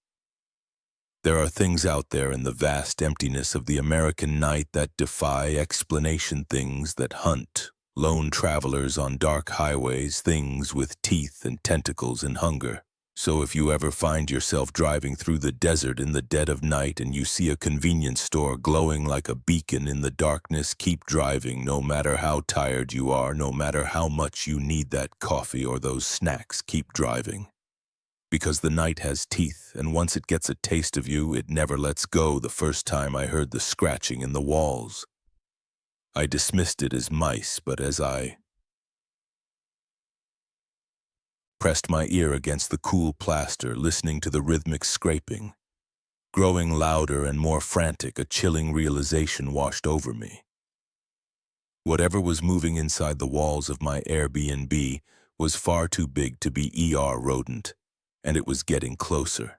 There are things out there in the vast emptiness of the American night that defy explanation, things that hunt, lone travelers on dark highways, things with teeth and tentacles and hunger. So if you ever find yourself driving through the desert in the dead of night and you see a convenience store glowing like a beacon in the darkness, keep driving no matter how tired you are, no matter how much you need that coffee or those snacks, keep driving. Because the night has teeth, and once it gets a taste of you, it never lets go. The first time I heard the scratching in the walls, I dismissed it as mice, but as I pressed my ear against the cool plaster, listening to the rhythmic scraping, growing louder and more frantic, a chilling realization washed over me. Whatever was moving inside the walls of my Airbnb was far too big to be rodent, and it was getting closer.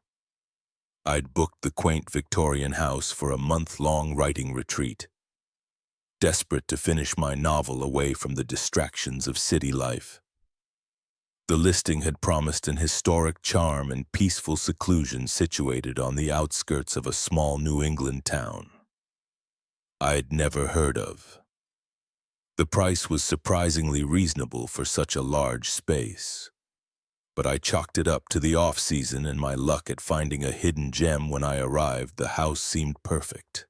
I'd booked the quaint Victorian house for a month-long writing retreat, desperate to finish my novel away from the distractions of city life. The listing had promised an historic charm and peaceful seclusion situated on the outskirts of a small New England town I'd never heard of. The price was surprisingly reasonable for such a large space, but I chalked it up to the off-season and my luck at finding a hidden gem. When I arrived, the house seemed perfect.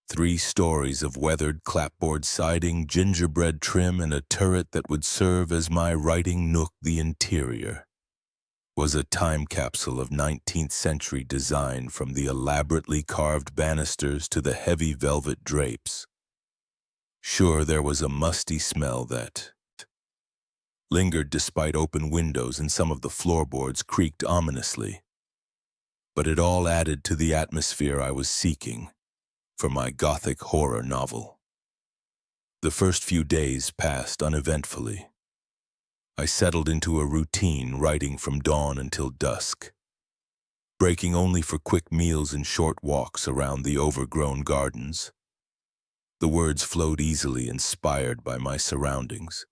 3 stories of weathered clapboard siding, gingerbread trim, and a turret that would serve as my writing nook. The interior was a time capsule of 19th century design, from the elaborately carved banisters to the heavy velvet drapes. Sure, there was a musty smell that lingered despite open windows, and some of the floorboards creaked ominously, but it all added to the atmosphere I was seeking for my gothic horror novel. The first few days passed uneventfully. I settled into a routine, writing from dawn until dusk, breaking only for quick meals and short walks around the overgrown gardens. The words flowed easily, inspired by my surroundings.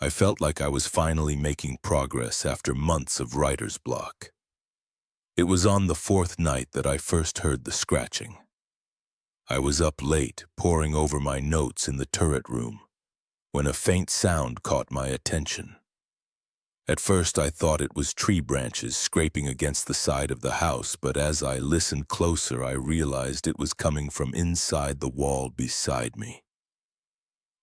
I felt like I was finally making progress after months of writer's block. It was on the 4th night that I first heard the scratching. I was up late, poring over my notes in the turret room, when a faint sound caught my attention. At first I thought it was tree branches scraping against the side of the house, but as I listened closer, I realized it was coming from inside the wall beside me.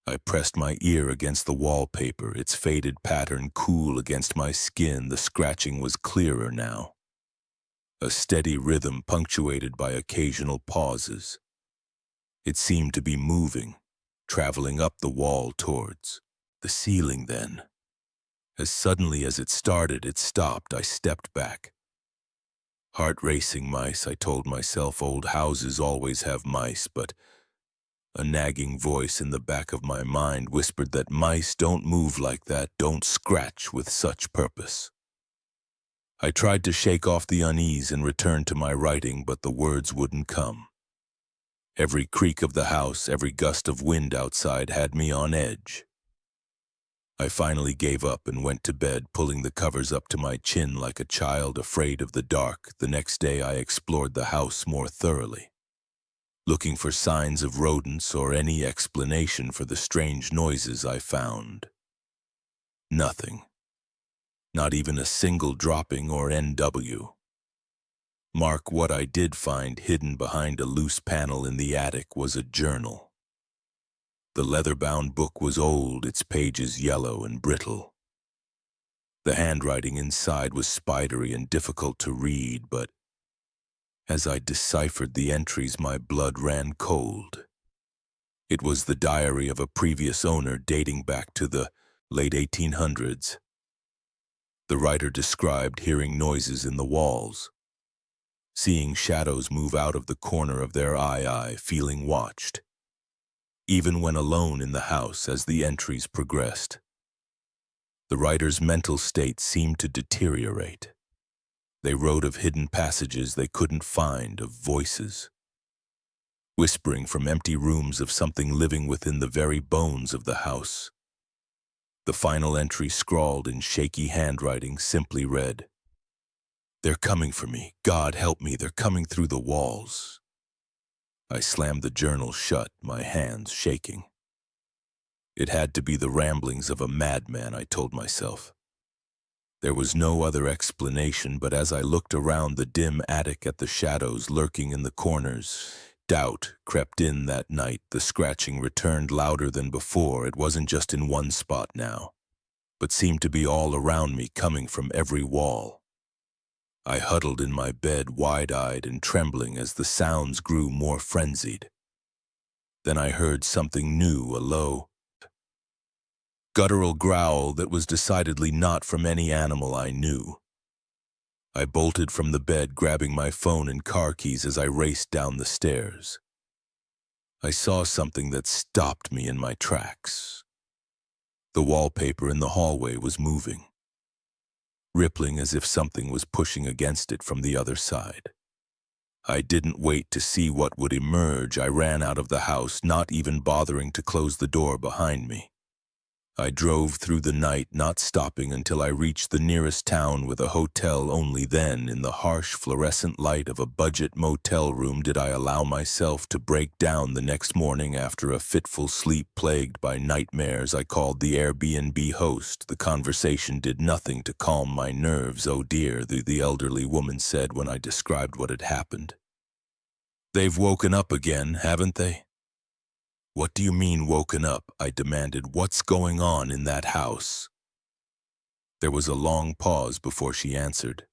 I pressed my ear against the wallpaper, its faded pattern cool against my skin. The scratching was clearer now, a steady rhythm punctuated by occasional pauses. It seemed to be moving, traveling up the wall towards the ceiling. Then, as suddenly as it started, it stopped. I stepped back. Heart racing. Mice, I told myself. Old houses always have mice, but a nagging voice in the back of my mind whispered that mice don't move like that, don't scratch with such purpose. I tried to shake off the unease and return to my writing, but the words wouldn't come. Every creak of the house, every gust of wind outside had me on edge. I finally gave up and went to bed, pulling the covers up to my chin like a child afraid of the dark. The next day I explored the house more thoroughly, looking for signs of rodents or any explanation for the strange noises I found. Nothing. Not even a single dropping or NW. Mark, what I did find hidden behind a loose panel in the attic was a journal. The leather-bound book was old, its pages yellow and brittle. The handwriting inside was spidery and difficult to read, but as I deciphered the entries, my blood ran cold. It was the diary of a previous owner dating back to the late 1800s. The writer described hearing noises in the walls, seeing shadows move out of the corner of their eye, feeling watched, even when alone in the house. As the entries progressed, the writer's mental state seemed to deteriorate. They wrote of hidden passages they couldn't find, of voices whispering from empty rooms, of something living within the very bones of the house. The final entry, scrawled in shaky handwriting, simply read, "They're coming for me. God help me, they're coming through the walls." I slammed the journal shut, my hands shaking. It had to be the ramblings of a madman, I told myself. There was no other explanation, but as I looked around the dim attic at the shadows lurking in the corners, doubt crept in that night. The scratching returned louder than before. It wasn't just in one spot now, but seemed to be all around me, coming from every wall. I huddled in my bed, wide-eyed and trembling as the sounds grew more frenzied. Then I heard something new, a low, guttural growl that was decidedly not from any animal I knew. I bolted from the bed, grabbing my phone and car keys as I raced down the stairs. I saw something that stopped me in my tracks. The wallpaper in the hallway was moving, rippling as if something was pushing against it from the other side. I didn't wait to see what would emerge. I ran out of the house, not even bothering to close the door behind me. I drove through the night, not stopping until I reached the nearest town with a hotel. Only then, in the harsh fluorescent light of a budget motel room, did I allow myself to break down the next morning after a fitful sleep plagued by nightmares. I called the Airbnb host. The conversation did nothing to calm my nerves. "Oh dear," the elderly woman said when I described what had happened. "They've woken up again, haven't they?" "What do you mean, woken up?" I demanded. "What's going on in that house?" There was a long pause before she answered.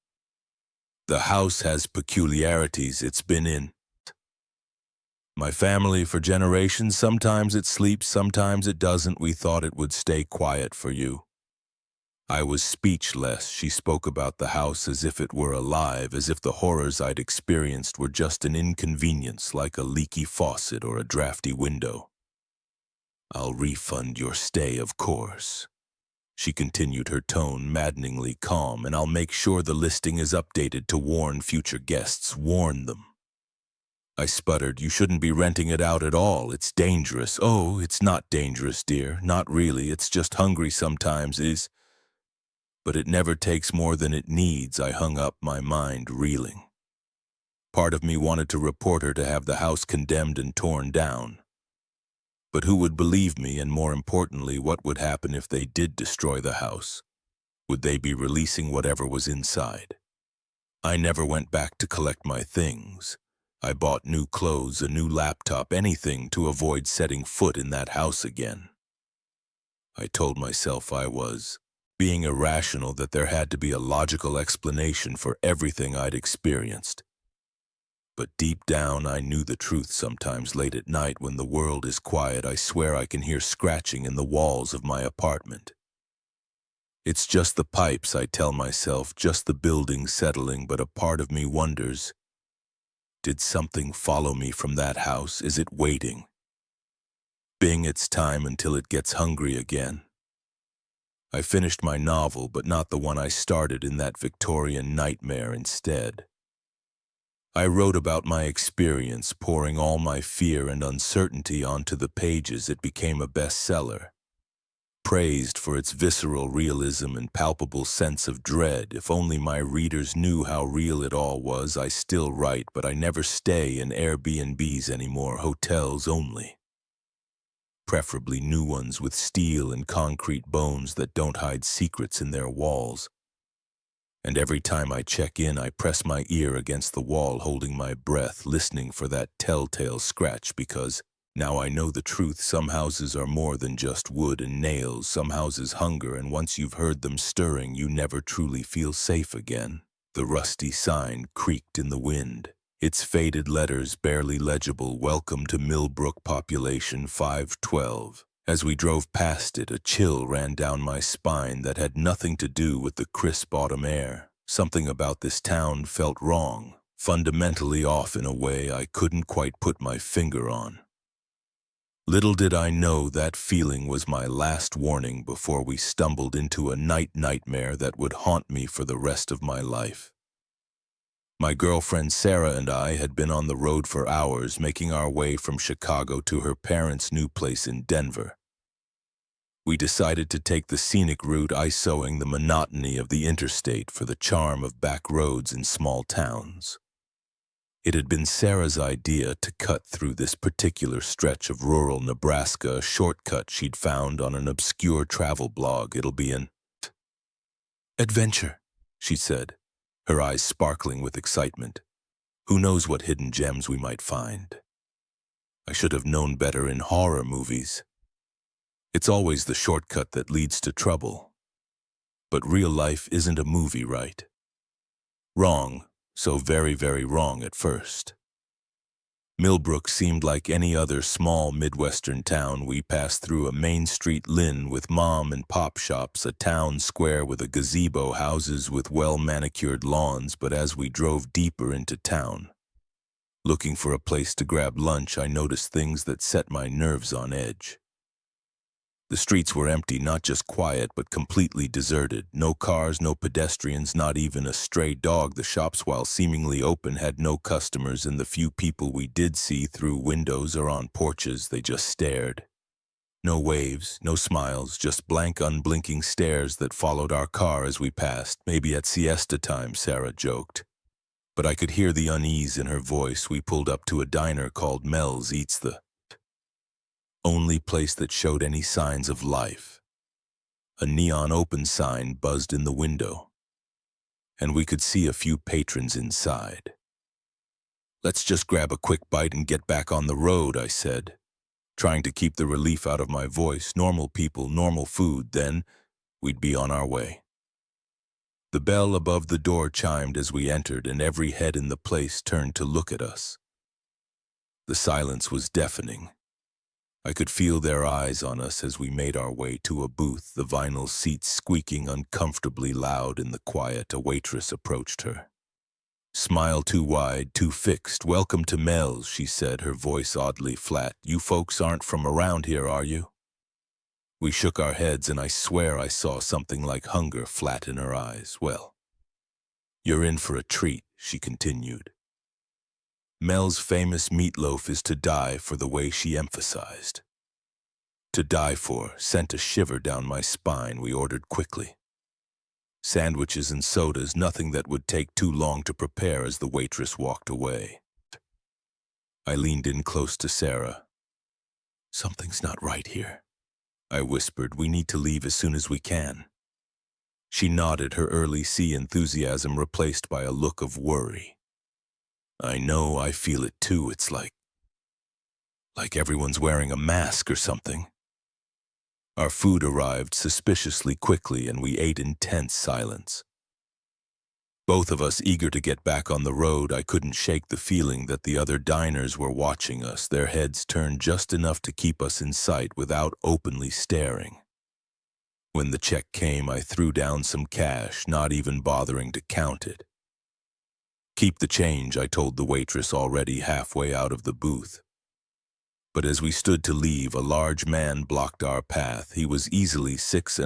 "The house has peculiarities. It's been in my family for generations. Sometimes it sleeps, sometimes it doesn't. We thought it would stay quiet for you." I was speechless. She spoke about the house as if it were alive, as if the horrors I'd experienced were just an inconvenience, like a leaky faucet or a drafty window. "I'll refund your stay, of course," she continued, her tone maddeningly calm, "and I'll make sure the listing is updated to warn future guests. Warn them." I sputtered. "You shouldn't be renting it out at all. It's dangerous." "Oh, it's not dangerous, dear. Not really. It's just hungry sometimes, but it never takes more than it needs." I hung up, my mind reeling. Part of me wanted to report her, to have the house condemned and torn down. But who would believe me, and more importantly, what would happen if they did destroy the house? Would they be releasing whatever was inside? I never went back to collect my things. I bought new clothes, a new laptop, anything to avoid setting foot in that house again. I told myself I was being irrational, that there had to be a logical explanation for everything I'd experienced. But deep down, I knew the truth. Sometimes late at night, when the world is quiet, I swear I can hear scratching in the walls of my apartment. It's just the pipes, I tell myself, just the building settling, but a part of me wonders, did something follow me from that house? Is it waiting, biding its time until it gets hungry again? I finished my novel, but not the one I started in that Victorian nightmare. Instead, I wrote about my experience, pouring all my fear and uncertainty onto the pages. It became a bestseller, praised for its visceral realism and palpable sense of dread. If only my readers knew how real it all was. I still write, but I never stay in Airbnbs anymore, hotels only. Preferably new ones with steel and concrete bones that don't hide secrets in their walls. And every time I check in, I press my ear against the wall, holding my breath, listening for that telltale scratch, because now I know the truth. Some houses are more than just wood and nails. Some houses hunger, and once you've heard them stirring, you never truly feel safe again. The rusty sign creaked in the wind, its faded letters barely legible. "Welcome to Millbrook, population 512. As we drove past it, a chill ran down my spine that had nothing to do with the crisp autumn air. Something about this town felt wrong, fundamentally off in a way I couldn't quite put my finger on. Little did I know that feeling was my last warning before we stumbled into a nightmare that would haunt me for the rest of my life. My girlfriend Sarah and I had been on the road for hours, making our way from Chicago to her parents' new place in Denver. We decided to take the scenic route, ISOing the monotony of the interstate for the charm of back roads in small towns. It had been Sarah's idea to cut through this particular stretch of rural Nebraska, a shortcut she'd found on an obscure travel blog. It'll be an adventure, she said, her eyes sparkling with excitement. Who knows what hidden gems we might find? I should have known better in horror movies. It's always the shortcut that leads to trouble. But real life isn't a movie, right? Wrong, so very, very wrong at first. Millbrook seemed like any other small Midwestern town. We passed through a Main Street Lynn with mom and pop shops, a town square with a gazebo, houses with well-manicured lawns, but as we drove deeper into town, looking for a place to grab lunch, I noticed things that set my nerves on edge. The streets were empty, not just quiet, but completely deserted. No cars, no pedestrians, not even a stray dog. The shops, while seemingly open, had no customers, and the few people we did see through windows or on porches, they just stared. No waves, no smiles, just blank, unblinking stares that followed our car as we passed. Maybe at siesta time, Sarah joked. But I could hear the unease in her voice. We pulled up to a diner called Mel's Eats, the only place that showed any signs of life. A neon open sign buzzed in the window, and we could see a few patrons inside. Let's just grab a quick bite and get back on the road, I said, trying to keep the relief out of my voice. Normal people, normal food, then we'd be on our way. The bell above the door chimed as we entered, and every head in the place turned to look at us. The silence was deafening. I could feel their eyes on us as we made our way to a booth, the vinyl seats squeaking uncomfortably loud in the quiet. A waitress approached her. Smile too wide, too fixed. Welcome to Mel's, she said, her voice oddly flat. You folks aren't from around here, are you? We shook our heads, and I swear I saw something like hunger flat in her eyes. Well, you're in for a treat, she continued. Mel's famous meatloaf is to die for, the way she emphasized. To die for sent a shiver down my spine. We ordered quickly. Sandwiches and sodas, nothing that would take too long to prepare as the waitress walked away. I leaned in close to Sarah. Something's not right here, I whispered. We need to leave as soon as we can. She nodded, her early sea enthusiasm replaced by a look of worry. I know, I feel it too. It's like everyone's wearing a mask or something. Our food arrived suspiciously quickly, and we ate in tense silence. Both of us eager to get back on the road. I couldn't shake the feeling that the other diners were watching us, their heads turned just enough to keep us in sight without openly staring. When the check came, I threw down some cash, not even bothering to count it. Keep the change, I told the waitress, already halfway out of the booth. But as we stood to leave, a large man blocked our path. He was easily 6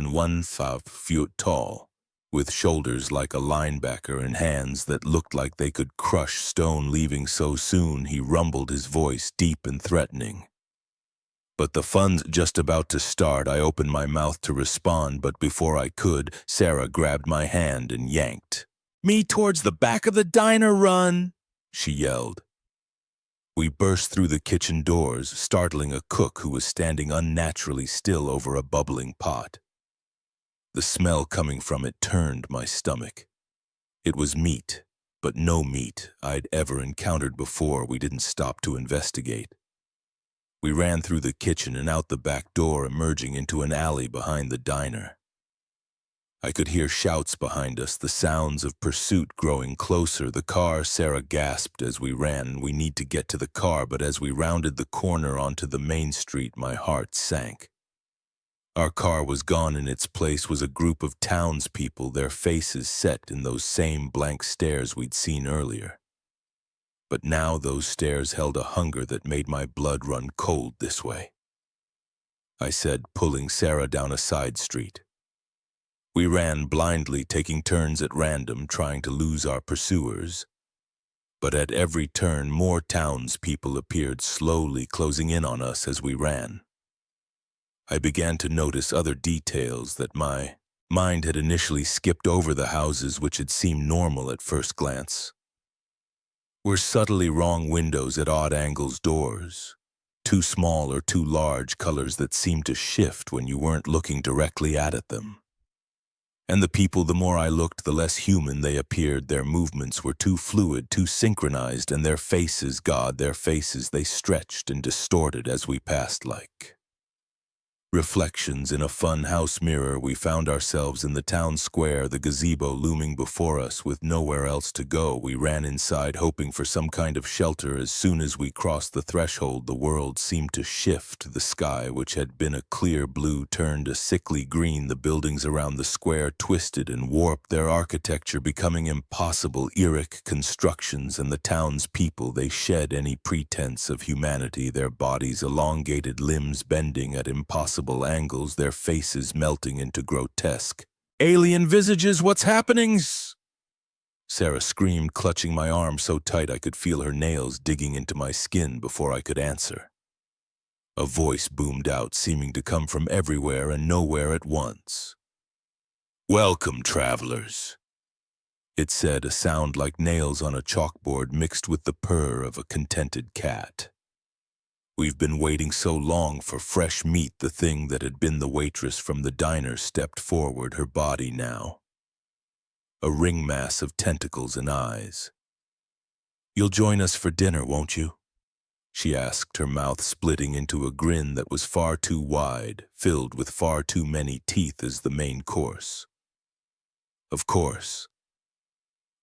feet tall, with shoulders like a linebacker and hands that looked like they could crush stone. Leaving so soon, he rumbled, his voice deep and threatening. But the fun's just about to start. I opened my mouth to respond, but before I could, Sarah grabbed my hand and yanked me towards the back of the diner. Run, she yelled. We burst through the kitchen doors, startling a cook who was standing unnaturally still over a bubbling pot. The smell coming from it turned my stomach. It was meat, but no meat I'd ever encountered before. We didn't stop to investigate. We ran through the kitchen and out the back door, emerging into an alley behind the diner. I could hear shouts behind us, the sounds of pursuit growing closer. The car, Sarah gasped as we ran. We need to get to the car, but as we rounded the corner onto the main street, my heart sank. Our car was gone. In its place was a group of townspeople, their faces set in those same blank stares we'd seen earlier. But now those stares held a hunger that made my blood run cold. This way, I said, pulling Sarah down a side street. We ran blindly, taking turns at random, trying to lose our pursuers. But at every turn, more townspeople appeared, slowly closing in on us as we ran. I began to notice other details that my mind had initially skipped over, the houses which had seemed normal at first glance were subtly wrong: windows at odd angles, doors too small or too large, colors that seemed to shift when you weren't looking directly at them. And the people, the more I looked, the less human they appeared. Their movements were too fluid, too synchronized, and their faces, God, their faces, they stretched and distorted as we passed like reflections in a fun house mirror. We found ourselves in the town square, the gazebo looming before us with nowhere else to go. We ran inside, hoping for some kind of shelter. As soon as we crossed the threshold, the world seemed to shift. The sky, which had been a clear blue, turned a sickly green. The buildings around the square twisted and warped, their architecture becoming impossible, eerie constructions, and the townspeople, they shed any pretense of humanity, their bodies elongated, limbs bending at impossible angles, their faces melting into grotesque alien visages. "What's happening?" Sarah screamed, clutching my arm so tight I could feel her nails digging into my skin before I could answer. A voice boomed out, seeming to come from everywhere and nowhere at once. "Welcome, travelers," it said, a sound like nails on a chalkboard mixed with the purr of a contented cat. "We've been waiting so long for fresh meat." The thing that had been the waitress from the diner stepped forward, her body now a ring mass of tentacles and eyes. "You'll join us for dinner, won't you?" she asked, her mouth splitting into a grin that was far too wide, filled with far too many teeth as the main course. Of course.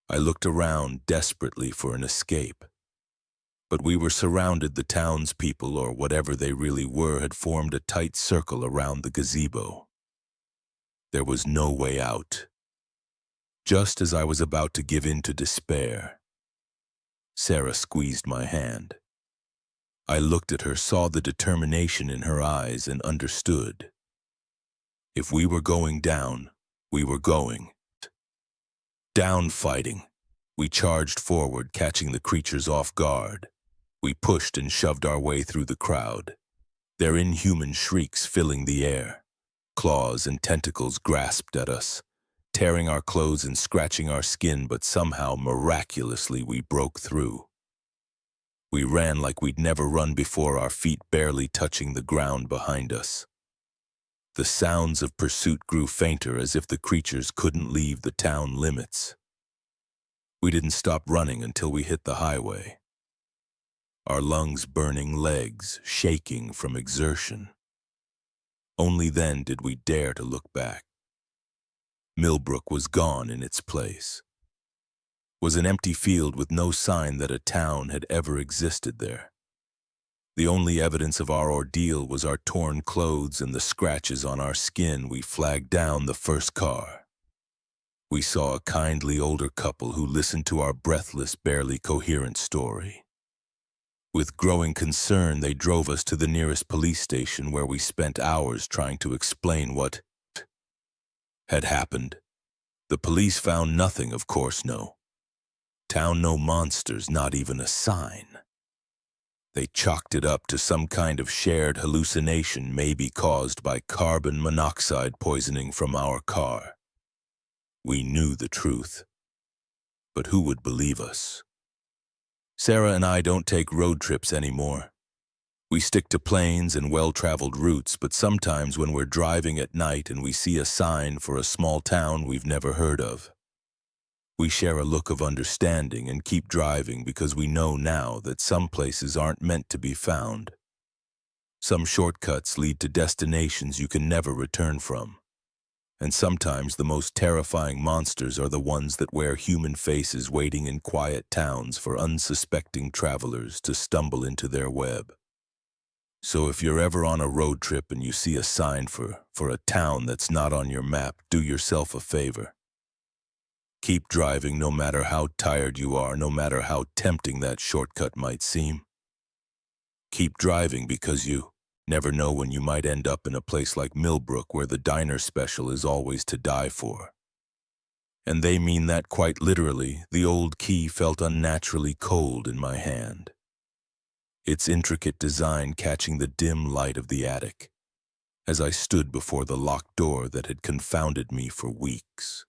I looked around desperately for an escape. But we were surrounded. The townspeople, or whatever they really were, had formed a tight circle around the gazebo. There was no way out. Just as I was about to give in to despair, Sarah squeezed my hand. I looked at her, saw the determination in her eyes, and understood. If we were going down, we were going down fighting. We charged forward, catching the creatures off guard. We pushed and shoved our way through the crowd, their inhuman shrieks filling the air. Claws and tentacles grasped at us, tearing our clothes and scratching our skin, but somehow, miraculously, we broke through. We ran like we'd never run before, our feet barely touching the ground behind us. The sounds of pursuit grew fainter, as if the creatures couldn't leave the town limits. We didn't stop running until we hit the highway, our lungs burning, legs shaking from exertion. Only then did we dare to look back. Millbrook was gone. In its place was an empty field with no sign that a town had ever existed there. The only evidence of our ordeal was our torn clothes and the scratches on our skin. We flagged down the first car. We saw a kindly older couple who listened to our breathless, barely coherent story. With growing concern, they drove us to the nearest police station, where we spent hours trying to explain what had happened. The police found nothing, of course. No town, no monsters, not even a sign. They chalked it up to some kind of shared hallucination, maybe caused by carbon monoxide poisoning from our car. We knew the truth, but who would believe us? Sarah and I don't take road trips anymore. We stick to planes and well-traveled routes, but sometimes when we're driving at night and we see a sign for a small town we've never heard of, we share a look of understanding and keep driving, because we know now that some places aren't meant to be found. Some shortcuts lead to destinations you can never return from. And sometimes the most terrifying monsters are the ones that wear human faces, waiting in quiet towns for unsuspecting travelers to stumble into their web. So if you're ever on a road trip and you see a sign for a town that's not on your map, do yourself a favor. Keep driving, no matter how tired you are, no matter how tempting that shortcut might seem. Keep driving, because you never know when you might end up in a place like Millbrook, where the diner special is always to die for. And they mean that quite literally. The old key felt unnaturally cold in my hand, its intricate design catching the dim light of the attic. as I stood before the locked door that had confounded me for weeks.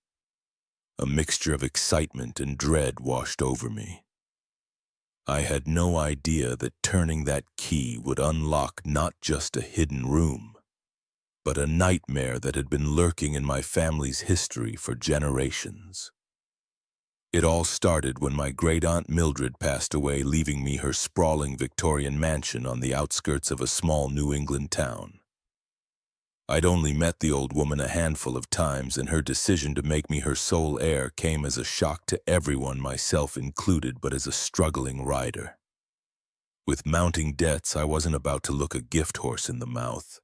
A mixture of excitement and dread washed over me. I had no idea that turning that key would unlock not just a hidden room, but a nightmare that had been lurking in my family's history for generations. It all started when my great-aunt Mildred passed away, leaving me her sprawling Victorian mansion on the outskirts of a small New England town. I'd only met the old woman a handful of times, and her decision to make me her sole heir came as a shock to everyone, myself included, but as a struggling rider. With mounting debts, I wasn't about to look a gift horse in the mouth.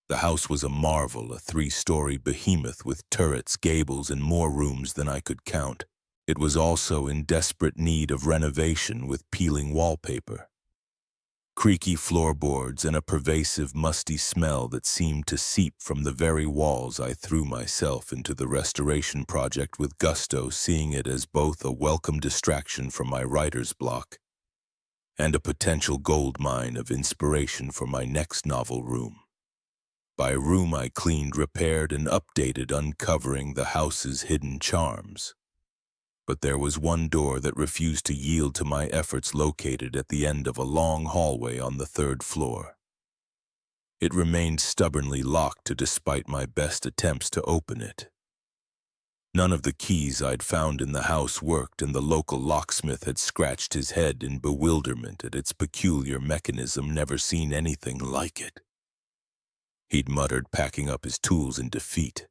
The house was a marvel, a 3-story behemoth with turrets, gables, and more rooms than I could count. It was also in desperate need of renovation, with peeling wallpaper, creaky floorboards, and a pervasive, musty smell that seemed to seep from the very walls. I threw myself into the restoration project with gusto, seeing it as both a welcome distraction from my writer's block and a potential gold mine of inspiration for my next novel room. By room, I cleaned, repaired, and updated, uncovering the house's hidden charms. But there was one door that refused to yield to my efforts, located at the end of a long hallway on the 3rd floor. It remained stubbornly locked despite my best attempts to open it. None of the keys I'd found in the house worked, and the local locksmith had scratched his head in bewilderment at its peculiar mechanism, never seen anything like it. He'd muttered, packing up his tools in defeat.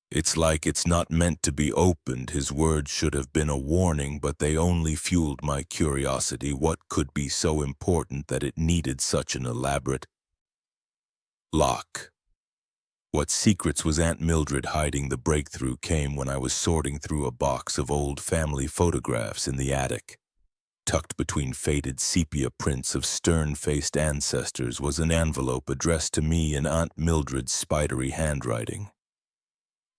"It's like it's not meant to be opened." His words should have been a warning, but they only fueled my curiosity. What could be so important that it needed such an elaborate lock? What secrets was Aunt Mildred hiding? The breakthrough came when I was sorting through a box of old family photographs in the attic. Tucked between faded sepia prints of stern-faced ancestors was an envelope addressed to me in Aunt Mildred's spidery handwriting.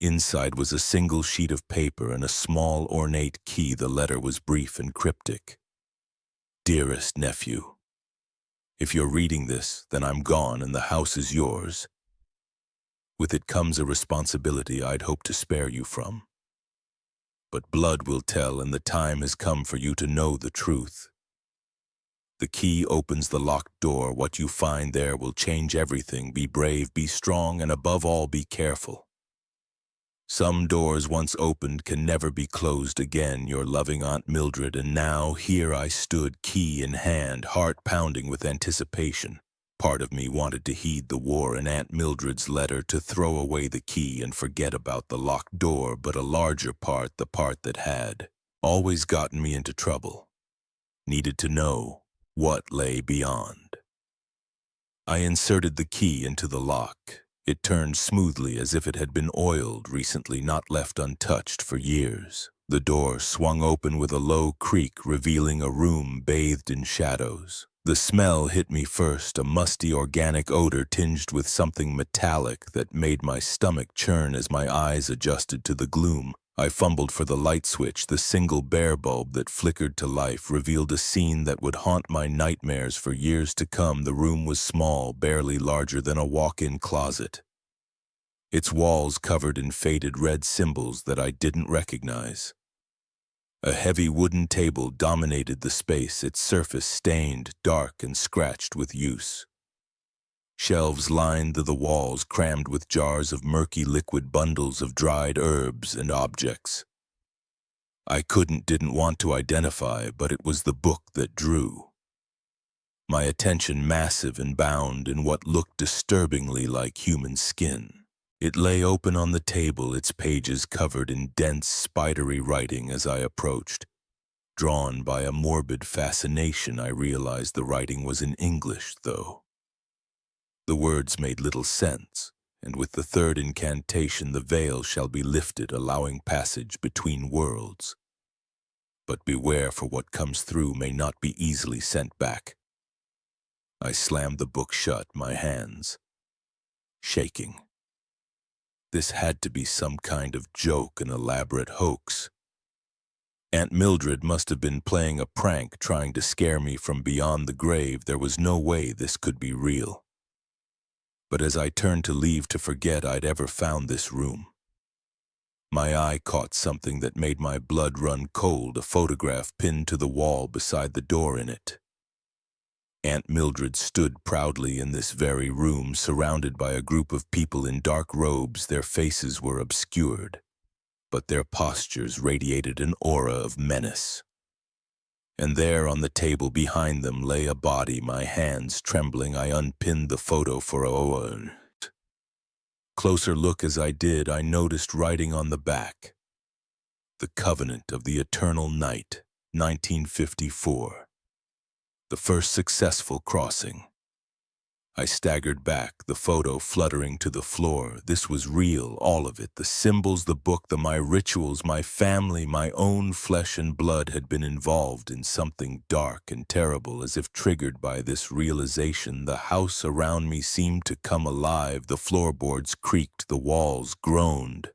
Inside was a single sheet of paper and a small, ornate key. The letter was brief and cryptic. "Dearest nephew, if you're reading this, then I'm gone and the house is yours. With it comes a responsibility I'd hoped to spare you from. But blood will tell, and the time has come for you to know the truth. The key opens the locked door. What you find there will change everything. Be brave, be strong, and above all, be careful. Some doors once opened can never be closed again. Your loving Aunt Mildred." And now here I stood, key in hand, heart pounding with anticipation. Part of me wanted to heed the war in Aunt Mildred's letter, to throw away the key and forget about the locked door, but a larger part, the part that had always gotten me into trouble, needed to know what lay beyond. I inserted the key into the lock. It turned smoothly, as if it had been oiled recently, not left untouched for years. The door swung open with a low creak, revealing a room bathed in shadows. The smell hit me first, a musty organic odor tinged with something metallic that made my stomach churn as my eyes adjusted to the gloom. I fumbled for the light switch. The single bare bulb that flickered to life revealed a scene that would haunt my nightmares for years to come. The room was small, barely larger than a walk-in closet, its walls covered in faded red symbols that I didn't recognize. A heavy wooden table dominated the space, its surface stained, dark, and scratched with use. Shelves lined the walls, crammed with jars of murky liquid, bundles of dried herbs, and objects I didn't want to identify, but it was the book that drew my attention, massive and bound in what looked disturbingly like human skin. It lay open on the table, its pages covered in dense, spidery writing. As I approached, drawn by a morbid fascination, I realized the writing was in English, though. The words made little sense, and with the 3rd incantation, the veil shall be lifted, allowing passage between worlds. But beware, for what comes through may not be easily sent back. I slammed the book shut, my hands shaking. This had to be some kind of joke, an elaborate hoax. Aunt Mildred must have been playing a prank, trying to scare me from beyond the grave. There was no way this could be real. But as I turned to leave to forget I'd ever found this room, my eye caught something that made my blood run cold, a photograph pinned to the wall beside the door in it. Aunt Mildred stood proudly in this very room, surrounded by a group of people in dark robes. Their faces were obscured, but their postures radiated an aura of menace. And there on the table behind them lay a body. My hands trembling, I unpinned the photo for a closer look. As I did, I noticed writing on the back, "The Covenant of the Eternal Night, 1954. The first successful crossing." I staggered back, the photo fluttering to the floor. This was real, all of it. The symbols, the book, my rituals, my family, my own flesh and blood had been involved in something dark and terrible. As if triggered by this realization, the house around me seemed to come alive. The floorboards creaked, the walls groaned,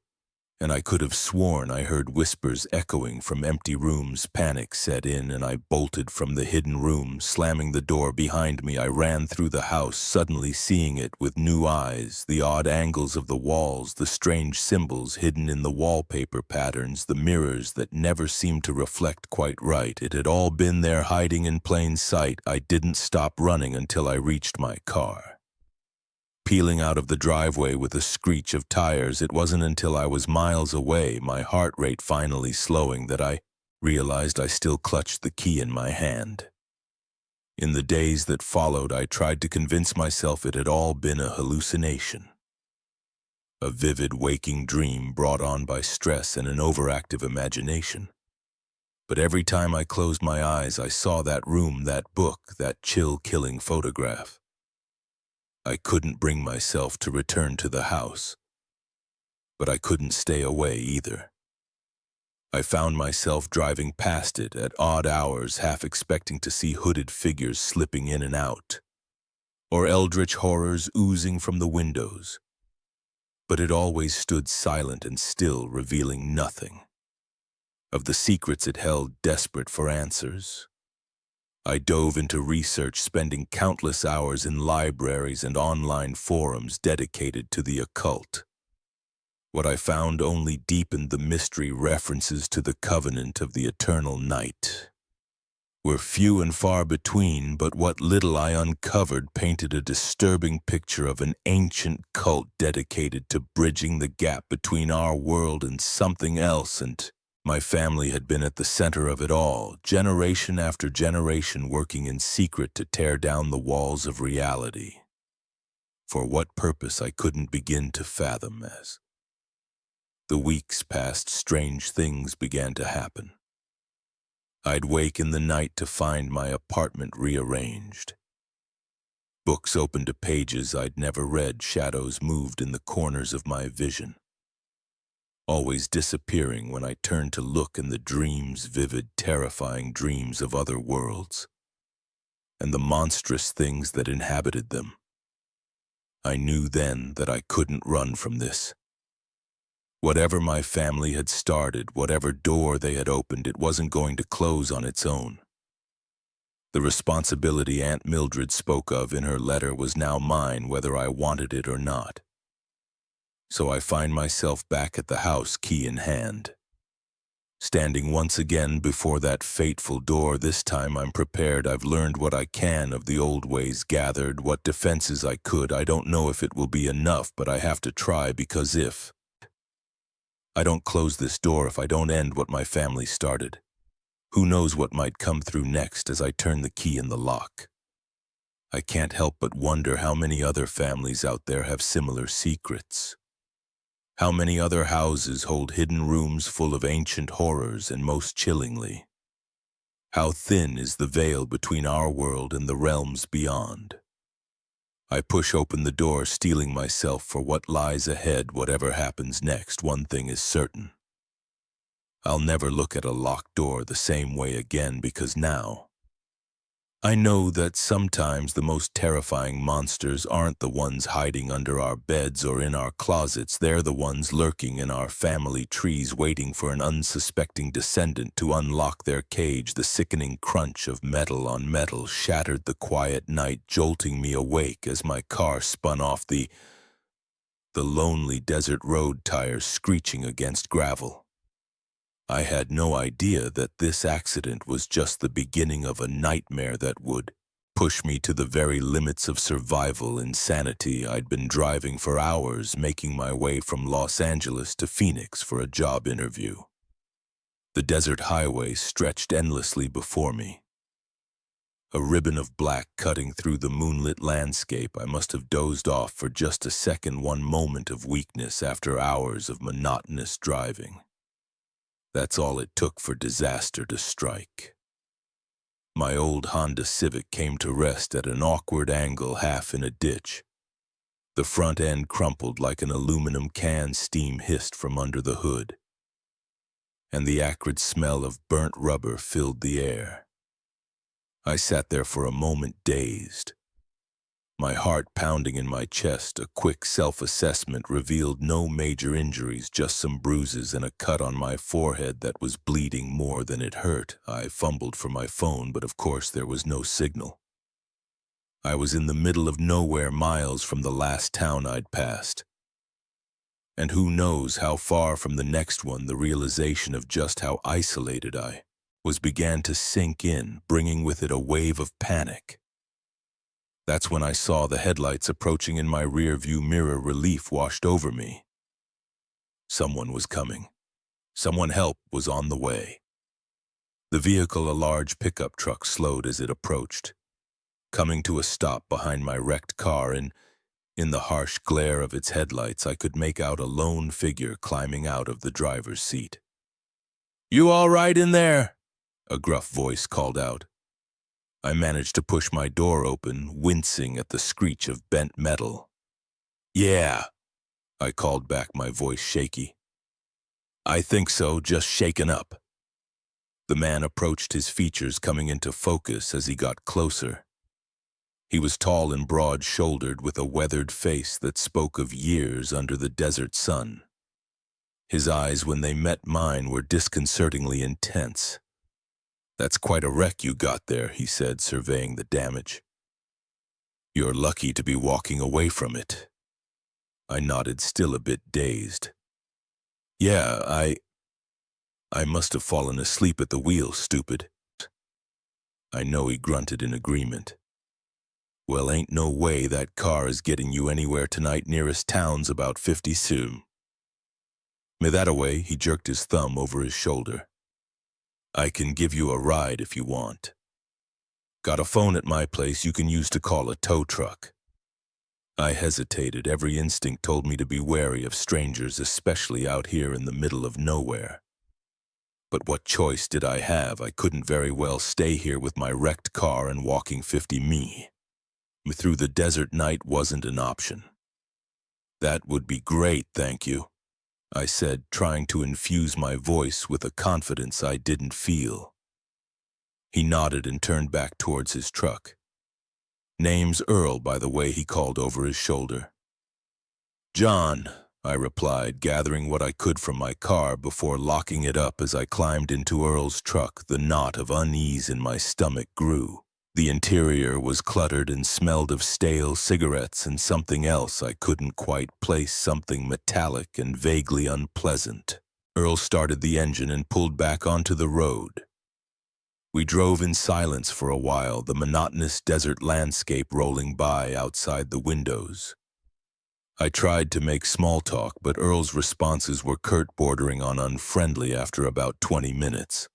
and I could have sworn I heard whispers echoing from empty rooms. Panic set in, and I bolted from the hidden room. Slamming the door behind me, I ran through the house, suddenly seeing it with new eyes. The odd angles of the walls, the strange symbols hidden in the wallpaper patterns, the mirrors that never seemed to reflect quite right. It had all been there, hiding in plain sight. I didn't stop running until I reached my car, peeling out of the driveway with a screech of tires. It wasn't until I was miles away, my heart rate finally slowing, that I realized I still clutched the key in my hand. In the days that followed, I tried to convince myself it had all been a hallucination, a vivid waking dream brought on by stress and an overactive imagination. But every time I closed my eyes, I saw that room, that book, that chill-killing photograph. I couldn't bring myself to return to the house, but I couldn't stay away either. I found myself driving past it at odd hours, half expecting to see hooded figures slipping in and out, or eldritch horrors oozing from the windows. But it always stood silent and still, revealing nothing of the secrets it held, desperate for answers. I dove into research, spending countless hours in libraries and online forums dedicated to the occult. What I found only deepened the mystery. References to the Covenant of the Eternal Night were few and far between, but what little I uncovered painted a disturbing picture of an ancient cult dedicated to bridging the gap between our world and something else, and my family had been at the center of it all, generation after generation, working in secret to tear down the walls of reality. For what purpose I couldn't begin to fathom. As the weeks passed, strange things began to happen. I'd wake in the night to find my apartment rearranged. Books open to pages I'd never read, shadows moved in the corners of my vision, always disappearing when I turned to look, in the dreams, vivid, terrifying dreams of other worlds, and the monstrous things that inhabited them. I knew then that I couldn't run from this. Whatever my family had started, whatever door they had opened, it wasn't going to close on its own. The responsibility Aunt Mildred spoke of in her letter was now mine, whether I wanted it or not. So I find myself back at the house, key in hand, standing once again before that fateful door. This time I'm prepared. I've learned what I can of the old ways, gathered what defenses I could. I don't know if it will be enough, but I have to try, because if I don't close this door, if I don't end what my family started, who knows what might come through next. As I turn the key in the lock, I can't help but wonder how many other families out there have similar secrets. How many other houses hold hidden rooms full of ancient horrors, and most chillingly, how thin is the veil between our world and the realms beyond. I push open the door, steeling myself for what lies ahead. Whatever happens next, one thing is certain: I'll never look at a locked door the same way again, because now I know that sometimes the most terrifying monsters aren't the ones hiding under our beds or in our closets. They're the ones lurking in our family trees, waiting for an unsuspecting descendant to unlock their cage. The sickening crunch of metal on metal shattered the quiet night, jolting me awake as my car spun off the lonely desert road, tires screeching against gravel. I had no idea that this accident was just the beginning of a nightmare that would push me to the very limits of survival insanity. I'd been driving for hours, making my way from Los Angeles to Phoenix for a job interview. The desert highway stretched endlessly before me, a ribbon of black cutting through the moonlit landscape. I must have dozed off for just a second, one moment of weakness after hours of monotonous driving. That's all it took for disaster to strike. My old Honda Civic came to rest at an awkward angle, half in a ditch. The front end crumpled like an aluminum can, steam hissed from under the hood, and the acrid smell of burnt rubber filled the air. I sat there for a moment, dazed, my heart pounding in my chest. A quick self-assessment revealed no major injuries, just some bruises and a cut on my forehead that was bleeding more than it hurt. I fumbled for my phone, but of course there was no signal. I was in the middle of nowhere, miles from the last town I'd passed. And who knows how far from the next one. The realization of just how isolated I was began to sink in, bringing with it a wave of panic. That's when I saw the headlights approaching in my rear-view mirror. Relief washed over me. Someone was coming. Help was on the way. The vehicle, a large pickup truck, slowed as it approached, coming to a stop behind my wrecked car. In the harsh glare of its headlights, I could make out a lone figure climbing out of the driver's seat. "You all right in there?" a gruff voice called out. I managed to push my door open, wincing at the screech of bent metal. "Yeah," I called back, my voice shaky. "I think so, just shaken up." The man approached, his features coming into focus as he got closer. He was tall and broad-shouldered, with a weathered face that spoke of years under the desert sun. His eyes, when they met mine, were disconcertingly intense. "That's quite a wreck you got there," he said, surveying the damage. "You're lucky to be walking away from it." I nodded, still a bit dazed. "Yeah, I must have fallen asleep at the wheel, stupid." "I know," he grunted in agreement. "Well, ain't no way that car is getting you anywhere tonight. Nearest town's about 50 soon. Me that away," he jerked his thumb over his shoulder. "I can give you a ride if you want. Got a phone at my place you can use to call a tow truck." I hesitated. Every instinct told me to be wary of strangers, especially out here in the middle of nowhere. But what choice did I have? I couldn't very well stay here with my wrecked car and walking 50 me through the desert night wasn't an option. "That would be great, thank you," I said, trying to infuse my voice with a confidence I didn't feel. He nodded and turned back towards his truck. "Name's Earl, by the way," he called over his shoulder. "John," I replied, gathering what I could from my car before locking it up. As I climbed into Earl's truck, the knot of unease in my stomach grew. The interior was cluttered and smelled of stale cigarettes and something else I couldn't quite place, something metallic and vaguely unpleasant. Earl started the engine and pulled back onto the road. We drove in silence for a while, the monotonous desert landscape rolling by outside the windows. I tried to make small talk, but Earl's responses were curt, bordering on unfriendly after about 20 minutes.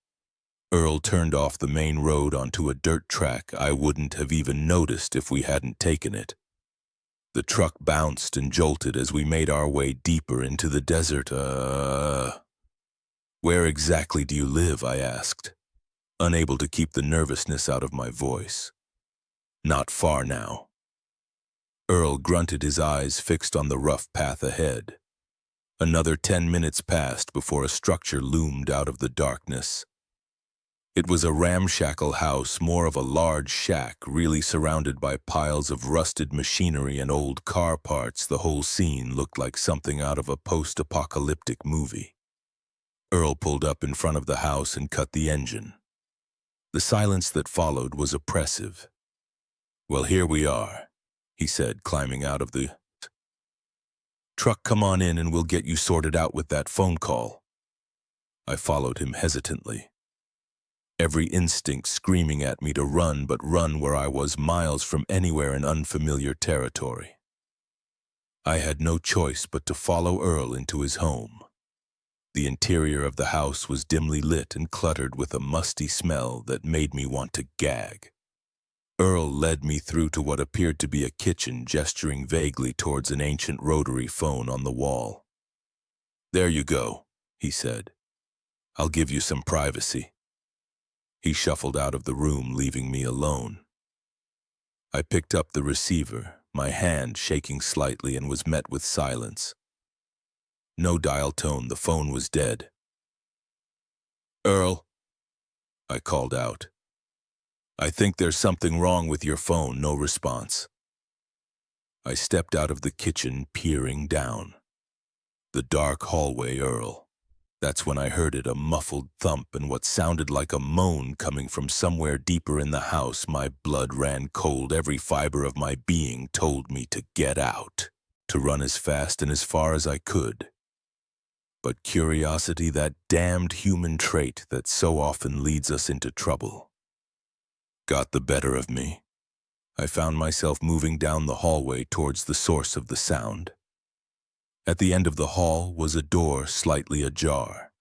Earl turned off the main road onto a dirt track I wouldn't have even noticed if we hadn't taken it. The truck bounced and jolted as we made our way deeper into the desert. "Where exactly do you live?" I asked, unable to keep the nervousness out of my voice. "Not far now." Earl grunted, his eyes fixed on the rough path ahead. Another 10 minutes passed before a structure loomed out of the darkness. It was a ramshackle house, more of a large shack, really surrounded by piles of rusted machinery and old car parts. The whole scene looked like something out of a post-apocalyptic movie. Earl pulled up in front of the house and cut the engine. The silence that followed was oppressive. "Well, here we are," he said, climbing out of the truck. "Come on in and we'll get you sorted out with that phone call." I followed him hesitantly, every instinct screaming at me to run, but run where I was, miles from anywhere in unfamiliar territory. I had no choice but to follow Earl into his home. The interior of the house was dimly lit and cluttered with a musty smell that made me want to gag. Earl led me through to what appeared to be a kitchen, gesturing vaguely towards an ancient rotary phone on the wall. "There you go," he said. "I'll give you some privacy." He shuffled out of the room, leaving me alone. I picked up the receiver, my hand shaking slightly, and was met with silence. No dial tone, the phone was dead. "Earl," I called out. "I think there's something wrong with your phone." No response. I stepped out of the kitchen, peering down. The dark hallway. "Earl." That's when I heard it, a muffled thump and what sounded like a moan coming from somewhere deeper in the house. My blood ran cold. Every fiber of my being told me to get out, to run as fast and as far as I could. But curiosity, that damned human trait that so often leads us into trouble, got the better of me. I found myself moving down the hallway towards the source of the sound. At the end of the hall was a door slightly ajar.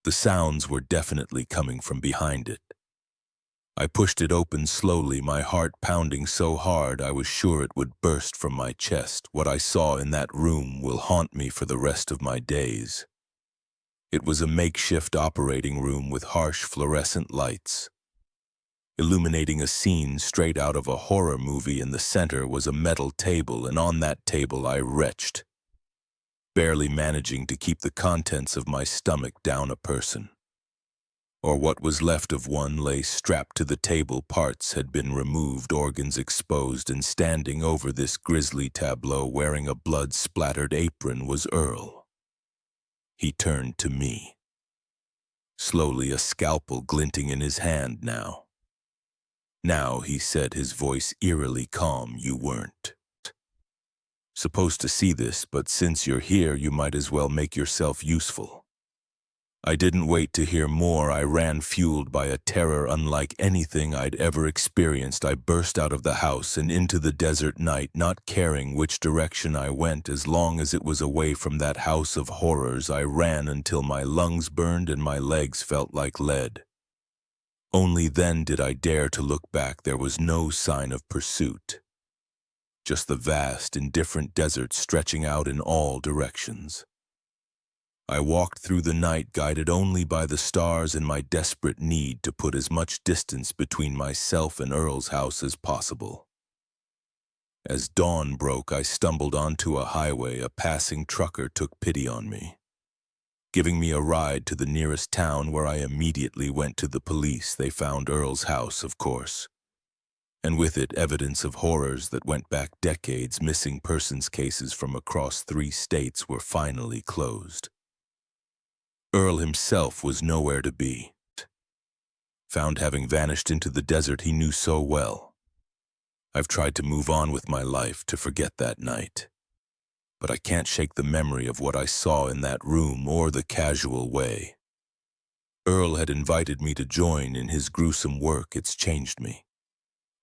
The sounds were definitely coming from behind it. I pushed it open slowly, my heart pounding so hard I was sure it would burst from my chest. What I saw in that room will haunt me for the rest of my days. It was a makeshift operating room with harsh fluorescent lights, illuminating a scene straight out of a horror movie. In the center was a metal table, and on that table I retched, barely managing to keep the contents of my stomach down. A person, or what was left of one, lay strapped to the table. Parts had been removed, organs exposed, and standing over this grisly tableau, wearing a blood-splattered apron, was Earl. He turned to me, slowly, a scalpel glinting in his hand. Now, he said, his voice eerily calm, "You weren't supposed to see this, but since you're here, you might as well make yourself useful." I didn't wait to hear more. I ran, fueled by a terror unlike anything I'd ever experienced. I burst out of the house and into the desert night, not caring which direction I went as long as it was away from that house of horrors. I ran until my lungs burned and my legs felt like lead. Only then did I dare to look back. There was no sign of pursuit, just the vast, indifferent desert stretching out in all directions. I walked through the night, guided only by the stars and my desperate need to put as much distance between myself and Earl's house as possible. As dawn broke, I stumbled onto a highway. A passing trucker took pity on me, giving me a ride to the nearest town, where I immediately went to the police. They found Earl's house, of course, and with it evidence of horrors that went back decades. Missing persons cases from across 3 states were finally closed. Earl himself was nowhere to be, found having vanished into the desert he knew so well. I've tried to move on with my life, to forget that night, but I can't shake the memory of what I saw in that room, or the casual way Earl had invited me to join in his gruesome work. It's changed me,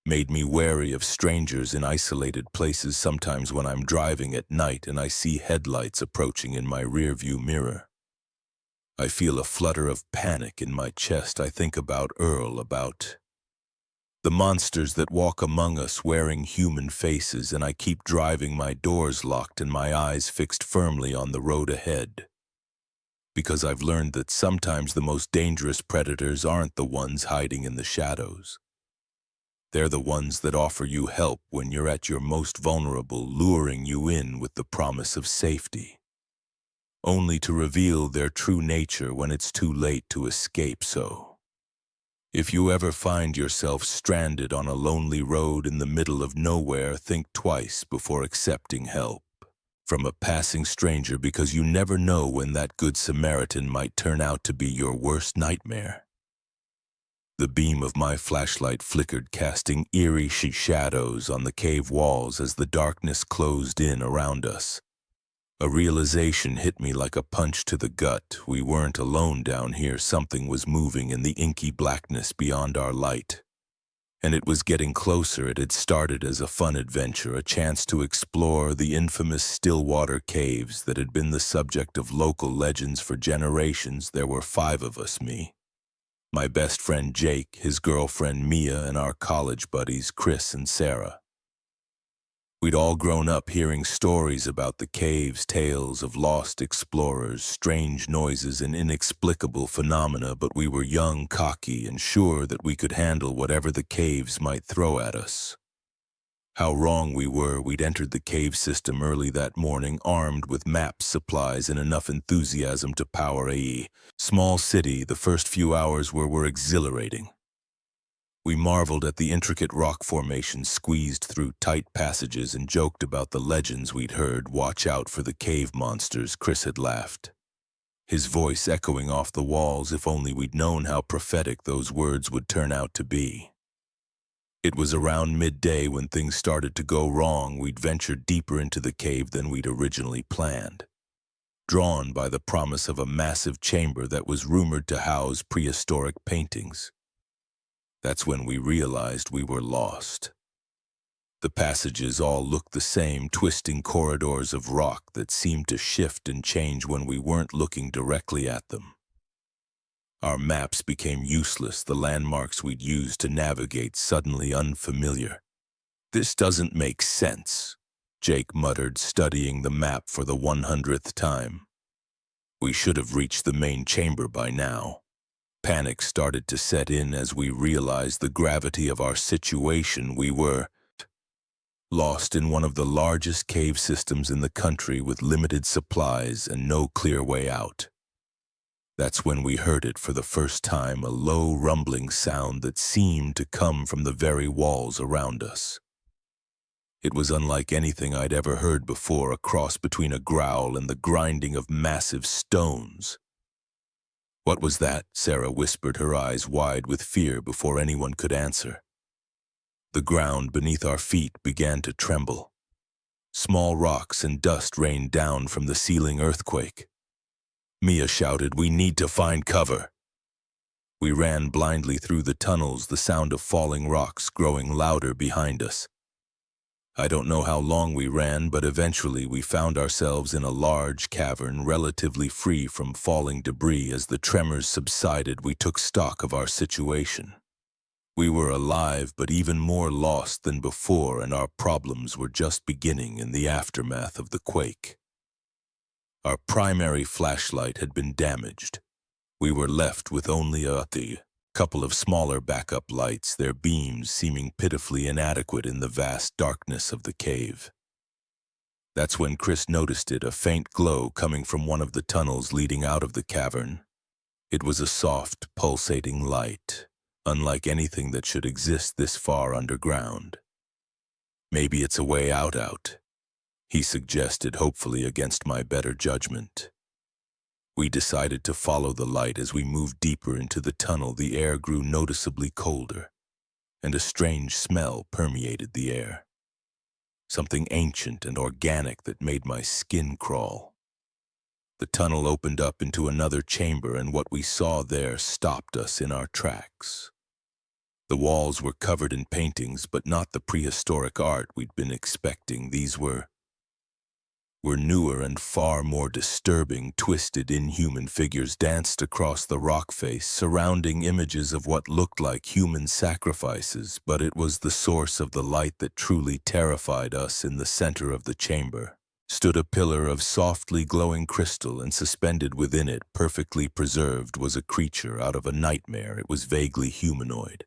made me wary of strangers in isolated places. Sometimes when I'm driving at night and I see headlights approaching in my rearview mirror, I feel a flutter of panic in my chest. I think about Earl, about the monsters that walk among us wearing human faces, and I keep driving, my doors locked and my eyes fixed firmly on the road ahead, because I've learned that sometimes the most dangerous predators aren't the ones hiding in the shadows. They're the ones that offer you help when you're at your most vulnerable, luring you in with the promise of safety, only to reveal their true nature when it's too late to escape. So If you ever find yourself stranded on a lonely road in the middle of nowhere, think twice before accepting help from a passing stranger, because you never know when that good Samaritan might turn out to be your worst nightmare. The beam of my flashlight flickered, casting eerie shadows on the cave walls as the darkness closed in around us. A realization hit me like a punch to the gut. We weren't alone down here. Something was moving in the inky blackness beyond our light. And it was getting closer. It had started as a fun adventure, a chance to explore the infamous Stillwater caves that had been the subject of local legends for generations. There were 5 of us, me, my best friend Jake, his girlfriend Mia, and our college buddies Chris and Sarah. We'd all grown up hearing stories about the caves, tales of lost explorers, strange noises, and inexplicable phenomena, but we were young, cocky, and sure that we could handle whatever the caves might throw at us. How wrong we were. We'd entered the cave system early that morning, armed with maps, supplies, and enough enthusiasm to power a small city. The first few hours were exhilarating. We marveled at the intricate rock formations squeezed through tight passages and joked about the legends we'd heard. Watch out for the cave monsters, Chris had laughed, his voice echoing off the walls. If only we'd known how prophetic those words would turn out to be. It was around midday when things started to go wrong. We'd ventured deeper into the cave than we'd originally planned, drawn by the promise of a massive chamber that was rumored to house prehistoric paintings. That's when we realized we were lost. The passages all looked the same, twisting corridors of rock that seemed to shift and change when we weren't looking directly at them. Our maps became useless, the landmarks we'd used to navigate suddenly unfamiliar. This doesn't make sense, Jake muttered, studying the map for the 100th time. We should have reached the main chamber by now. Panic started to set in as we realized the gravity of our situation. We were lost in one of the largest cave systems in the country, with limited supplies and no clear way out. That's when we heard it for the first time, a low rumbling sound that seemed to come from the very walls around us. It was unlike anything I'd ever heard before, a cross between a growl and the grinding of massive stones. What was that? Sarah whispered, her eyes wide with fear before anyone could answer. The ground beneath our feet began to tremble. Small rocks and dust rained down from the ceiling. Earthquake. Mia shouted, "We need to find cover." We ran blindly through the tunnels, the sound of falling rocks growing louder behind us. I don't know how long we ran, but eventually we found ourselves in a large cavern, relatively free from falling debris. As the tremors subsided, we took stock of our situation. We were alive, but even more lost than before, and our problems were just beginning in the aftermath of the quake. Our primary flashlight had been damaged. We were left with only a couple of smaller backup lights, their beams seeming pitifully inadequate in the vast darkness of the cave. That's when Chris noticed it, a faint glow coming from one of the tunnels leading out of the cavern. It was a soft, pulsating light, unlike anything that should exist this far underground. "Maybe it's a way out," he suggested, hopefully against my better judgment. We decided to follow the light. As we moved deeper into the tunnel, the air grew noticeably colder, and a strange smell permeated the air. Something ancient and organic that made my skin crawl. The tunnel opened up into another chamber, and what we saw there stopped us in our tracks. The walls were covered in paintings, but not the prehistoric art we'd been expecting. These were newer and far more disturbing. Twisted, inhuman figures danced across the rock face, surrounding images of what looked like human sacrifices, but it was the source of the light that truly terrified us. In the center of the chamber stood a pillar of softly glowing crystal, and suspended within it, perfectly preserved, was a creature out of a nightmare. It was vaguely humanoid,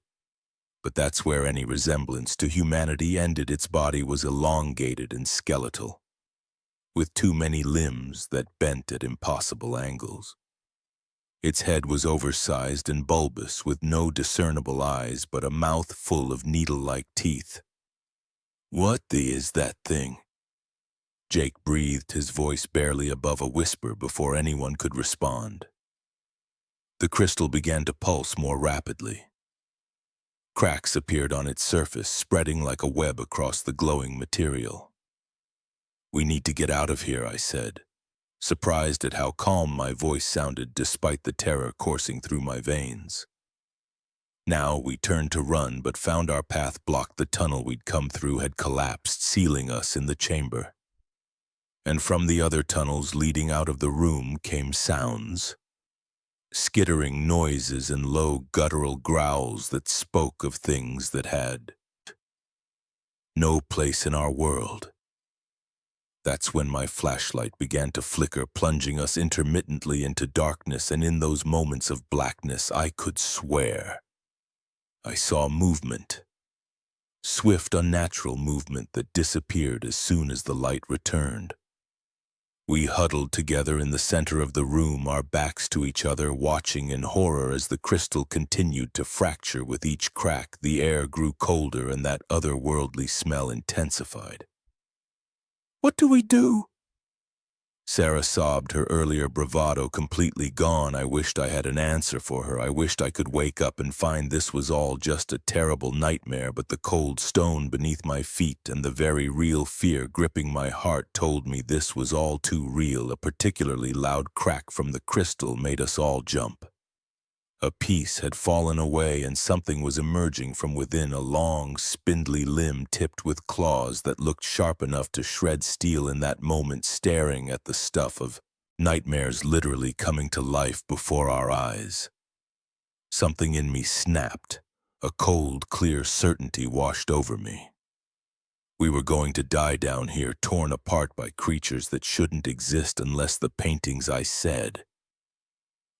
but that's where any resemblance to humanity ended. Its body was elongated and skeletal, with too many limbs that bent at impossible angles. Its head was oversized and bulbous, with no discernible eyes but a mouth full of needle-like teeth. "What the is that thing?" Jake breathed, his voice barely above a whisper before anyone could respond. The crystal began to pulse more rapidly. Cracks appeared on its surface, spreading like a web across the glowing material. "We need to get out of here," I said, surprised at how calm my voice sounded despite the terror coursing through my veins. Now we turned to run, but found our path blocked. The tunnel we'd come through had collapsed, sealing us in the chamber. And from the other tunnels leading out of the room came sounds. Skittering noises and low guttural growls that spoke of things that had no place in our world. That's when my flashlight began to flicker, plunging us intermittently into darkness, and in those moments of blackness I could swear I saw movement. Swift, unnatural movement that disappeared as soon as the light returned. We huddled together in the center of the room, our backs to each other, watching in horror as the crystal continued to fracture with each crack. The air grew colder and that otherworldly smell intensified. "What do we do?" Sarah sobbed, her earlier bravado completely gone. I wished I had an answer for her. I wished I could wake up and find this was all just a terrible nightmare, but the cold stone beneath my feet and the very real fear gripping my heart told me this was all too real. A particularly loud crack from the crystal made us all jump. A piece had fallen away and something was emerging from within, a long, spindly limb tipped with claws that looked sharp enough to shred steel. In that moment, staring at the stuff of nightmares literally coming to life before our eyes. Something in me snapped. A cold, clear certainty washed over me. We were going to die down here, torn apart by creatures that shouldn't exist unless the paintings, I said.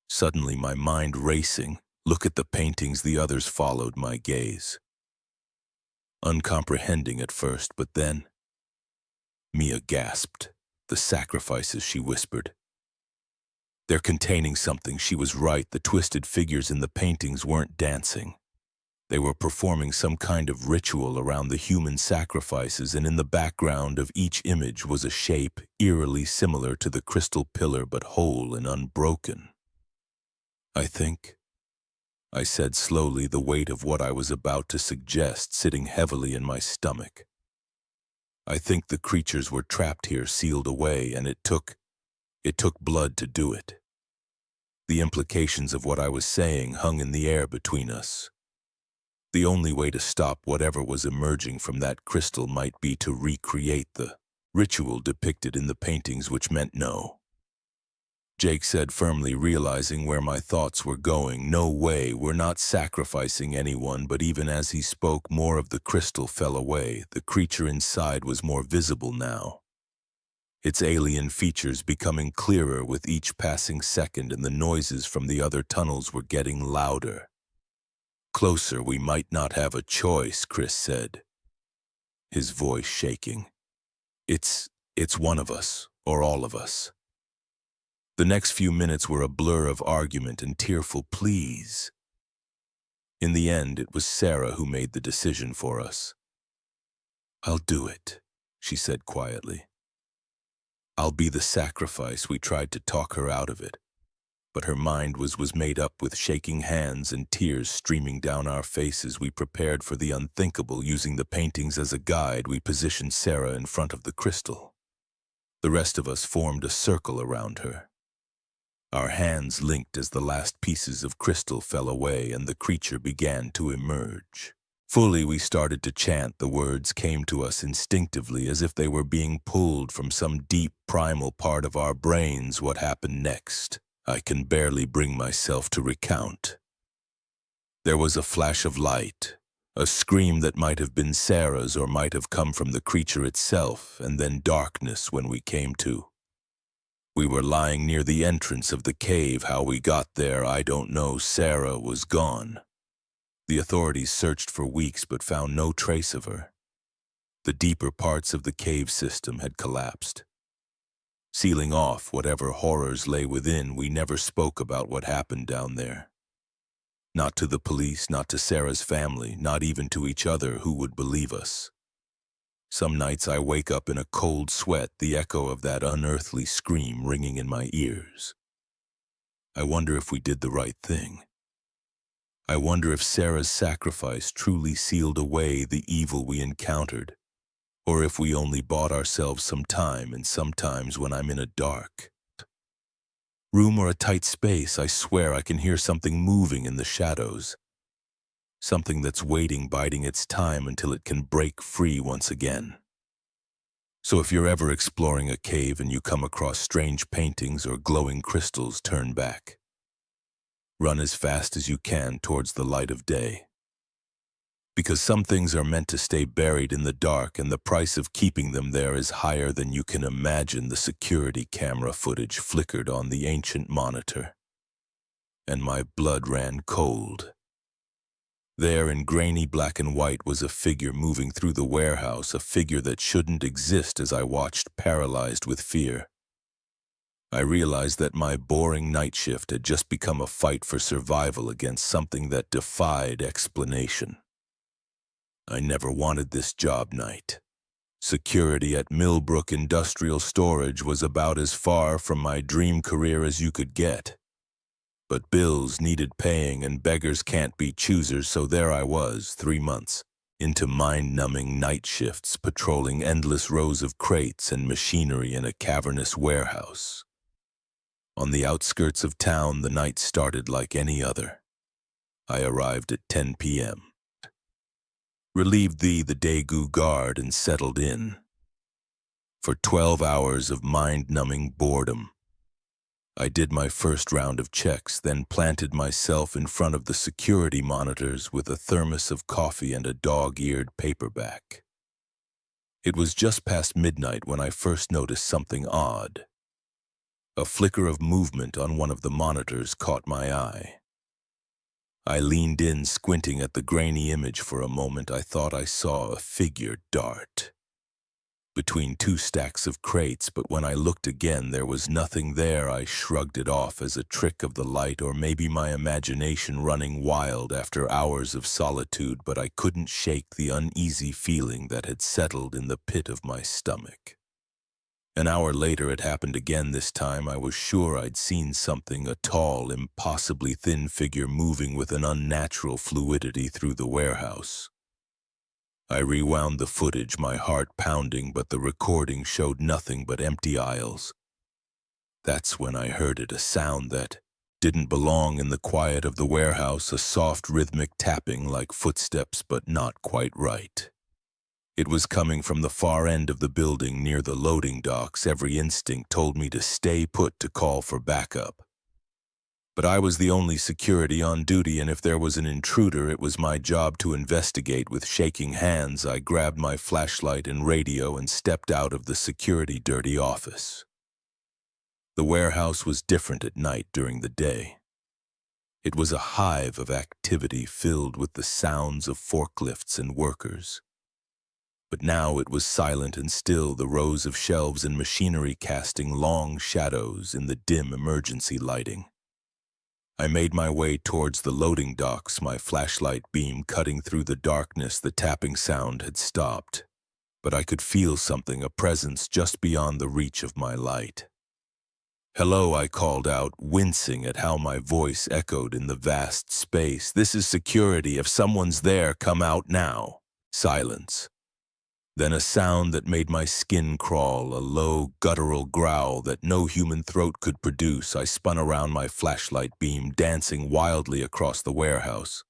Suddenly, my mind racing. "Look at the paintings." The others followed my gaze. Uncomprehending at first, but then Mia gasped. "The sacrifices," she whispered. "They're containing something." She was right. The twisted figures in the paintings weren't dancing. They were performing some kind of ritual around the human sacrifices, and in the background of each image was a shape eerily similar to the crystal pillar but whole and unbroken. I said slowly, the weight of what I was about to suggest sitting heavily in my stomach. "I think the creatures were trapped here, sealed away, and it took blood to do it." The implications of what I was saying hung in the air between us. The only way to stop whatever was emerging from that crystal might be to recreate the ritual depicted in the paintings, which meant no. Jake said firmly, realizing where my thoughts were going. "No way, we're not sacrificing anyone." But even as he spoke, more of the crystal fell away. The creature inside was more visible now, its alien features becoming clearer with each passing second, and the noises from the other tunnels were getting louder. "Closer, we might not have a choice," Chris said, his voice shaking. It's one of us, or all of us." The next few minutes were a blur of argument and tearful pleas. In the end, it was Sarah who made the decision for us. "I'll do it," she said quietly. "I'll be the sacrifice." We tried to talk her out of it, but her mind was made up with shaking hands and tears streaming down our faces. We prepared for the unthinkable. Using the paintings as a guide, we positioned Sarah in front of the crystal. The rest of us formed a circle around her. Our hands linked as the last pieces of crystal fell away and the creature began to emerge. Fully, we started to chant. The words came to us instinctively, as if they were being pulled from some deep, primal part of our brains. What happened next, I can barely bring myself to recount. There was a flash of light, a scream that might have been Sarah's or might have come from the creature itself, and then darkness when we came to. We were lying near the entrance of the cave. How we got there, I don't know. Sarah was gone. The authorities searched for weeks but found no trace of her. The deeper parts of the cave system had collapsed. sealing off whatever horrors lay within. We never spoke about what happened down there. Not to the police, not to Sarah's family, not even to each other who would believe us. Some nights I wake up in a cold sweat, the echo of that unearthly scream ringing in my ears. I wonder if we did the right thing. I wonder if Sarah's sacrifice truly sealed away the evil we encountered, or if we only bought ourselves some time, and sometimes when I'm in a dark room or a tight space, I swear I can hear something moving in the shadows. Something that's waiting, biding its time until it can break free once again. So if you're ever exploring a cave and you come across strange paintings or glowing crystals, turn back. Run as fast as you can towards the light of day. Because some things are meant to stay buried in the dark, and the price of keeping them there is higher than you can imagine. The security camera footage flickered on the ancient monitor, and my blood ran cold. There in grainy black and white was a figure moving through the warehouse, a figure that shouldn't exist. As I watched, paralyzed with fear, I realized that my boring night shift had just become a fight for survival against something that defied explanation. I never wanted this job. Night security at Millbrook Industrial Storage was about as far from my dream career as you could get. But bills needed paying and beggars can't be choosers, so there I was, 3 months into mind-numbing night shifts, patrolling endless rows of crates and machinery in a cavernous warehouse. On the outskirts of town, the night started like any other. I arrived at 10 p.m. Relieved the Daegu guard and settled in. For 12 hours of mind-numbing boredom, I did my first round of checks, then planted myself in front of the security monitors with a thermos of coffee and a dog-eared paperback. It was just past midnight when I first noticed something odd. A flicker of movement on one of the monitors caught my eye. I leaned in, squinting at the grainy image. For a moment I thought I saw a figure dart between 2 stacks of crates, but when I looked again, there was nothing there. I shrugged it off as a trick of the light, or maybe my imagination running wild after hours of solitude, but I couldn't shake the uneasy feeling that had settled in the pit of my stomach. An hour later it happened again. This time I was sure I'd seen something, a tall, impossibly thin figure moving with an unnatural fluidity through the warehouse. I rewound the footage, my heart pounding, but the recording showed nothing but empty aisles. That's when I heard it, a sound that didn't belong in the quiet of the warehouse, a soft rhythmic tapping like footsteps, but not quite right. It was coming from the far end of the building near the loading docks. Every instinct told me to stay put, to call for backup. But I was the only security on duty, and if there was an intruder, it was my job to investigate. With shaking hands, I grabbed my flashlight and radio and stepped out of the security dirty office. The warehouse was different at night. During the day, it was a hive of activity filled with the sounds of forklifts and workers. But now it was silent and still, the rows of shelves and machinery casting long shadows in the dim emergency lighting. I made my way towards the loading docks, my flashlight beam cutting through the darkness. The tapping sound had stopped, but I could feel something, a presence just beyond the reach of my light. "Hello," I called out, wincing at how my voice echoed in the vast space. "This is security. If someone's there, come out now." Silence. Then a sound that made my skin crawl, a low, guttural growl that no human throat could produce. I spun around, my flashlight beam dancing wildly across the warehouse.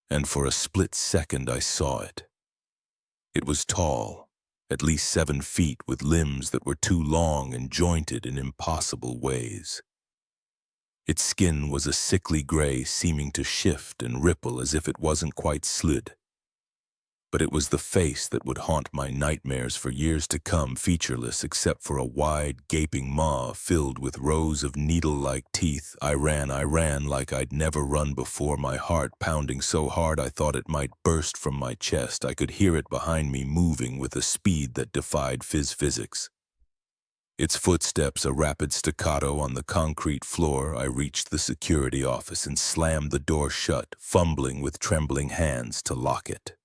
And for a split second I saw it. It was tall, at least 7 feet, with limbs that were too long and jointed in impossible ways. Its skin was a sickly gray, seeming to shift and ripple as if it wasn't quite slid. But it was the face that would haunt my nightmares for years to come, featureless except for a wide, gaping maw filled with rows of needle-like teeth. I ran like I'd never run before, my heart pounding so hard I thought it might burst from my chest. I could hear it behind me, moving with a speed that defied physics. Its footsteps a rapid staccato on the concrete floor. I reached the security office and slammed the door shut, fumbling with trembling hands to lock it.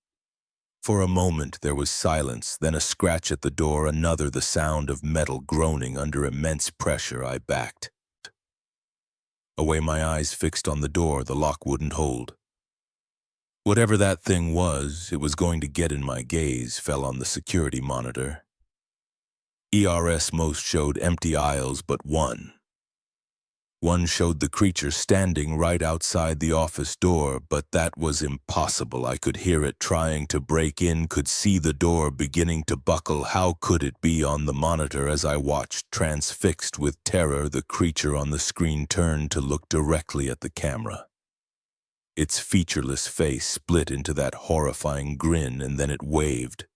For a moment there was silence, then a scratch at the door, another, the sound of metal groaning under immense pressure. I backed away, my eyes fixed on the door. The lock wouldn't hold. Whatever that thing was, it was going to get in my gaze. Fell on the security monitor. ERS most showed empty aisles but one. One showed the creature standing right outside the office door, but that was impossible. I could hear it trying to break in, could see the door beginning to buckle. How could it be on the monitor? As I watched, transfixed with terror, the creature on the screen turned to look directly at the camera. Its featureless face split into that horrifying grin, and then it waved.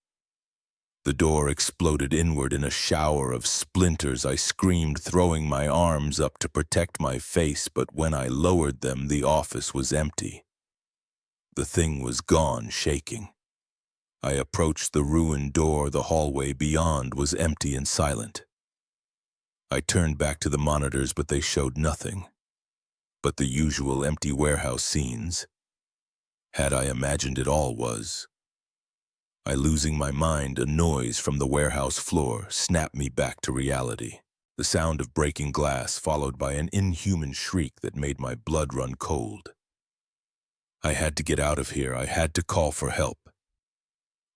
The door exploded inward in a shower of splinters. I screamed, throwing my arms up to protect my face, but when I lowered them, the office was empty. The thing was gone, shaking. I approached the ruined door. The hallway beyond was empty and silent. I turned back to the monitors, but they showed nothing but the usual empty warehouse scenes. Had I imagined it all? Was I losing my mind? A noise from the warehouse floor snapped me back to reality. The sound of breaking glass, followed by an inhuman shriek that made my blood run cold. I had to get out of here. I had to call for help.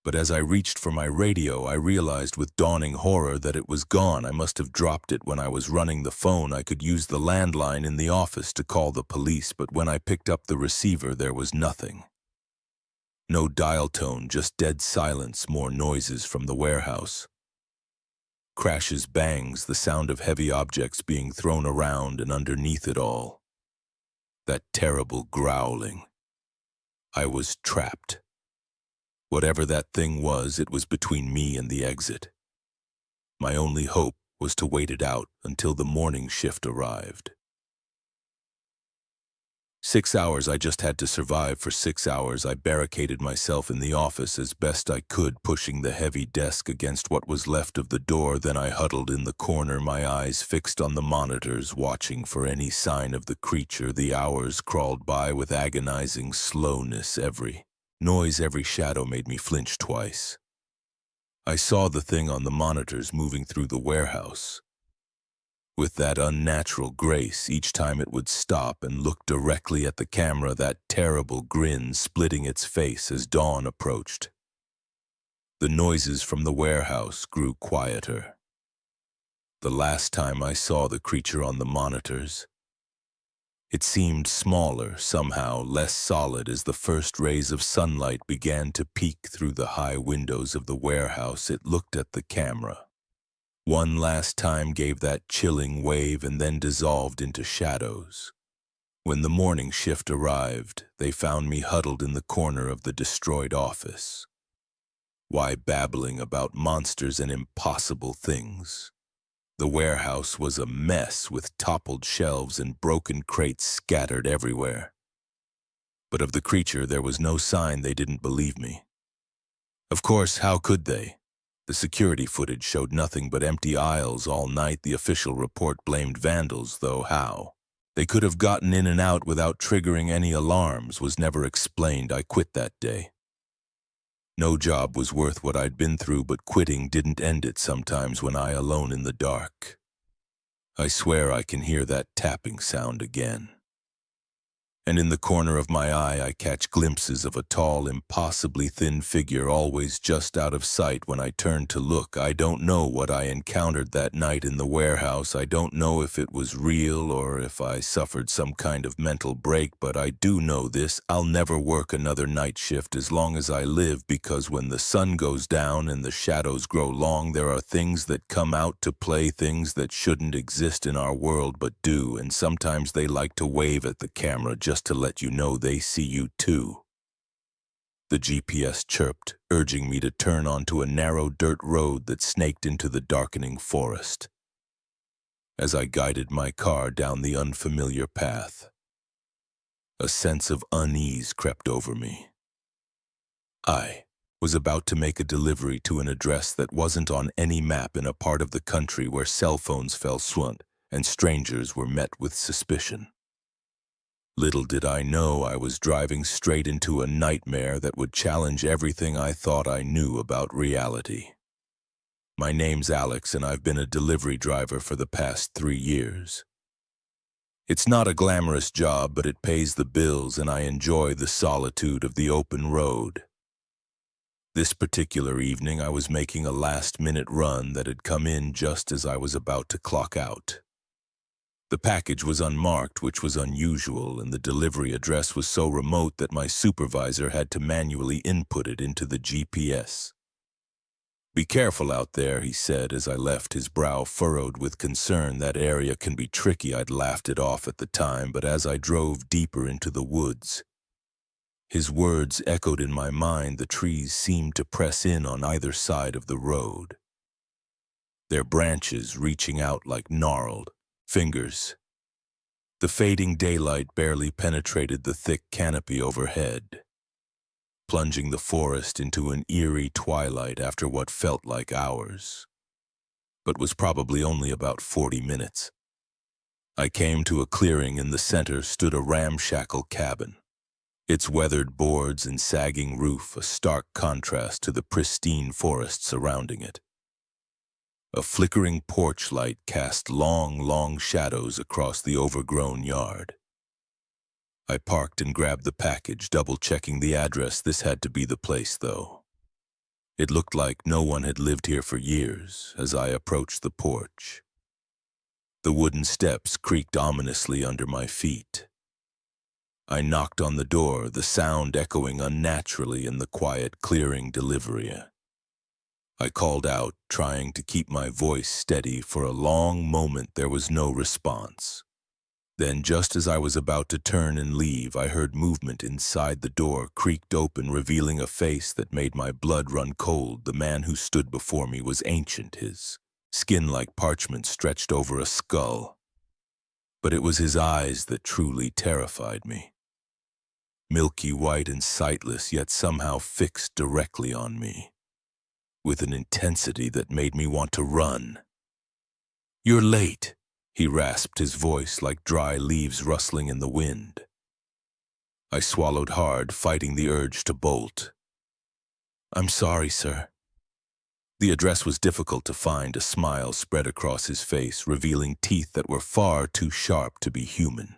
But as I reached for my radio, I realized with dawning horror that it was gone. I must have dropped it when I was running the phone. I could use the landline in the office to call the police, but when I picked up the receiver, there was nothing. No dial tone, just dead silence. More noises from the warehouse. Crashes, bangs, the sound of heavy objects being thrown around, and underneath it all, that terrible growling. I was trapped. Whatever that thing was, it was between me and the exit. My only hope was to wait it out until the morning shift arrived. 6 hours. I just had to survive for 6 hours. I barricaded myself in the office as best I could, pushing the heavy desk against what was left of the door. Then I huddled in the corner, my eyes fixed on the monitors, watching for any sign of the creature. The hours crawled by with agonizing slowness. Every noise, every shadow made me flinch twice. I saw the thing on the monitors moving through the warehouse. With that unnatural grace, each time it would stop and look directly at the camera, that terrible grin splitting its face as dawn approached. The noises from the warehouse grew quieter. The last time I saw the creature on the monitors, it seemed smaller, somehow less solid, as the first rays of sunlight began to peek through the high windows of the warehouse. It looked at the camera. One last time, gave that chilling wave, and then dissolved into shadows. When the morning shift arrived, they found me huddled in the corner of the destroyed office. Why babbling about monsters and impossible things? The warehouse was a mess, with toppled shelves and broken crates scattered everywhere. But of the creature there was no sign. They didn't believe me. Of course, how could they? The security footage showed nothing but empty aisles all night. The official report blamed vandals, though how they could have gotten in and out without triggering any alarms was never explained. I quit that day. No job was worth what I'd been through, but quitting didn't end it. Sometimes when I alone in the dark, I swear I can hear that tapping sound again. And in the corner of my eye I catch glimpses of a tall, impossibly thin figure, always just out of sight when I turn to look. I don't know what I encountered that night in the warehouse. I don't know if it was real or if I suffered some kind of mental break, but I do know this: I'll never work another night shift as long as I live, because when the sun goes down and the shadows grow long, there are things that come out to play, things that shouldn't exist in our world but do, and sometimes they like to wave at the camera just to let you know they see you too. The GPS chirped, urging me to turn onto a narrow dirt road that snaked into the darkening forest. As I guided my car down the unfamiliar path, a sense of unease crept over me. I was about to make a delivery to an address that wasn't on any map in a part of the country where cell phones fell swant and strangers were met with suspicion. Little did I know I was driving straight into a nightmare that would challenge everything I thought I knew about reality. My name's Alex, and I've been a delivery driver for the past 3 years. It's not a glamorous job, but it pays the bills, and I enjoy the solitude of the open road. This particular evening, I was making a last-minute run that had come in just as I was about to clock out. The package was unmarked, which was unusual, and the delivery address was so remote that my supervisor had to manually input it into the GPS. "Be careful out there," he said as I left, his brow furrowed with concern. That area can be tricky. I'd laughed it off at the time, but as I drove deeper into the woods, his words echoed in my mind. The trees seemed to press in on either side of the road, their branches reaching out like gnarled fingers. The fading daylight barely penetrated the thick canopy overhead, plunging the forest into an eerie twilight after what felt like hours, but was probably only about 40 minutes. I came to a clearing. In the center stood a ramshackle cabin, its weathered boards and sagging roof a stark contrast to the pristine forest surrounding it. A flickering porch light cast long shadows across the overgrown yard. I parked and grabbed the package, double-checking the address. This had to be the place, though. It looked like no one had lived here for years. As I approached the porch, the wooden steps creaked ominously under my feet. I knocked on the door, the sound echoing unnaturally in the quiet clearing. "Delivery." I called out, trying to keep my voice steady. For a long moment there was no response. Then, just as I was about to turn and leave, I heard movement inside. The door creaked open, revealing a face that made my blood run cold. The man who stood before me was ancient, his skin like parchment stretched over a skull. But it was his eyes that truly terrified me. Milky white and sightless, yet somehow fixed directly on me, with an intensity that made me want to run. "You're late," he rasped, his voice like dry leaves rustling in the wind. I swallowed hard, fighting the urge to bolt. "I'm sorry, sir." The address was difficult to find. A smile spread across his face, revealing teeth that were far too sharp to be human.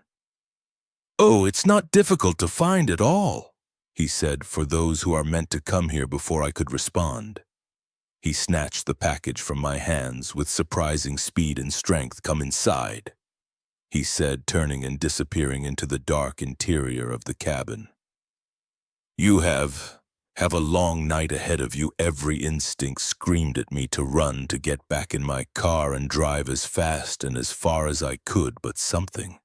"Oh, it's not difficult to find at all," he said, "for those who are meant to come here." Before I could respond, he snatched the package from my hands with surprising speed and strength. "Come inside," he said, turning and disappearing into the dark interior of the cabin. "You have a long night ahead of you." Every instinct screamed at me to run, to get back in my car and drive as fast and as far as I could, but something,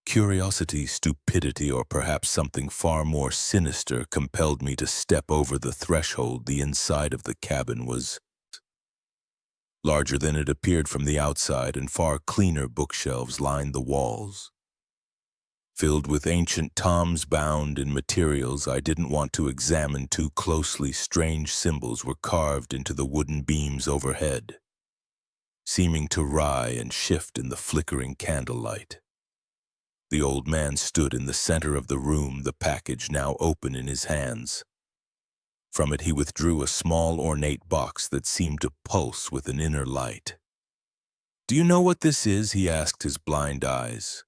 curiosity, stupidity, or perhaps something far more sinister, compelled me to step over the threshold. The inside of the cabin was larger than it appeared from the outside, and far cleaner. Bookshelves lined the walls, filled with ancient tomes bound in materials I didn't want to examine too closely. Strange symbols were carved into the wooden beams overhead, seeming to writhe and shift in the flickering candlelight. The old man stood in the center of the room, the package now open in his hands. From it he withdrew a small, ornate box that seemed to pulse with an inner light. "Do you know what this is?" he asked, his blind eyes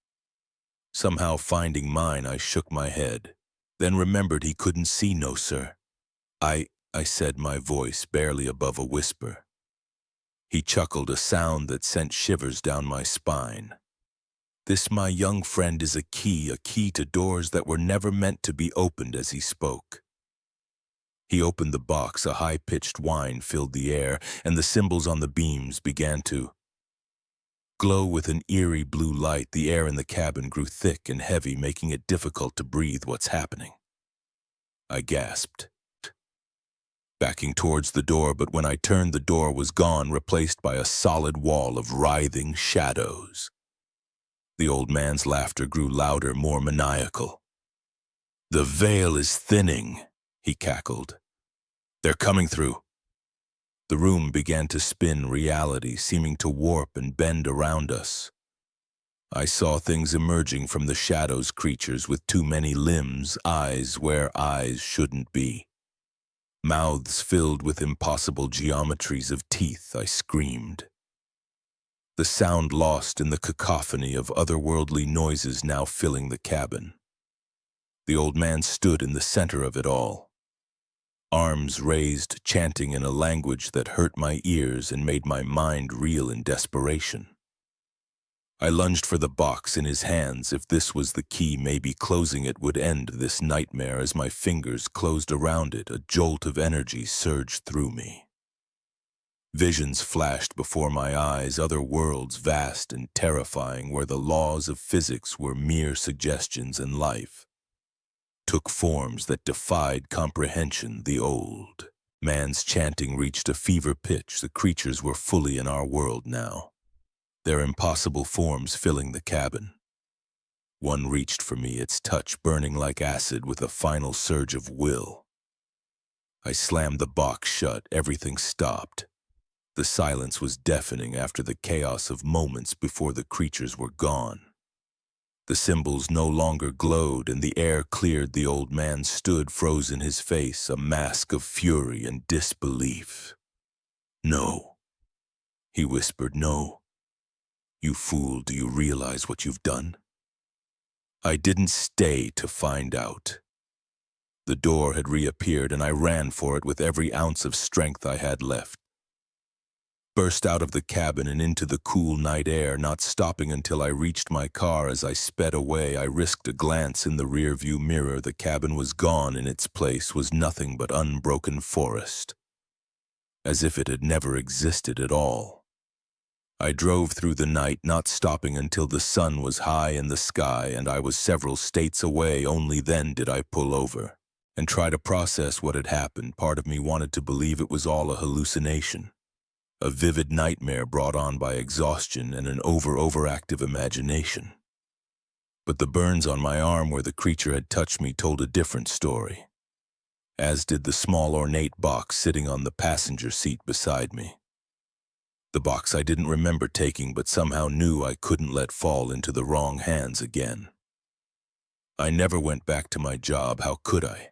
somehow finding mine. I shook my head, then remembered he couldn't see. "No, sir." I said, my voice barely above a whisper. He chuckled, a sound that sent shivers down my spine. "This, my young friend, is a key to doors that were never meant to be opened." As he spoke, he opened the box. A high-pitched whine filled the air, and the symbols on the beams began to glow with an eerie blue light. The air in the cabin grew thick and heavy, making it difficult to breathe. "What's happening?" I gasped, backing towards the door, but when I turned, the door was gone, replaced by a solid wall of writhing shadows. The old man's laughter grew louder, more maniacal. "The veil is thinning," he cackled. They're coming through. The room began to spin, reality seeming to warp and bend around us. I saw things emerging from the shadows, creatures with too many limbs, eyes where eyes shouldn't be. Mouths filled with impossible geometries of teeth. I screamed. The sound lost in the cacophony of otherworldly noises now filling the cabin. The old man stood in the center of it all. Arms raised, chanting in a language that hurt my ears and made my mind reel in desperation. I lunged for the box in his hands. If this was the key, maybe closing it would end this nightmare. As my fingers closed around it, a jolt of energy surged through me. Visions flashed before my eyes, other worlds vast and terrifying where the laws of physics were mere suggestions and life took forms that defied comprehension. The old man's chanting reached a fever pitch. The creatures were fully in our world now, their impossible forms filling the cabin. One reached for me, its touch burning like acid with a final surge of will. I slammed the box shut. Everything stopped. The silence was deafening after the chaos of moments before the creatures were gone. The symbols no longer glowed and the air cleared. The old man stood frozen, his face a mask of fury and disbelief. "No," he whispered, "no. You fool, do you realize what you've done?" I didn't stay to find out. The door had reappeared and I ran for it with every ounce of strength I had left. Burst out of the cabin and into the cool night air, not stopping until I reached my car. As I sped away, I risked a glance in the rearview mirror. The cabin was gone. In its place was nothing but unbroken forest, as if it had never existed at all. I drove through the night, not stopping until the sun was high in the sky and I was several states away. Only then did I pull over and try to process what had happened. Part of me wanted to believe it was all a hallucination, a vivid nightmare brought on by exhaustion and an overactive imagination. But the burns on my arm where the creature had touched me told a different story, as did the small ornate box sitting on the passenger seat beside me. The box I didn't remember taking, but somehow knew I couldn't let fall into the wrong hands again. I never went back to my job. How could I,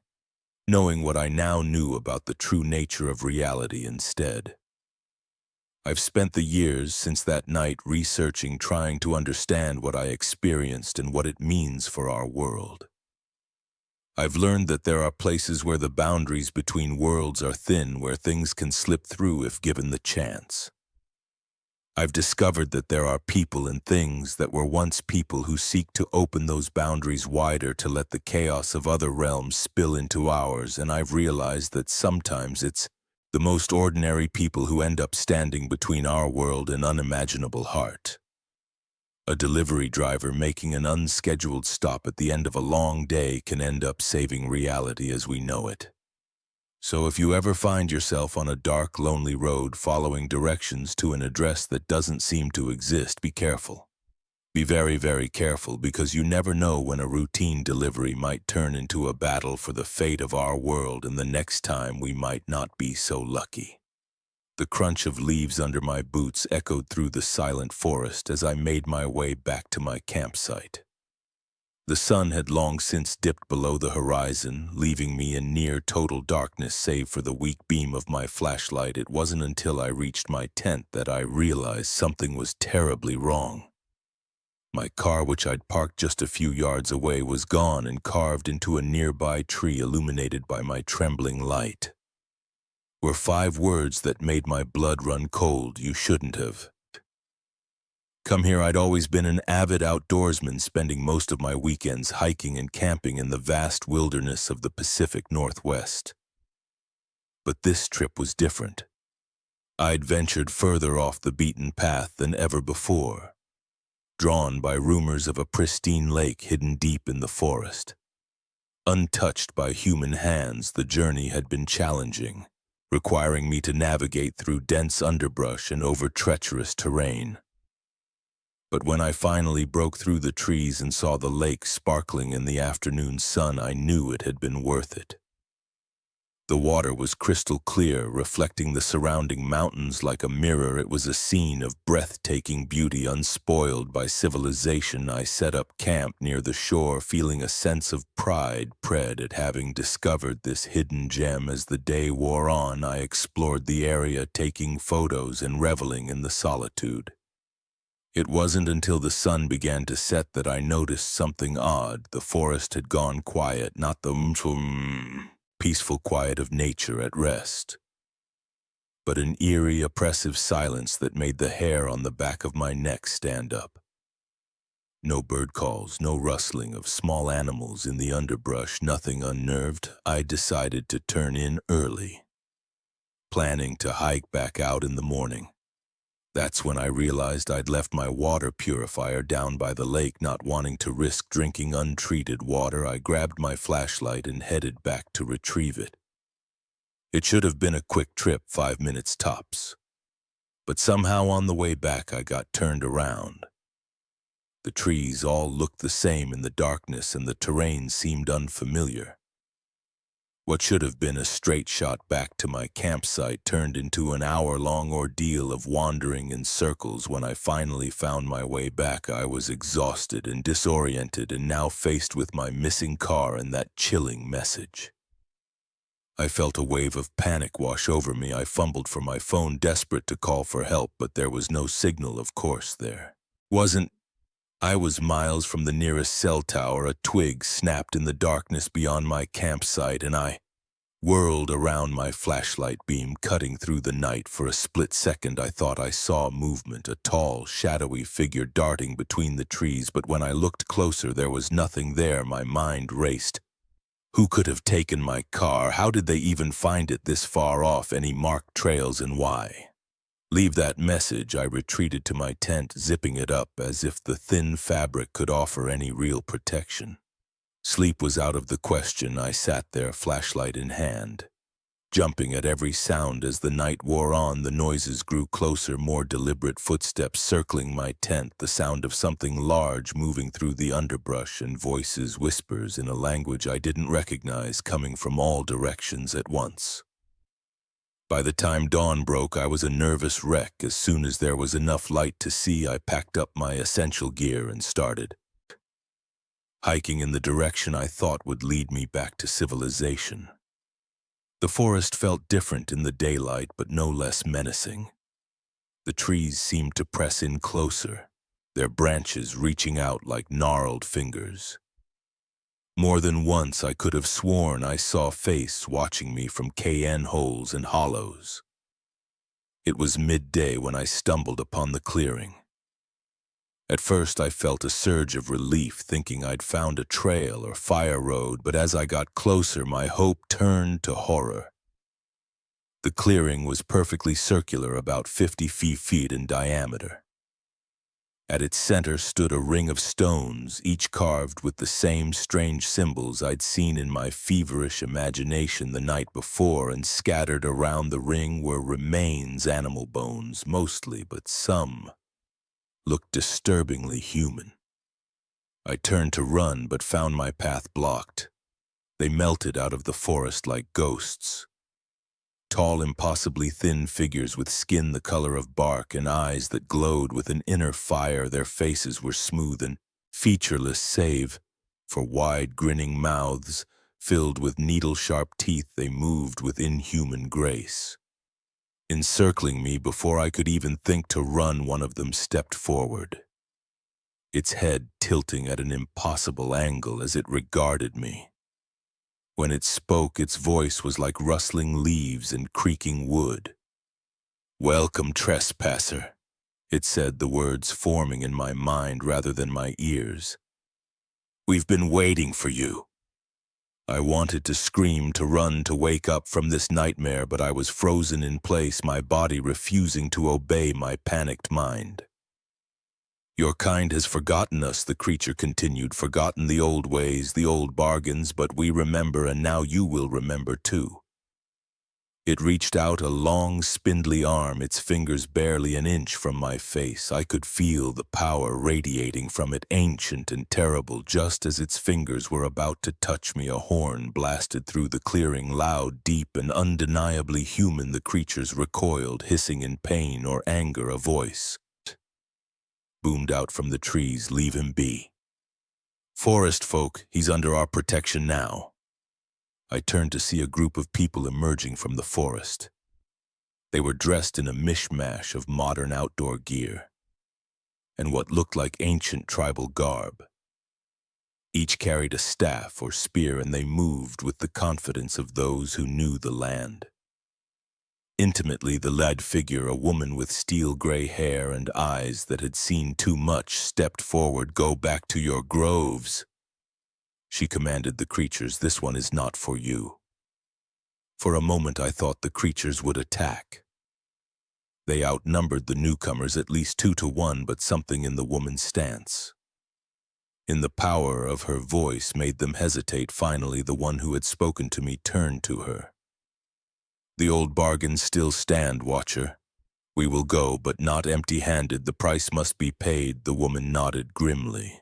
knowing what I now knew about the true nature of reality instead? I've spent the years since that night researching, trying to understand what I experienced and what it means for our world. I've learned that there are places where the boundaries between worlds are thin, where things can slip through if given the chance. I've discovered that there are people and things that were once people who seek to open those boundaries wider to let the chaos of other realms spill into ours, and I've realized that sometimes it's the most ordinary people who end up standing between our world and unimaginable heart. A delivery driver making an unscheduled stop at the end of a long day can end up saving reality as we know it. So if you ever find yourself on a dark, lonely road following directions to an address that doesn't seem to exist, be careful. Be very, very careful, because you never know when a routine delivery might turn into a battle for the fate of our world, and the next time we might not be so lucky. The crunch of leaves under my boots echoed through the silent forest as I made my way back to my campsite. The sun had long since dipped below the horizon, leaving me in near total darkness save for the weak beam of my flashlight. It wasn't until I reached my tent that I realized something was terribly wrong. My car, which I'd parked just a few yards away, was gone and carved into a nearby tree illuminated by my trembling light were 5 words that made my blood run cold. "You shouldn't have come here." I'd always been an avid outdoorsman, spending most of my weekends hiking and camping in the vast wilderness of the Pacific Northwest. But this trip was different. I'd ventured further off the beaten path than ever before, drawn by rumors of a pristine lake hidden deep in the forest. Untouched by human hands, the journey had been challenging, requiring me to navigate through dense underbrush and over treacherous terrain. But when I finally broke through the trees and saw the lake sparkling in the afternoon sun, I knew it had been worth it. The water was crystal clear, reflecting the surrounding mountains like a mirror. It was a scene of breathtaking beauty, unspoiled by civilization. I set up camp near the shore, feeling a sense of pride at having discovered this hidden gem. As the day wore on, I explored the area, taking photos and reveling in the solitude. It wasn't until the sun began to set that I noticed something odd. The forest had gone quiet, not the peaceful quiet of nature at rest, but an eerie, oppressive silence that made the hair on the back of my neck stand up. No bird calls, no rustling of small animals in the underbrush, nothing. Unnerved, I decided to turn in early, planning to hike back out in the morning. That's when I realized I'd left my water purifier down by the lake. Not wanting to risk drinking untreated water, I grabbed my flashlight and headed back to retrieve it. It should have been a quick trip, 5 minutes tops. But somehow on the way back I got turned around. The trees all looked the same in the darkness, and the terrain seemed unfamiliar. What should have been a straight shot back to my campsite turned into an hour-long ordeal of wandering in circles. When I finally found my way back, I was exhausted and disoriented, and now faced with my missing car and that chilling message. I felt a wave of panic wash over me. I fumbled for my phone, desperate to call for help, but there was no signal. Of course there wasn't. I was miles from the nearest cell tower. A twig snapped in the darkness beyond my campsite, and I whirled around, my flashlight beam cutting through the night. For a split second I thought I saw movement, a tall, shadowy figure darting between the trees, but when I looked closer there was nothing there. My mind raced. Who could have taken my car? How did they even find it this far off? Any marked trails, and why? Leave that message. I retreated to my tent, zipping it up as if the thin fabric could offer any real protection. Sleep was out of the question. I sat there, flashlight in hand, jumping at every sound. As the night wore on, the noises grew closer, more deliberate footsteps circling my tent, the sound of something large moving through the underbrush, and voices, whispers in a language I didn't recognize, coming from all directions at once. By the time dawn broke, I was a nervous wreck. As soon as there was enough light to see, I packed up my essential gear and started hiking in the direction I thought would lead me back to civilization. The forest felt different in the daylight, but no less menacing. The trees seemed to press in closer, their branches reaching out like gnarled fingers. More than once I could have sworn I saw a face watching me from KN holes and hollows. It was midday when I stumbled upon the clearing. At first I felt a surge of relief, thinking I'd found a trail or fire road, but as I got closer my hope turned to horror. The clearing was perfectly circular, about 50 feet in diameter. At its center stood a ring of stones, each carved with the same strange symbols I'd seen in my feverish imagination the night before, and scattered around the ring were remains, animal bones mostly, but some looked disturbingly human. I turned to run, but found my path blocked. They melted out of the forest like ghosts. Tall, impossibly thin figures with skin the color of bark and eyes that glowed with an inner fire. Their faces were smooth and featureless, save for wide, grinning mouths filled with needle-sharp teeth. They moved with inhuman grace. Encircling me before I could even think to run, one of them stepped forward, its head tilting at an impossible angle as it regarded me. When it spoke, its voice was like rustling leaves and creaking wood. "Welcome, trespasser," it said, the words forming in my mind rather than my ears. "We've been waiting for you." I wanted to scream, to run, to wake up from this nightmare, but I was frozen in place, my body refusing to obey my panicked mind. "Your kind has forgotten us," the creature continued, "forgotten the old ways, the old bargains, but we remember, and now you will remember too." It reached out a long, spindly arm, its fingers barely an inch from my face. I could feel the power radiating from it, ancient and terrible. Just as its fingers were about to touch me, a horn blasted through the clearing, loud, deep, and undeniably human. The creatures recoiled, hissing in pain or anger. A voice boomed out from the trees, "Leave him be. Forest folk, he's under our protection now." I turned to see a group of people emerging from the forest. They were dressed in a mishmash of modern outdoor gear and what looked like ancient tribal garb. Each carried a staff or spear, and they moved with the confidence of those who knew the land. Intimately, the lad figure, a woman with steel-gray hair and eyes that had seen too much, stepped forward. "Go back to your groves," she commanded the creatures. "This one is not for you." For a moment I thought the creatures would attack. They outnumbered the newcomers at least 2-1, but something in the woman's stance, in the power of her voice, made them hesitate. Finally, the one who had spoken to me turned to her. "The old bargains still stand, Watcher. We will go, but not empty-handed. The price must be paid." The woman nodded grimly.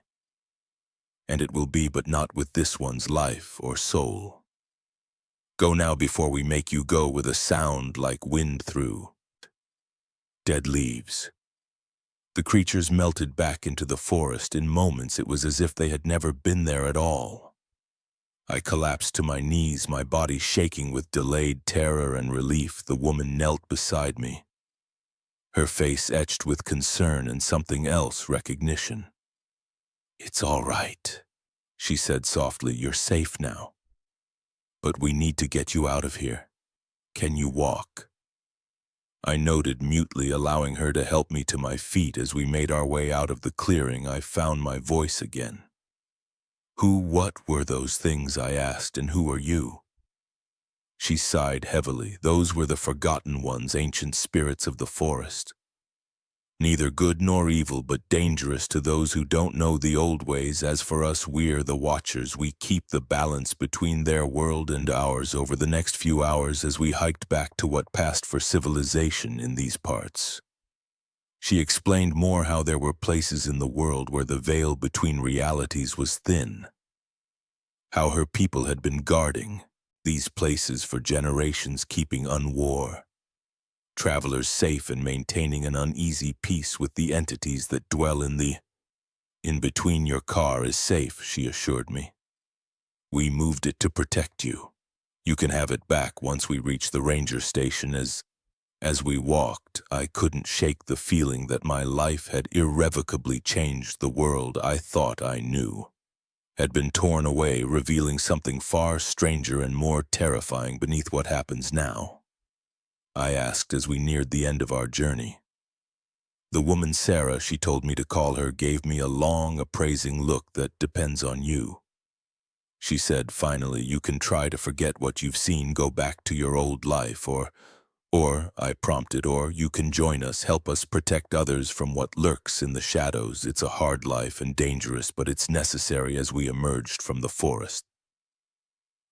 "And it will be, but not with this one's life or soul. Go now before we make you go." With a sound like wind through dead leaves, the creatures melted back into the forest. In moments, it was as if they had never been there at all. I collapsed to my knees, my body shaking with delayed terror and relief. The woman knelt beside me, her face etched with concern and something else, recognition. "It's all right," she said softly. "You're safe now. But we need to get you out of here. Can you walk?" I nodded mutely, allowing her to help me to my feet. As we made our way out of the clearing, I found my voice again. What were those things?" I asked, "and who are you?" She sighed heavily. "Those were the forgotten ones, ancient spirits of the forest. Neither good nor evil, but dangerous to those who don't know the old ways. As for us, we're the Watchers. We keep the balance between their world and ours." Over the next few hours, as we hiked back to what passed for civilization in these parts, she explained more how there were places in the world where the veil between realities was thin, how her people had been guarding these places for generations, keeping unwar travelers safe and maintaining an uneasy peace with the entities that dwell in the in-between. "Your car is safe," she assured me. "We moved it to protect you. You can have it back once we reach the ranger station." As we walked, I couldn't shake the feeling that my life had irrevocably changed. The world I thought I knew had been torn away, revealing something far stranger and more terrifying beneath. "What happens now?" I asked as we neared the end of our journey. The woman Sarah, she told me to call her, gave me a long, appraising look. "That depends on you," she said finally. "You can try to forget what you've seen, go back to your old life, or, I prompted, "or you can join us, help us protect others from what lurks in the shadows. It's a hard life and dangerous, but it's necessary." As we emerged from the forest,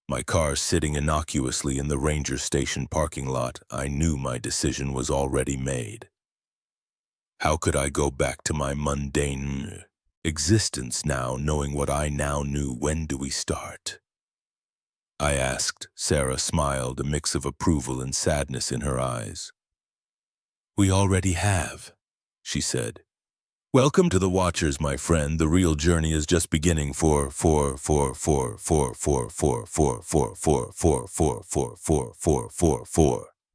my car sitting innocuously in the ranger station parking lot, I knew my decision was already made. How could I go back to my mundane existence now, knowing what I now knew? "When do we start?" I asked. Sarah smiled, a mix of approval and sadness in her eyes. "We already have," she said. "Welcome to the Watchers, my friend. The real journey is just beginning." Four.